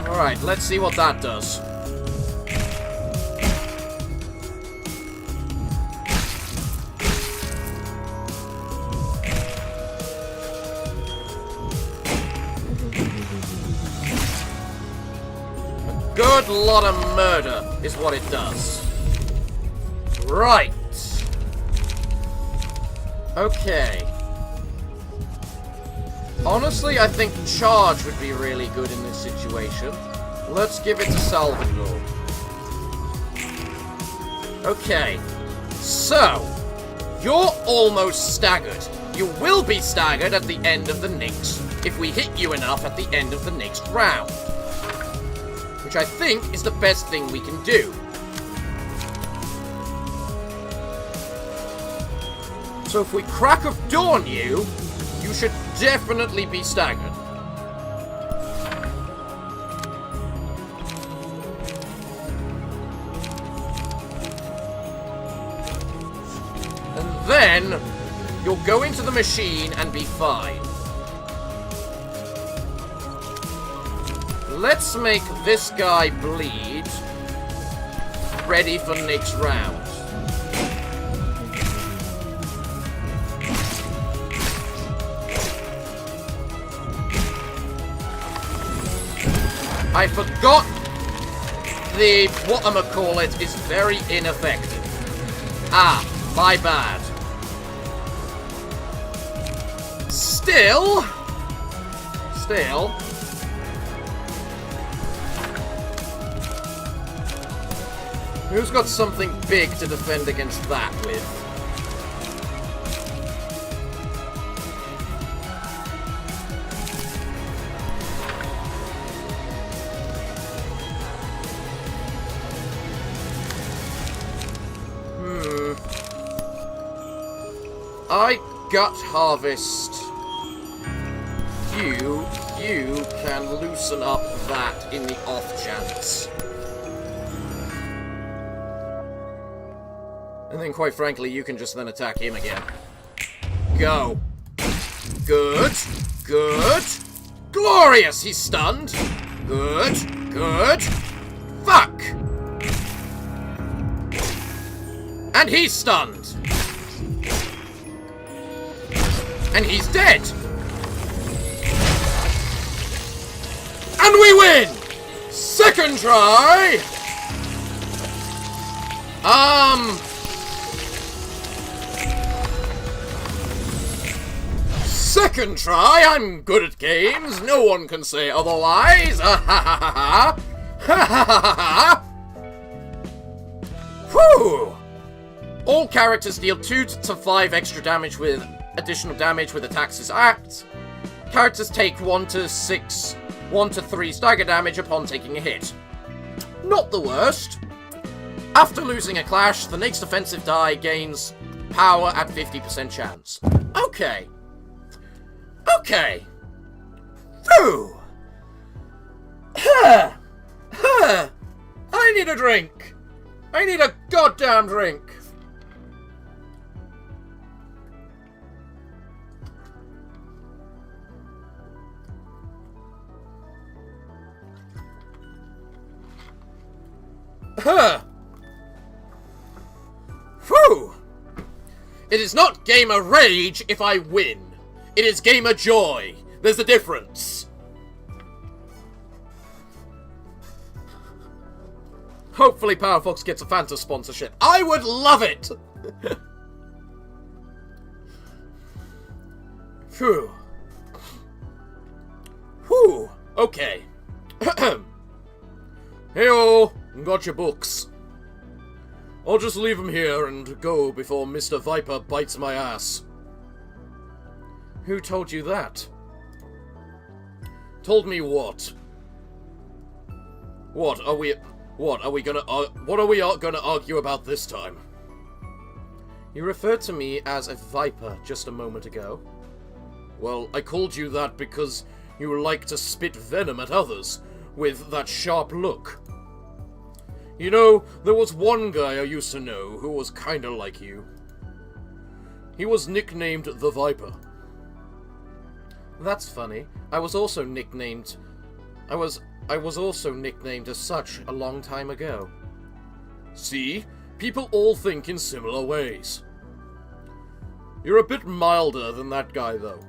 Alright, let's see what that does. A good lot of murder is what it does. Right. Okay. Honestly, I think charge would be really good in this situation. Let's give it to Salvador. Okay. So, you're almost staggered. You will be staggered at the end of the next, if we hit you enough at the end of the next round. Which I think is the best thing we can do. So if we crack of dawn you, you should definitely be staggered. And then, you'll go into the machine and be fine. Let's make this guy bleed. Ready for next round. I forgot the whatchamacallit is very ineffective. Ah, my bad. Still. Who's got something big to defend against that with? I gut harvest. You can loosen up that in the off chance. And then quite frankly, you can just then attack him again. Go. Good. Good. Glorious! He's stunned. Good. Good. Fuck! And he's stunned. And he's dead! And we win! Second try! second try, I'm good at games. No one can say otherwise. Ha ha ha ha ha ha ha ha. Whew! All characters deal 2 to 5 extra damage with additional damage with attacks as acts. Characters take 1 to 3 stagger damage upon taking a hit. Not the worst. After losing a clash, the next offensive die gains power at 50% chance. Okay. Okay. Phew. Huh. Huh. I need a drink. I need a goddamn drink. Huh. Whew. It is not gamer rage if I win. It is gamer joy. There's a difference. Hopefully Parafox gets a Fanta sponsorship. I would love it! Phew. Whew. Okay. Hey-oh, got your books. I'll just leave them here and go before Mr. Viper bites my ass. Who told you that? Told me what? What are we gonna argue about this time? You referred to me as a viper just a moment ago. Well, I called you that because you like to spit venom at others with that sharp look. You know, there was one guy I used to know who was kinda like you. He was nicknamed the Viper. That's funny. I was also nicknamed as such a long time ago. See? People all think in similar ways. You're a bit milder than that guy, though.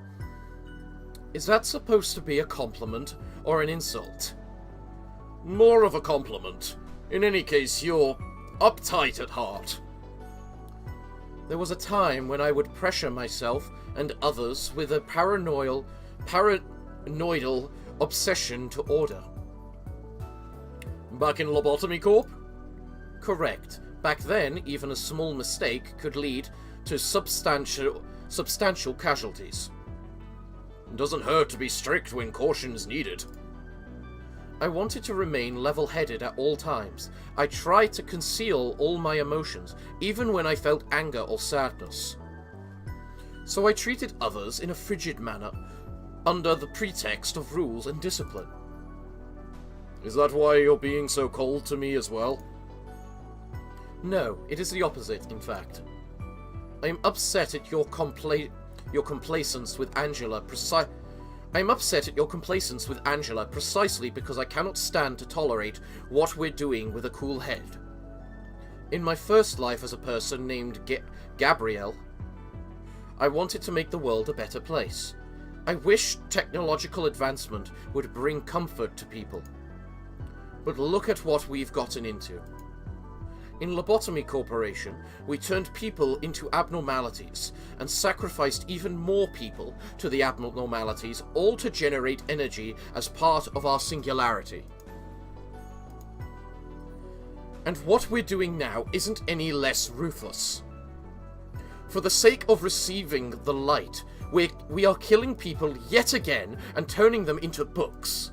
Is that supposed to be a compliment or an insult? More of a compliment. In any case, you're uptight at heart. There was a time when I would pressure myself and others with a paranoidal obsession to order. Back in Lobotomy Corp? Correct. Back then, even a small mistake could lead to substantial casualties. It doesn't hurt to be strict when caution is needed. I wanted to remain level-headed at all times. I tried to conceal all my emotions, even when I felt anger or sadness. So I treated others in a frigid manner, under the pretext of rules and discipline. Is that why you're being so cold to me as well? No, it is the opposite, in fact. I am upset at your complacence with Angela precisely because I cannot stand to tolerate what we're doing with a cool head. In my first life as a person named Gabrielle, I wanted to make the world a better place. I wished technological advancement would bring comfort to people. But look at what we've gotten into. In Lobotomy Corporation, we turned people into abnormalities and sacrificed even more people to the abnormalities, all to generate energy as part of our singularity. And what we're doing now isn't any less ruthless. For the sake of receiving the light, we are killing people yet again and turning them into books.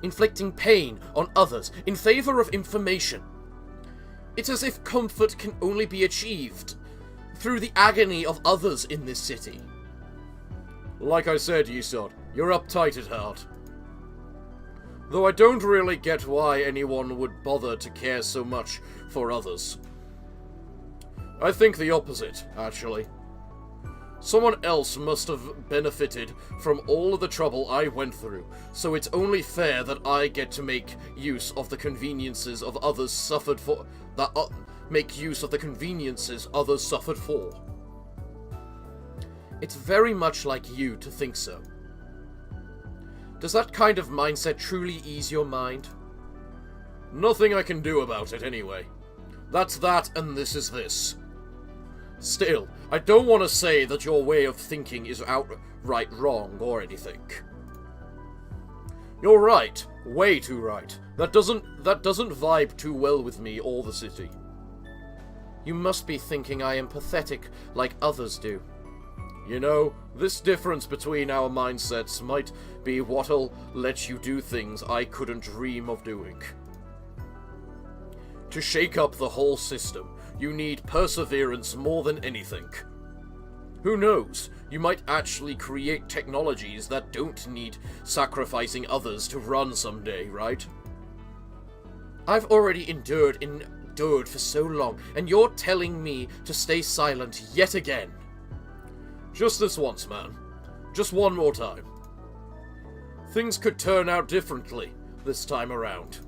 Inflicting pain on others in favor of information. It's as if comfort can only be achieved through the agony of others in this city. Like I said, Yisod, you're uptight at heart. Though I don't really get why anyone would bother to care so much for others. I think the opposite, actually. Someone else must have benefited from all of the trouble I went through, so it's only fair that I get to make use of the conveniences of others suffered for. Make use of the conveniences others suffered for. It's very much like you to think so. Does that kind of mindset truly ease your mind? Nothing I can do about it, anyway. That's that, and this is this. Still, I don't want to say that your way of thinking is outright wrong or anything. You're right. Way too right. That doesn't vibe too well with me or the city. You must be thinking I am pathetic like others do. You know, this difference between our mindsets might be what'll let you do things I couldn't dream of doing. To shake up the whole system, you need perseverance more than anything. Who knows, you might actually create technologies that don't need sacrificing others to run someday, right? I've already endured for so long, and you're telling me to stay silent yet again. Just this once, man. Just one more time. Things could turn out differently this time around.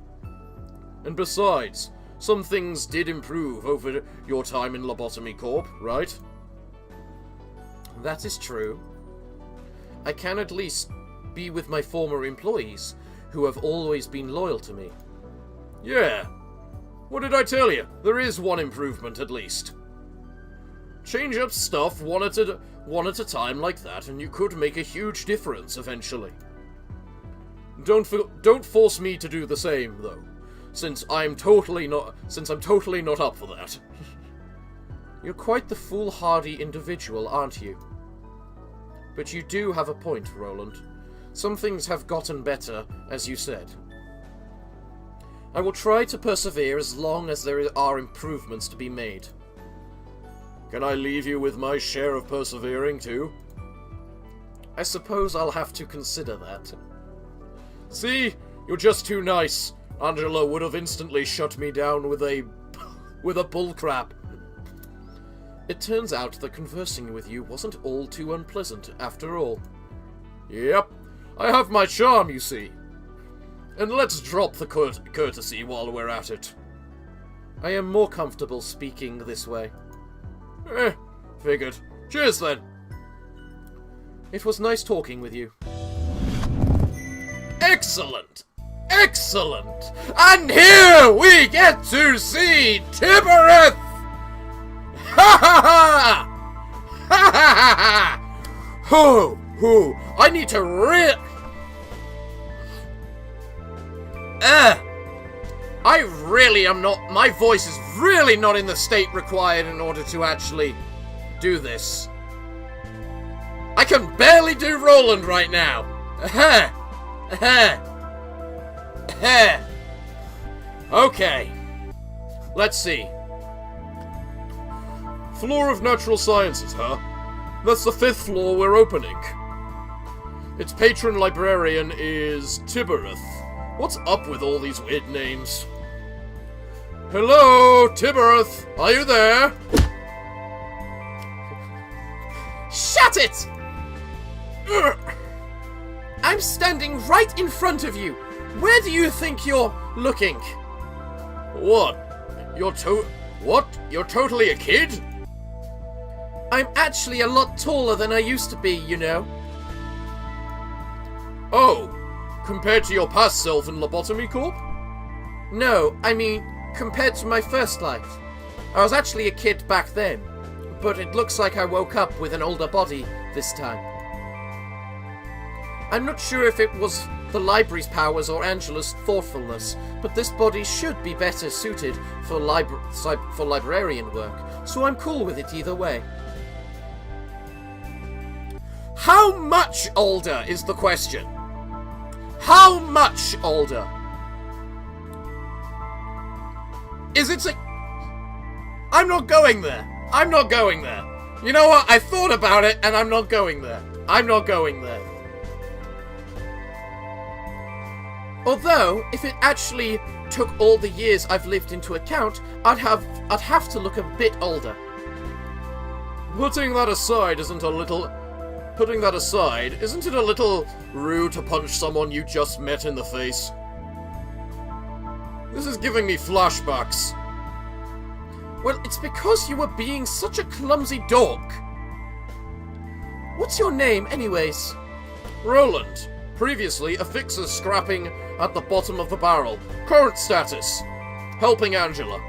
And besides, some things did improve over your time in Lobotomy Corp, right? That is true. I can at least be with my former employees, who have always been loyal to me. Yeah. What did I tell you? There is one improvement at least. Change up stuff one at a time like that, and you could make a huge difference eventually. Don't force me to do the same, though, since I'm totally not up for that. You're quite the foolhardy individual, aren't you? But you do have a point, Roland. Some things have gotten better, as you said. I will try to persevere as long as there are improvements to be made. Can I leave you with my share of persevering, too? I suppose I'll have to consider that. See? You're just too nice. Angela would have instantly shut me down with a bullcrap. It turns out that conversing with you wasn't all too unpleasant, after all. Yep. I have my charm, you see. And let's drop the courtesy while we're at it. I am more comfortable speaking this way. Figured. Cheers, then. It was nice talking with you. Excellent! Excellent! And here we get to see Tiphereth! Ha ha ha! Ha ha ha ha! Who? I need to I really am not... My voice is really not in the state required in order to actually do this. I can barely do Roland right now. Okay. Let's see. Floor of Natural Sciences, huh? That's the 5th floor we're opening. Its patron librarian is Tiphereth. What's up with all these weird names? Hello, Tiphereth, are you there? Shut it! I'm standing right in front of you. Where do you think you're looking? What? You're totally a kid? I'm actually a lot taller than I used to be, you know. Oh, compared to your past self in Lobotomy Corp? No, I mean, compared to my first life. I was actually a kid back then, but it looks like I woke up with an older body this time. I'm not sure if it was the library's powers or Angela's thoughtfulness, but this body should be better suited for librarian work, so I'm cool with it either way. How much older is the question? How much older? Is it I'm not going there. I'm not going there. You know what? I thought about it and I'm not going there. I'm not going there. Although, if it actually took all the years I've lived into account, I'd have to look a bit older. Putting that aside, isn't it a little rude to punch someone you just met in the face? This is giving me flashbacks. Well, it's because you were being such a clumsy dork. What's your name, anyways? Roland. Previously, a fixer scrapping at the bottom of the barrel. Current status: helping Angela.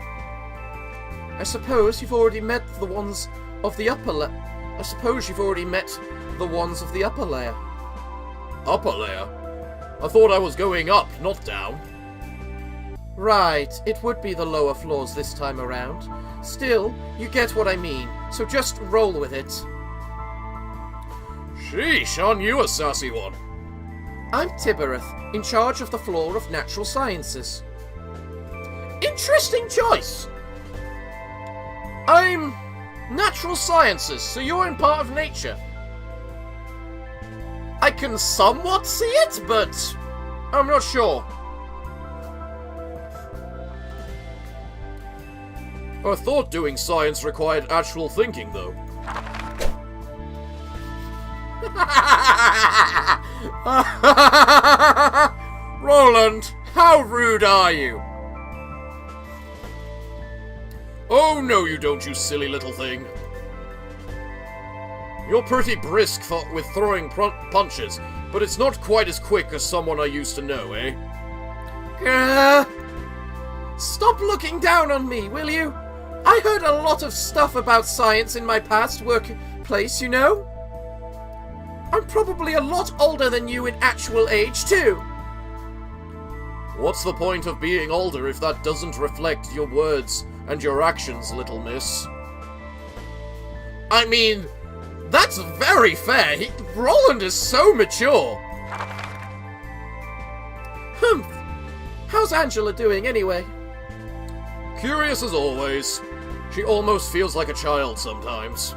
I suppose you've already met the ones of the upper layer. I suppose you've already met the ones of the upper layer. Upper layer? I thought I was going up, not down. Right, it would be the lower floors this time around. Still, you get what I mean, so just roll with it. Sheesh, aren't you a sassy one? I'm Tiphereth, in charge of the floor of natural sciences. Interesting choice! I'm natural sciences, so you're in part of nature. I can somewhat see it, but I'm not sure. I thought doing science required actual thinking, though. Roland, how rude are you? Oh, no you don't, you silly little thing. You're pretty brisk with throwing punches, but it's not quite as quick as someone I used to know, eh? Stop looking down on me, will you? I heard a lot of stuff about science in my past workplace, you know? I'm probably a lot older than you in actual age, too. What's the point of being older if that doesn't reflect your words and your actions, little miss? I mean, that's very fair. Roland is so mature. How's Angela doing, anyway? Curious as always. She almost feels like a child sometimes.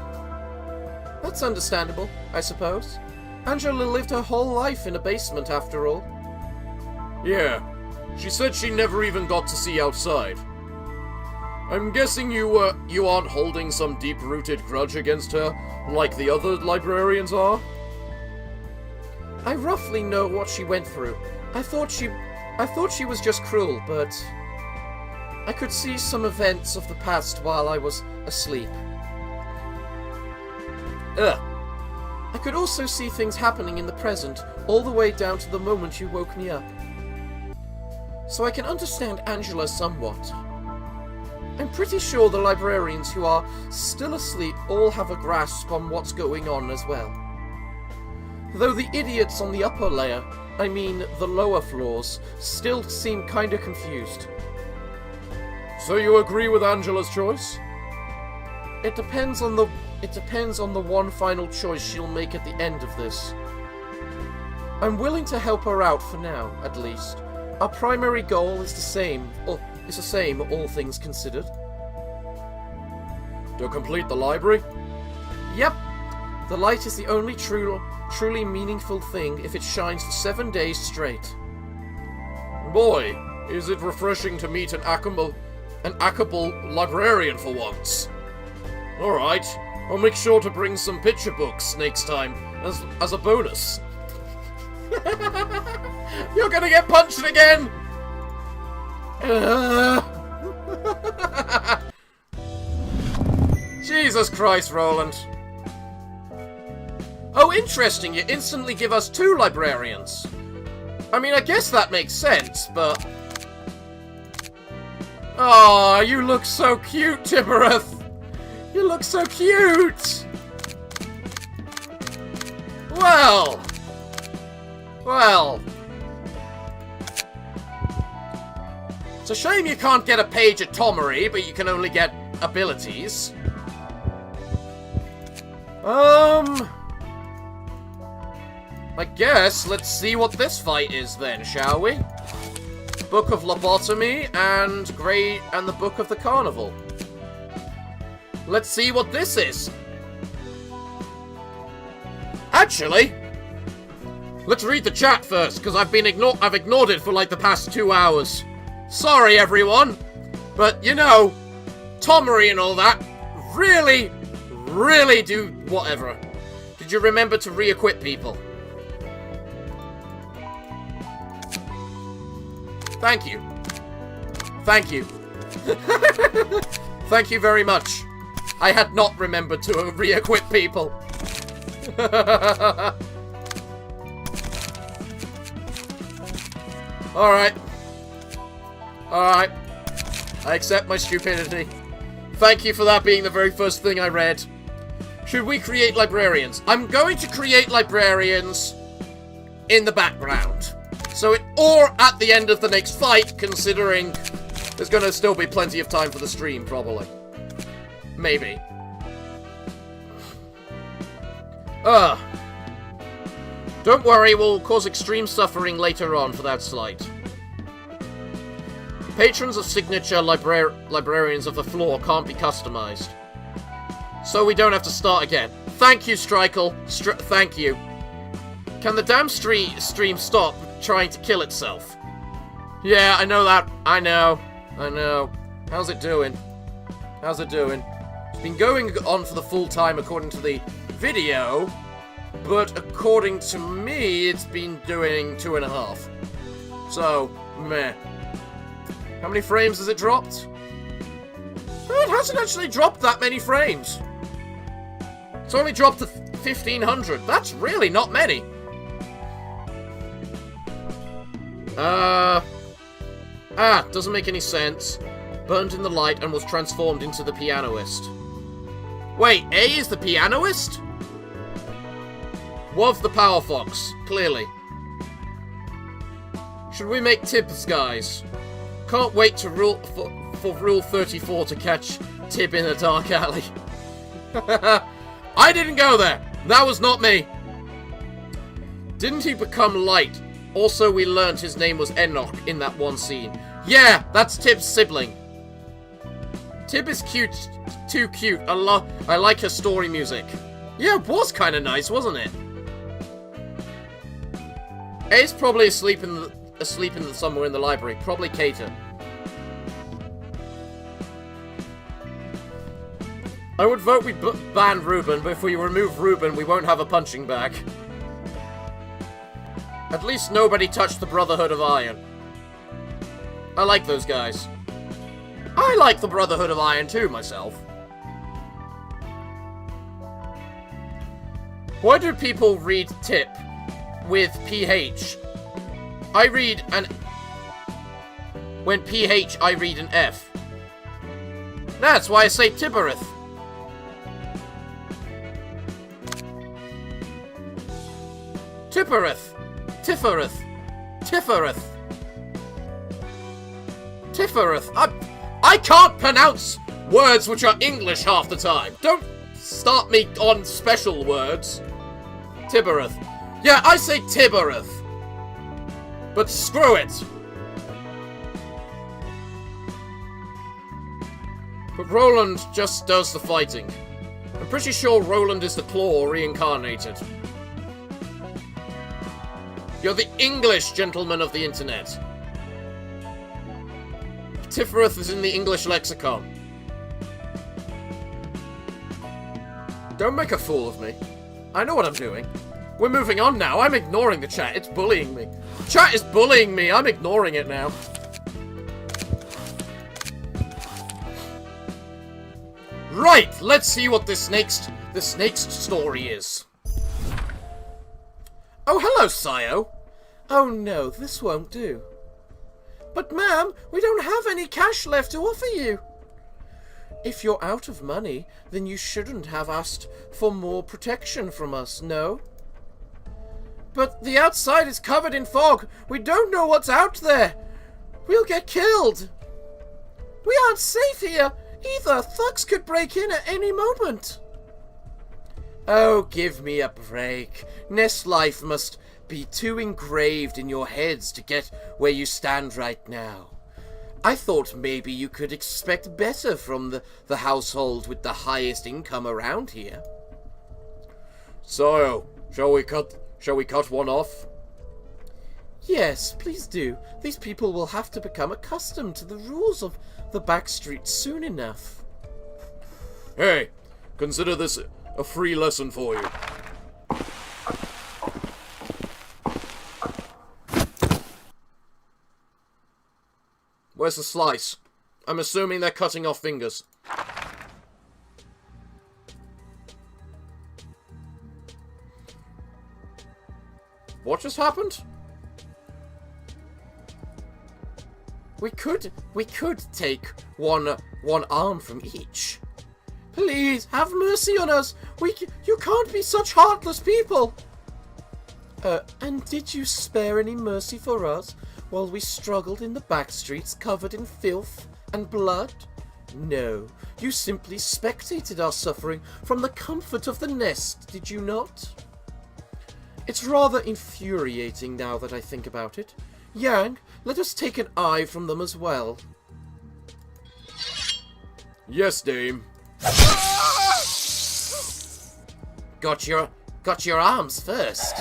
That's understandable, I suppose. Angela lived her whole life in a basement, after all. Yeah, she said she never even got to see outside. I'm guessing you aren't holding some deep-rooted grudge against her, like the other librarians are? I roughly know what she went through. I thought she was just cruel, but I could see some events of the past while I was asleep. I could also see things happening in the present, all the way down to the moment you woke me up. So I can understand Angela somewhat. I'm pretty sure the librarians who are still asleep all have a grasp on what's going on as well. Though the idiots on the upper layer, I mean the lower floors, still seem kinda confused. So you agree with Angela's choice? It depends on the one final choice she'll make at the end of this. I'm willing to help her out for now, at least. Our primary goal is the same, all things considered. To complete the library? Yep. The light is the only truly meaningful thing if it shines for 7 days straight. Boy, is it refreshing to meet an affable librarian for once. Alright, I'll make sure to bring some picture books next time, as a bonus. You're gonna get punched again! Jesus Christ, Roland. Oh, interesting, you instantly give us 2 librarians. I mean, I guess that makes sense, but... Aw, you look so cute, Tiphereth! You look so cute! Well... It's a shame you can't get a page at Tomery, but you can only get abilities. I guess let's see what this fight is then, shall we? Book of Lobotomy and the Book of the Carnival. Let's see what this is. Actually, let's read the chat first, because I've ignored it for like the past 2 hours. Sorry, everyone, but you know, Tomery and all that really do whatever. Did you remember to re-equip people? Thank you. Thank you. Thank you very much. I had not remembered to re-equip people. Alright. I accept my stupidity. Thank you for that being the very first thing I read. Should we create librarians? I'm going to create librarians in the background. So or at the end of the next fight, considering there's going to still be plenty of time for the stream, probably. Maybe. Don't worry, we'll cause extreme suffering later on for that slight. Patrons of signature librarians of the floor can't be customized. So we don't have to start again. Thank you, Strikel. Thank you. Can the damn stream stop trying to kill itself? Yeah, I know that. I know. How's it doing? It's been going on for the full time according to the video, but according to me, it's been doing 2.5. So, meh. How many frames has it dropped? Oh, it hasn't actually dropped that many frames. It's only dropped to 1,500. That's really not many. Doesn't make any sense. Burned in the light and was transformed into the pianoist. Wait, A is the pianoist? Was the Parafox, clearly. Should we make tips, guys? Can't wait to for Rule 34 to catch Tib in a dark alley. I didn't go there! That was not me! Didn't he become light? Also, we learned his name was Enoch in that one scene. Yeah, that's Tib's sibling. Tib is cute, too cute. I like her story music. Yeah, it was kind of nice, wasn't it? A's probably asleep somewhere in the library. Probably Cater. I would vote we ban Ruben, but if we remove Ruben, we won't have a punching bag. At least nobody touched the Brotherhood of Iron. I like those guys. I like the Brotherhood of Iron too, myself. Why do people read tip with PH? I read an... When PH, I read an F. That's why I say Tiphereth. Tiphereth. Tiphereth. Tiphereth. Tiphereth. I can't pronounce words which are English half the time. Don't start me on special words. Tiphereth. Yeah, I say Tiphereth. But screw it. But Roland just does the fighting. I'm pretty sure Roland is the claw reincarnated. You're the English gentleman of the internet. Tiphereth is in the English lexicon. Don't make a fool of me. I know what I'm doing. We're moving on now. I'm ignoring the chat. It's bullying me. Chat is bullying me. I'm ignoring it now. Right, let's see what this next story is. Oh, hello, Sayo. Oh no, this won't do. But ma'am, we don't have any cash left to offer you. If you're out of money, then you shouldn't have asked for more protection from us, no? But the outside is covered in fog. We don't know what's out there. We'll get killed. We aren't safe here. Either thugs could break in at any moment. Oh, give me a break. Nest life must be too engraved in your heads to get where you stand right now. I thought maybe you could expect better from the household with the highest income around here. So, shall we cut one off? Yes, please do. These people will have to become accustomed to the rules of the back street soon enough. Hey, consider this a free lesson for you. Where's the slice? I'm assuming they're cutting off fingers. What just happened? We could take one arm from each. Please, have mercy on us. You can't be such heartless people! And did you spare any mercy for us while we struggled in the back streets covered in filth and blood? No, you simply spectated our suffering from the comfort of the nest, did you not? It's rather infuriating now that I think about it. Yang, let us take an eye from them as well. Yes, dame. Got your arms first.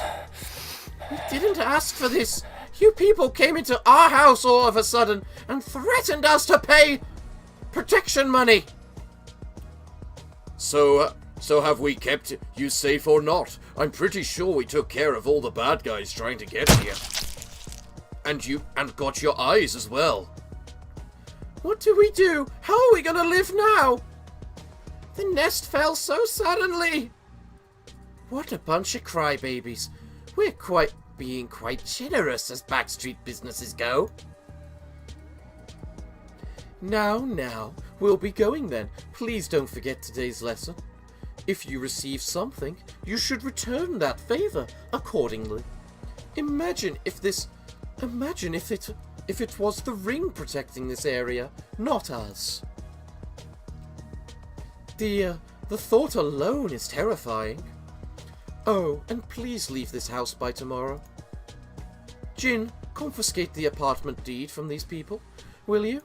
We didn't ask for this. You people came into our house all of a sudden and threatened us to pay protection money. So have we kept you safe or not? I'm pretty sure we took care of all the bad guys trying to get here. And got your eyes as well. What do we do? How are we gonna live now? The nest fell so suddenly. What a bunch of crybabies. We're being quite generous as backstreet businesses go. Now, we'll be going then. Please don't forget today's lesson. If you receive something, you should return that favor accordingly. Imagine if it was the ring protecting this area, not us. The thought alone is terrifying. Oh, and please leave this house by tomorrow. Jin, confiscate the apartment deed from these people, will you?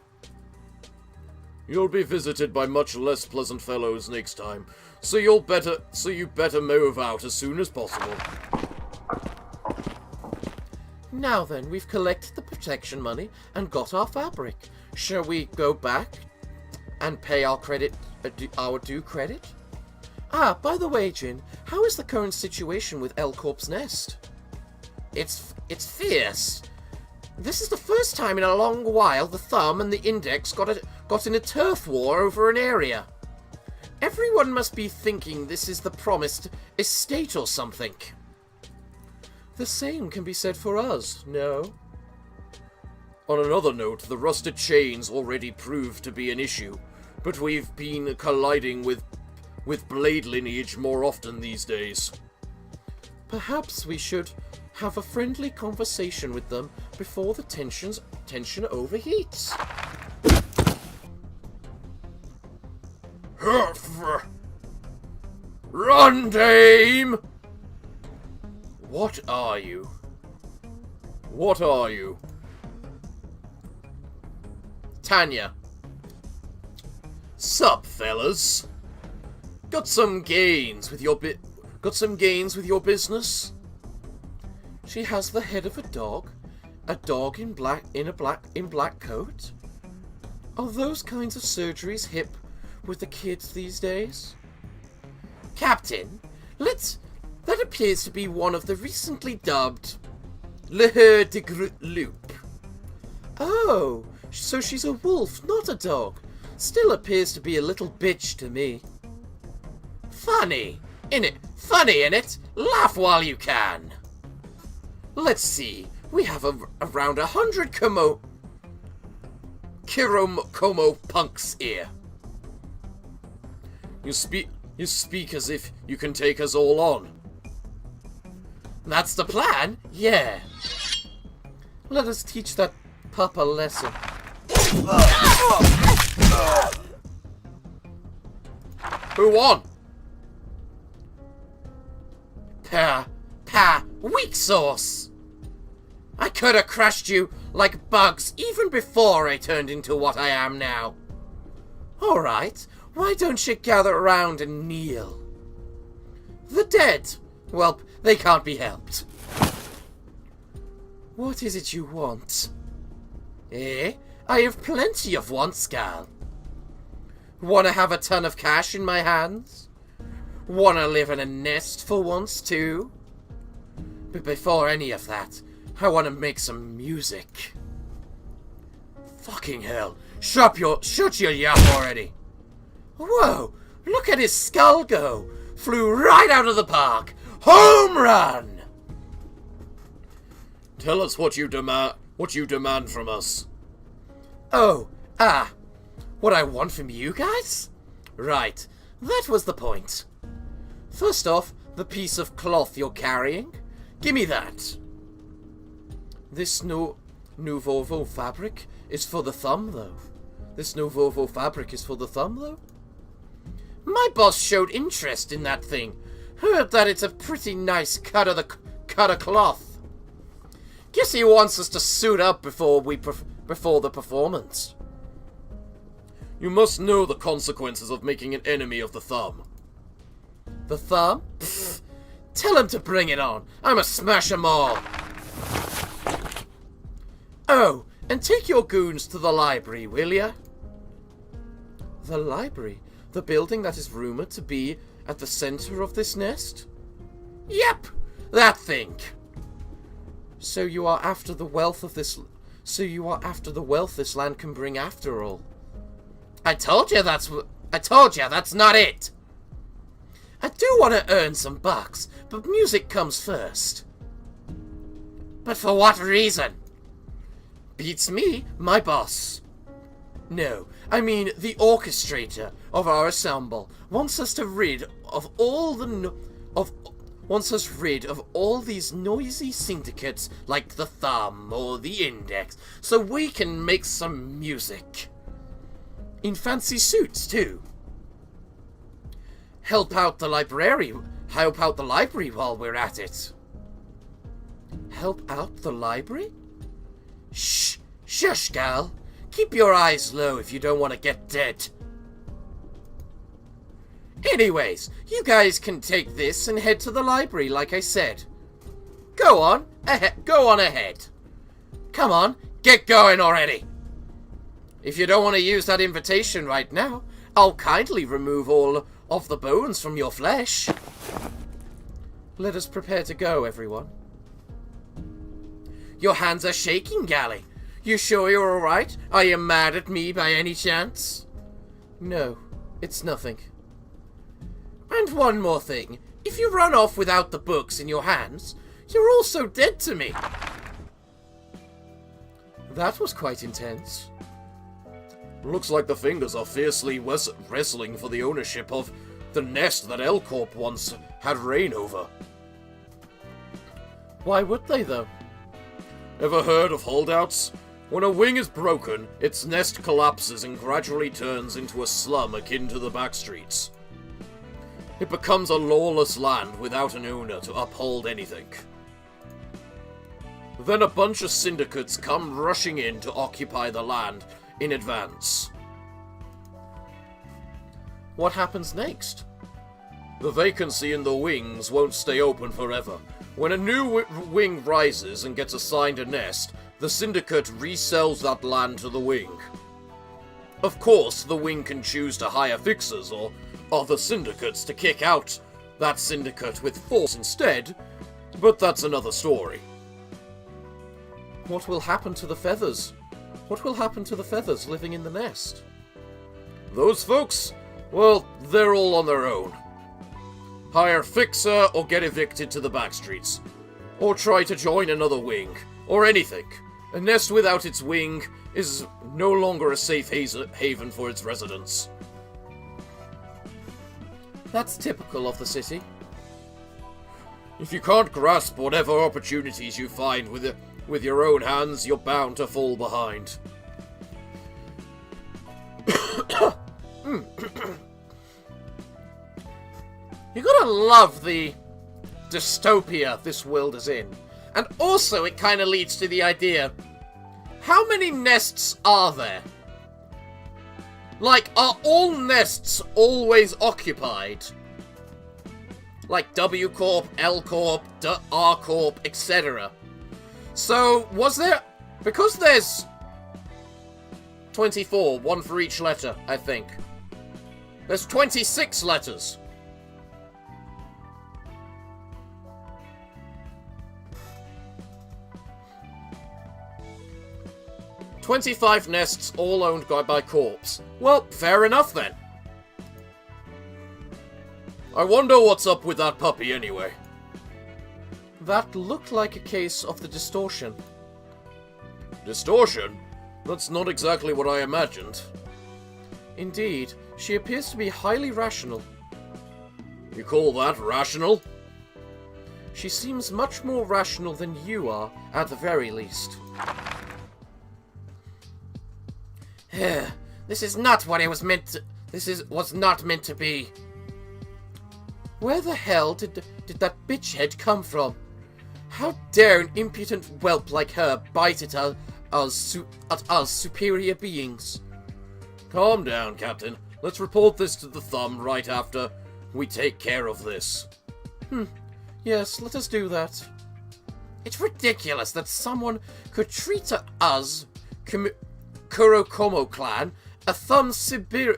You'll be visited by much less pleasant fellows next time, so you better move out as soon as possible. Now then, we've collected the protection money and got our fabric. Shall we go back and pay our due credit? Ah, by the way, Jin, how is the current situation with L Corp's nest? It's fierce. This is the first time in a long while the thumb and the index got in a turf war over an area. Everyone must be thinking this is the promised estate or something. The same can be said for us, no? On another note, the rusted chains already proved to be an issue, but we've been colliding with blade lineage more often these days. Perhaps we should have a friendly conversation with them before the tension overheats. Run, dame! What are you? What are you? Tanya. Sup, fellas? Got some gains with your business? She has the head of a dog in black coat. Are those kinds of surgeries hip with the kids these days? Captain, that appears to be one of the recently dubbed Le Heur de Loup. Oh, so she's a wolf, not a dog. Still appears to be a little bitch to me. Funny, innit? Laugh while you can. Let's see, we have around 100 Como punks here. You speak as if you can take us all on. That's the plan, yeah. Let us teach that pup a lesson. Who won? Weak sauce! I could have crushed you like bugs even before I turned into what I am now. Alright, why don't you gather around and kneel? The dead, well, they can't be helped. What is it you want? I have plenty of wants, gal. Wanna have a ton of cash in my hands? Wanna live in a nest for once, too? But before any of that, I wanna make some music. Fucking hell, shut your yap already. Whoa, look at his skull go. Flew right out of the park. Home run! Tell us what you demand from us. What I want from you guys? Right, that was the point. First off, the piece of cloth you're carrying. Gimme that. This nouveau fabric is for the thumb, though. My boss showed interest in that thing. Heard that it's a pretty nice cut of cloth. Guess he wants us to suit up before the performance. You must know the consequences of making an enemy of the thumb. The thumb? Pfft. Tell him to bring it on. I'ma smash 'em all. Oh, and take your goons to the library, will ya? The library? The building that is rumored to be at the center of this nest? Yep, that thing. So you are after the wealth this land can bring after all. I told you that's not it. I do want to earn some bucks, but music comes first. But for what reason? Beats me, my boss. No, I mean the orchestrator of our ensemble wants us rid of all these noisy syndicates like the thumb or the index, so we can make some music. In fancy suits, too. Help out the library while we're at it. Help out the library? Shh! Shush, gal! Keep your eyes low if you don't want to get dead. Anyways, you guys can take this and head to the library, like I said. Go on ahead. Come on, get going already. If you don't want to use that invitation right now, I'll kindly remove all of the bones from your flesh. Let us prepare to go, everyone. Your hands are shaking, Gally. You sure you're alright? Are you mad at me by any chance? No, it's nothing. And one more thing. If you run off without the books in your hands, you're also dead to me. That was quite intense. Looks like the fingers are fiercely wrestling for the ownership of the nest that L-Corp once had reign over. Why would they, though? Ever heard of holdouts? When a wing is broken, its nest collapses and gradually turns into a slum akin to the backstreets. It becomes a lawless land without an owner to uphold anything. Then a bunch of syndicates come rushing in to occupy the land in advance. What happens next? The vacancy in the wings won't stay open forever. When a new wing rises and gets assigned a nest, the syndicate resells that land to the wing. Of course, the wing can choose to hire fixers or other syndicates to kick out that syndicate with force instead, but that's another story. What will happen to the feathers? What will happen to the feathers living in the nest? Those folks? Well, they're all on their own. Hire fixer or get evicted to the backstreets. Or try to join another wing. Or anything. A nest without its wing is no longer a safe haven for its residents. That's typical of the city. If you can't grasp whatever opportunities you find with your own hands, you're bound to fall behind. You gotta love the dystopia this world is in. And also it kind of leads to the idea, how many nests are there? Like, are all nests always occupied? Like W Corp, L Corp, R Corp, etc. So, was there... Because there's 24, one for each letter, I think. There's 26 letters. "25 nests, all owned by corps." Well, fair enough then. I wonder what's up with that puppy anyway. That looked like a case of the distortion. Distortion? That's not exactly what I imagined. Indeed, she appears to be highly rational. You call that rational? She seems much more rational than you are, at the very least. This is not what it was meant to... was not meant to be. Where the hell did that bitch head come from? How dare an impudent whelp like her bite at us superior beings? Calm down, Captain. Let's report this to the Thumb right after we take care of this. Yes, let us do that. It's ridiculous that someone could treat us, Kurokomo clan, a Thumb subsidiary,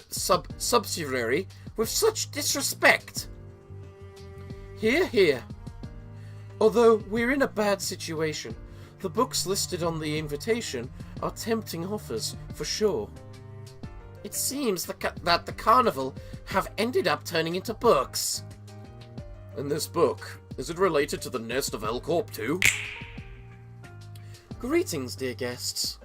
with such disrespect. Hear. Although we're in a bad situation, the books listed on the invitation are tempting offers, for sure. It seems that the carnival have ended up turning into books. And this book, is it related to the nest of Elcorp too? Greetings, dear guests.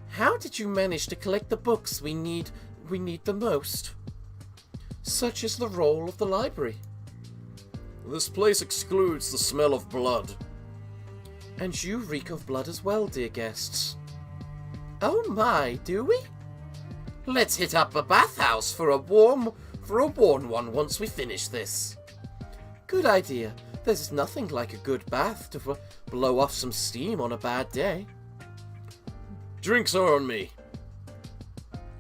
How did you manage to collect the books we need the most? Such is the role of the library. This place excludes the smell of blood. And you reek of blood as well, dear guests. Oh my, do we? Let's hit up a bathhouse for a warm one once we finish this. Good idea. There's nothing like a good bath to blow off some steam on a bad day. Drinks are on me.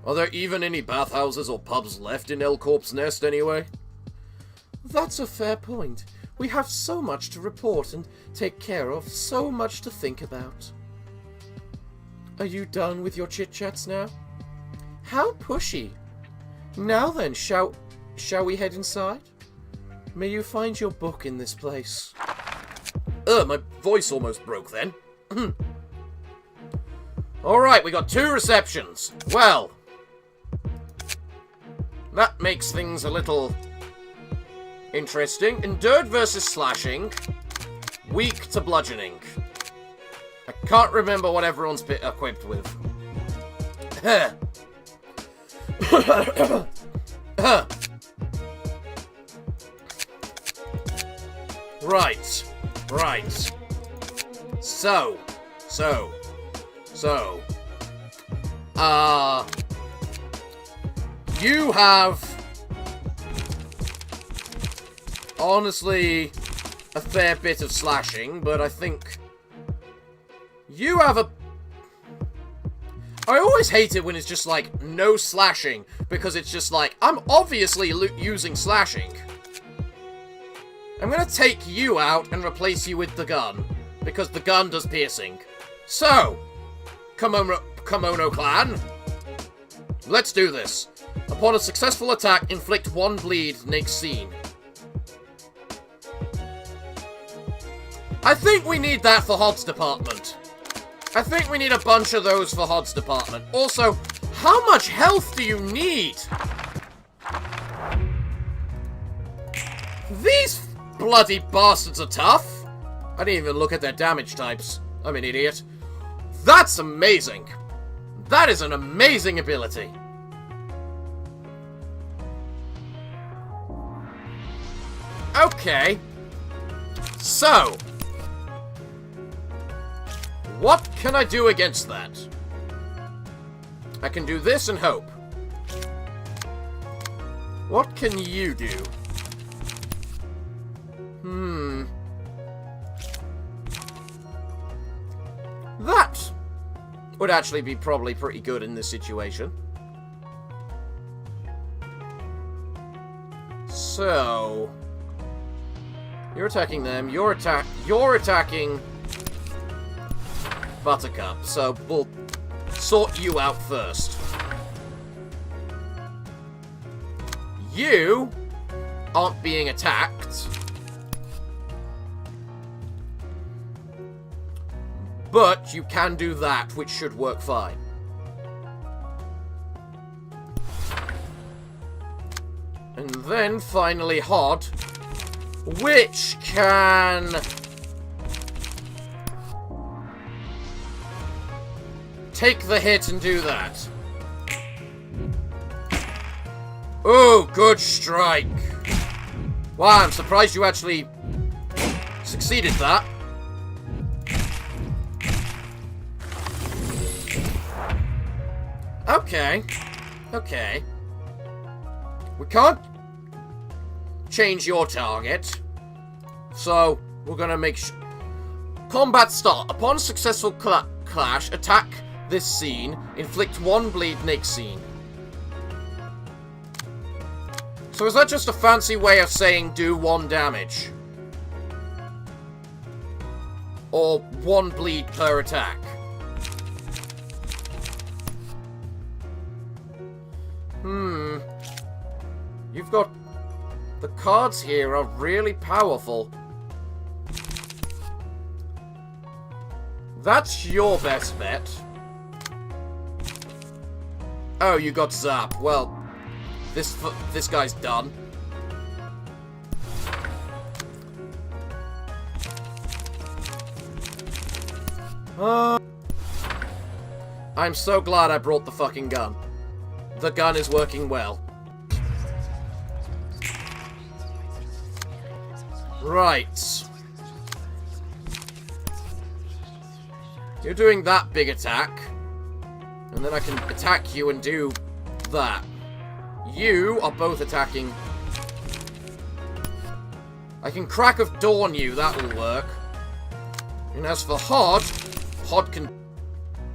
Are there even any bathhouses or pubs left in Elcorp's nest anyway? That's a fair point. We have so much to report and take care of, so much to think about. Are you done with your chit-chats now? How pushy. Now then, shall we head inside? May you find your book in this place. My voice almost broke then. Alright, we got 2 receptions. Well, that makes things a little interesting. Endured versus slashing. Weak to bludgeoning. I can't remember what everyone's equipped with. Right. So. You have, honestly, a fair bit of slashing, but I think you have a... I always hate it when it's just like, no slashing, because it's just like, I'm obviously using slashing. I'm gonna take you out and replace you with the gun, because the gun does piercing. So, Kimono clan, let's do this. Upon a successful attack, inflict 1 bleed next scene. I think we need that for Hod's department. I think we need a bunch of those for Hod's department. Also, how much health do you need? These bloody bastards are tough. I didn't even look at their damage types. I'm an idiot. That's amazing. That is an amazing ability. Okay. So, what can I do against that? I can do this and hope. What can you do? That would actually be probably pretty good in this situation. So, you're attacking them. You're attacking Buttercup. So we'll sort you out first. You aren't being attacked. But you can do that, which should work fine. And then, finally, Hod, which can take the hit and do that. Oh, good strike. Wow, I'm surprised you actually succeeded that. Okay. Okay. We can't change your target. So, we're gonna make combat start. Upon successful clash, attack this scene. Inflict 1 bleed next scene. So is that just a fancy way of saying do 1 damage? Or 1 bleed per attack? You've got... The cards here are really powerful. That's your best bet. Oh, you got Zap. Well, this guy's done. I'm so glad I brought the fucking gun. The gun is working well. Right. You're doing that big attack. And then I can attack you and do that. You are both attacking. I can Crack of Dawn you, that will work. And as for Hod, Hod can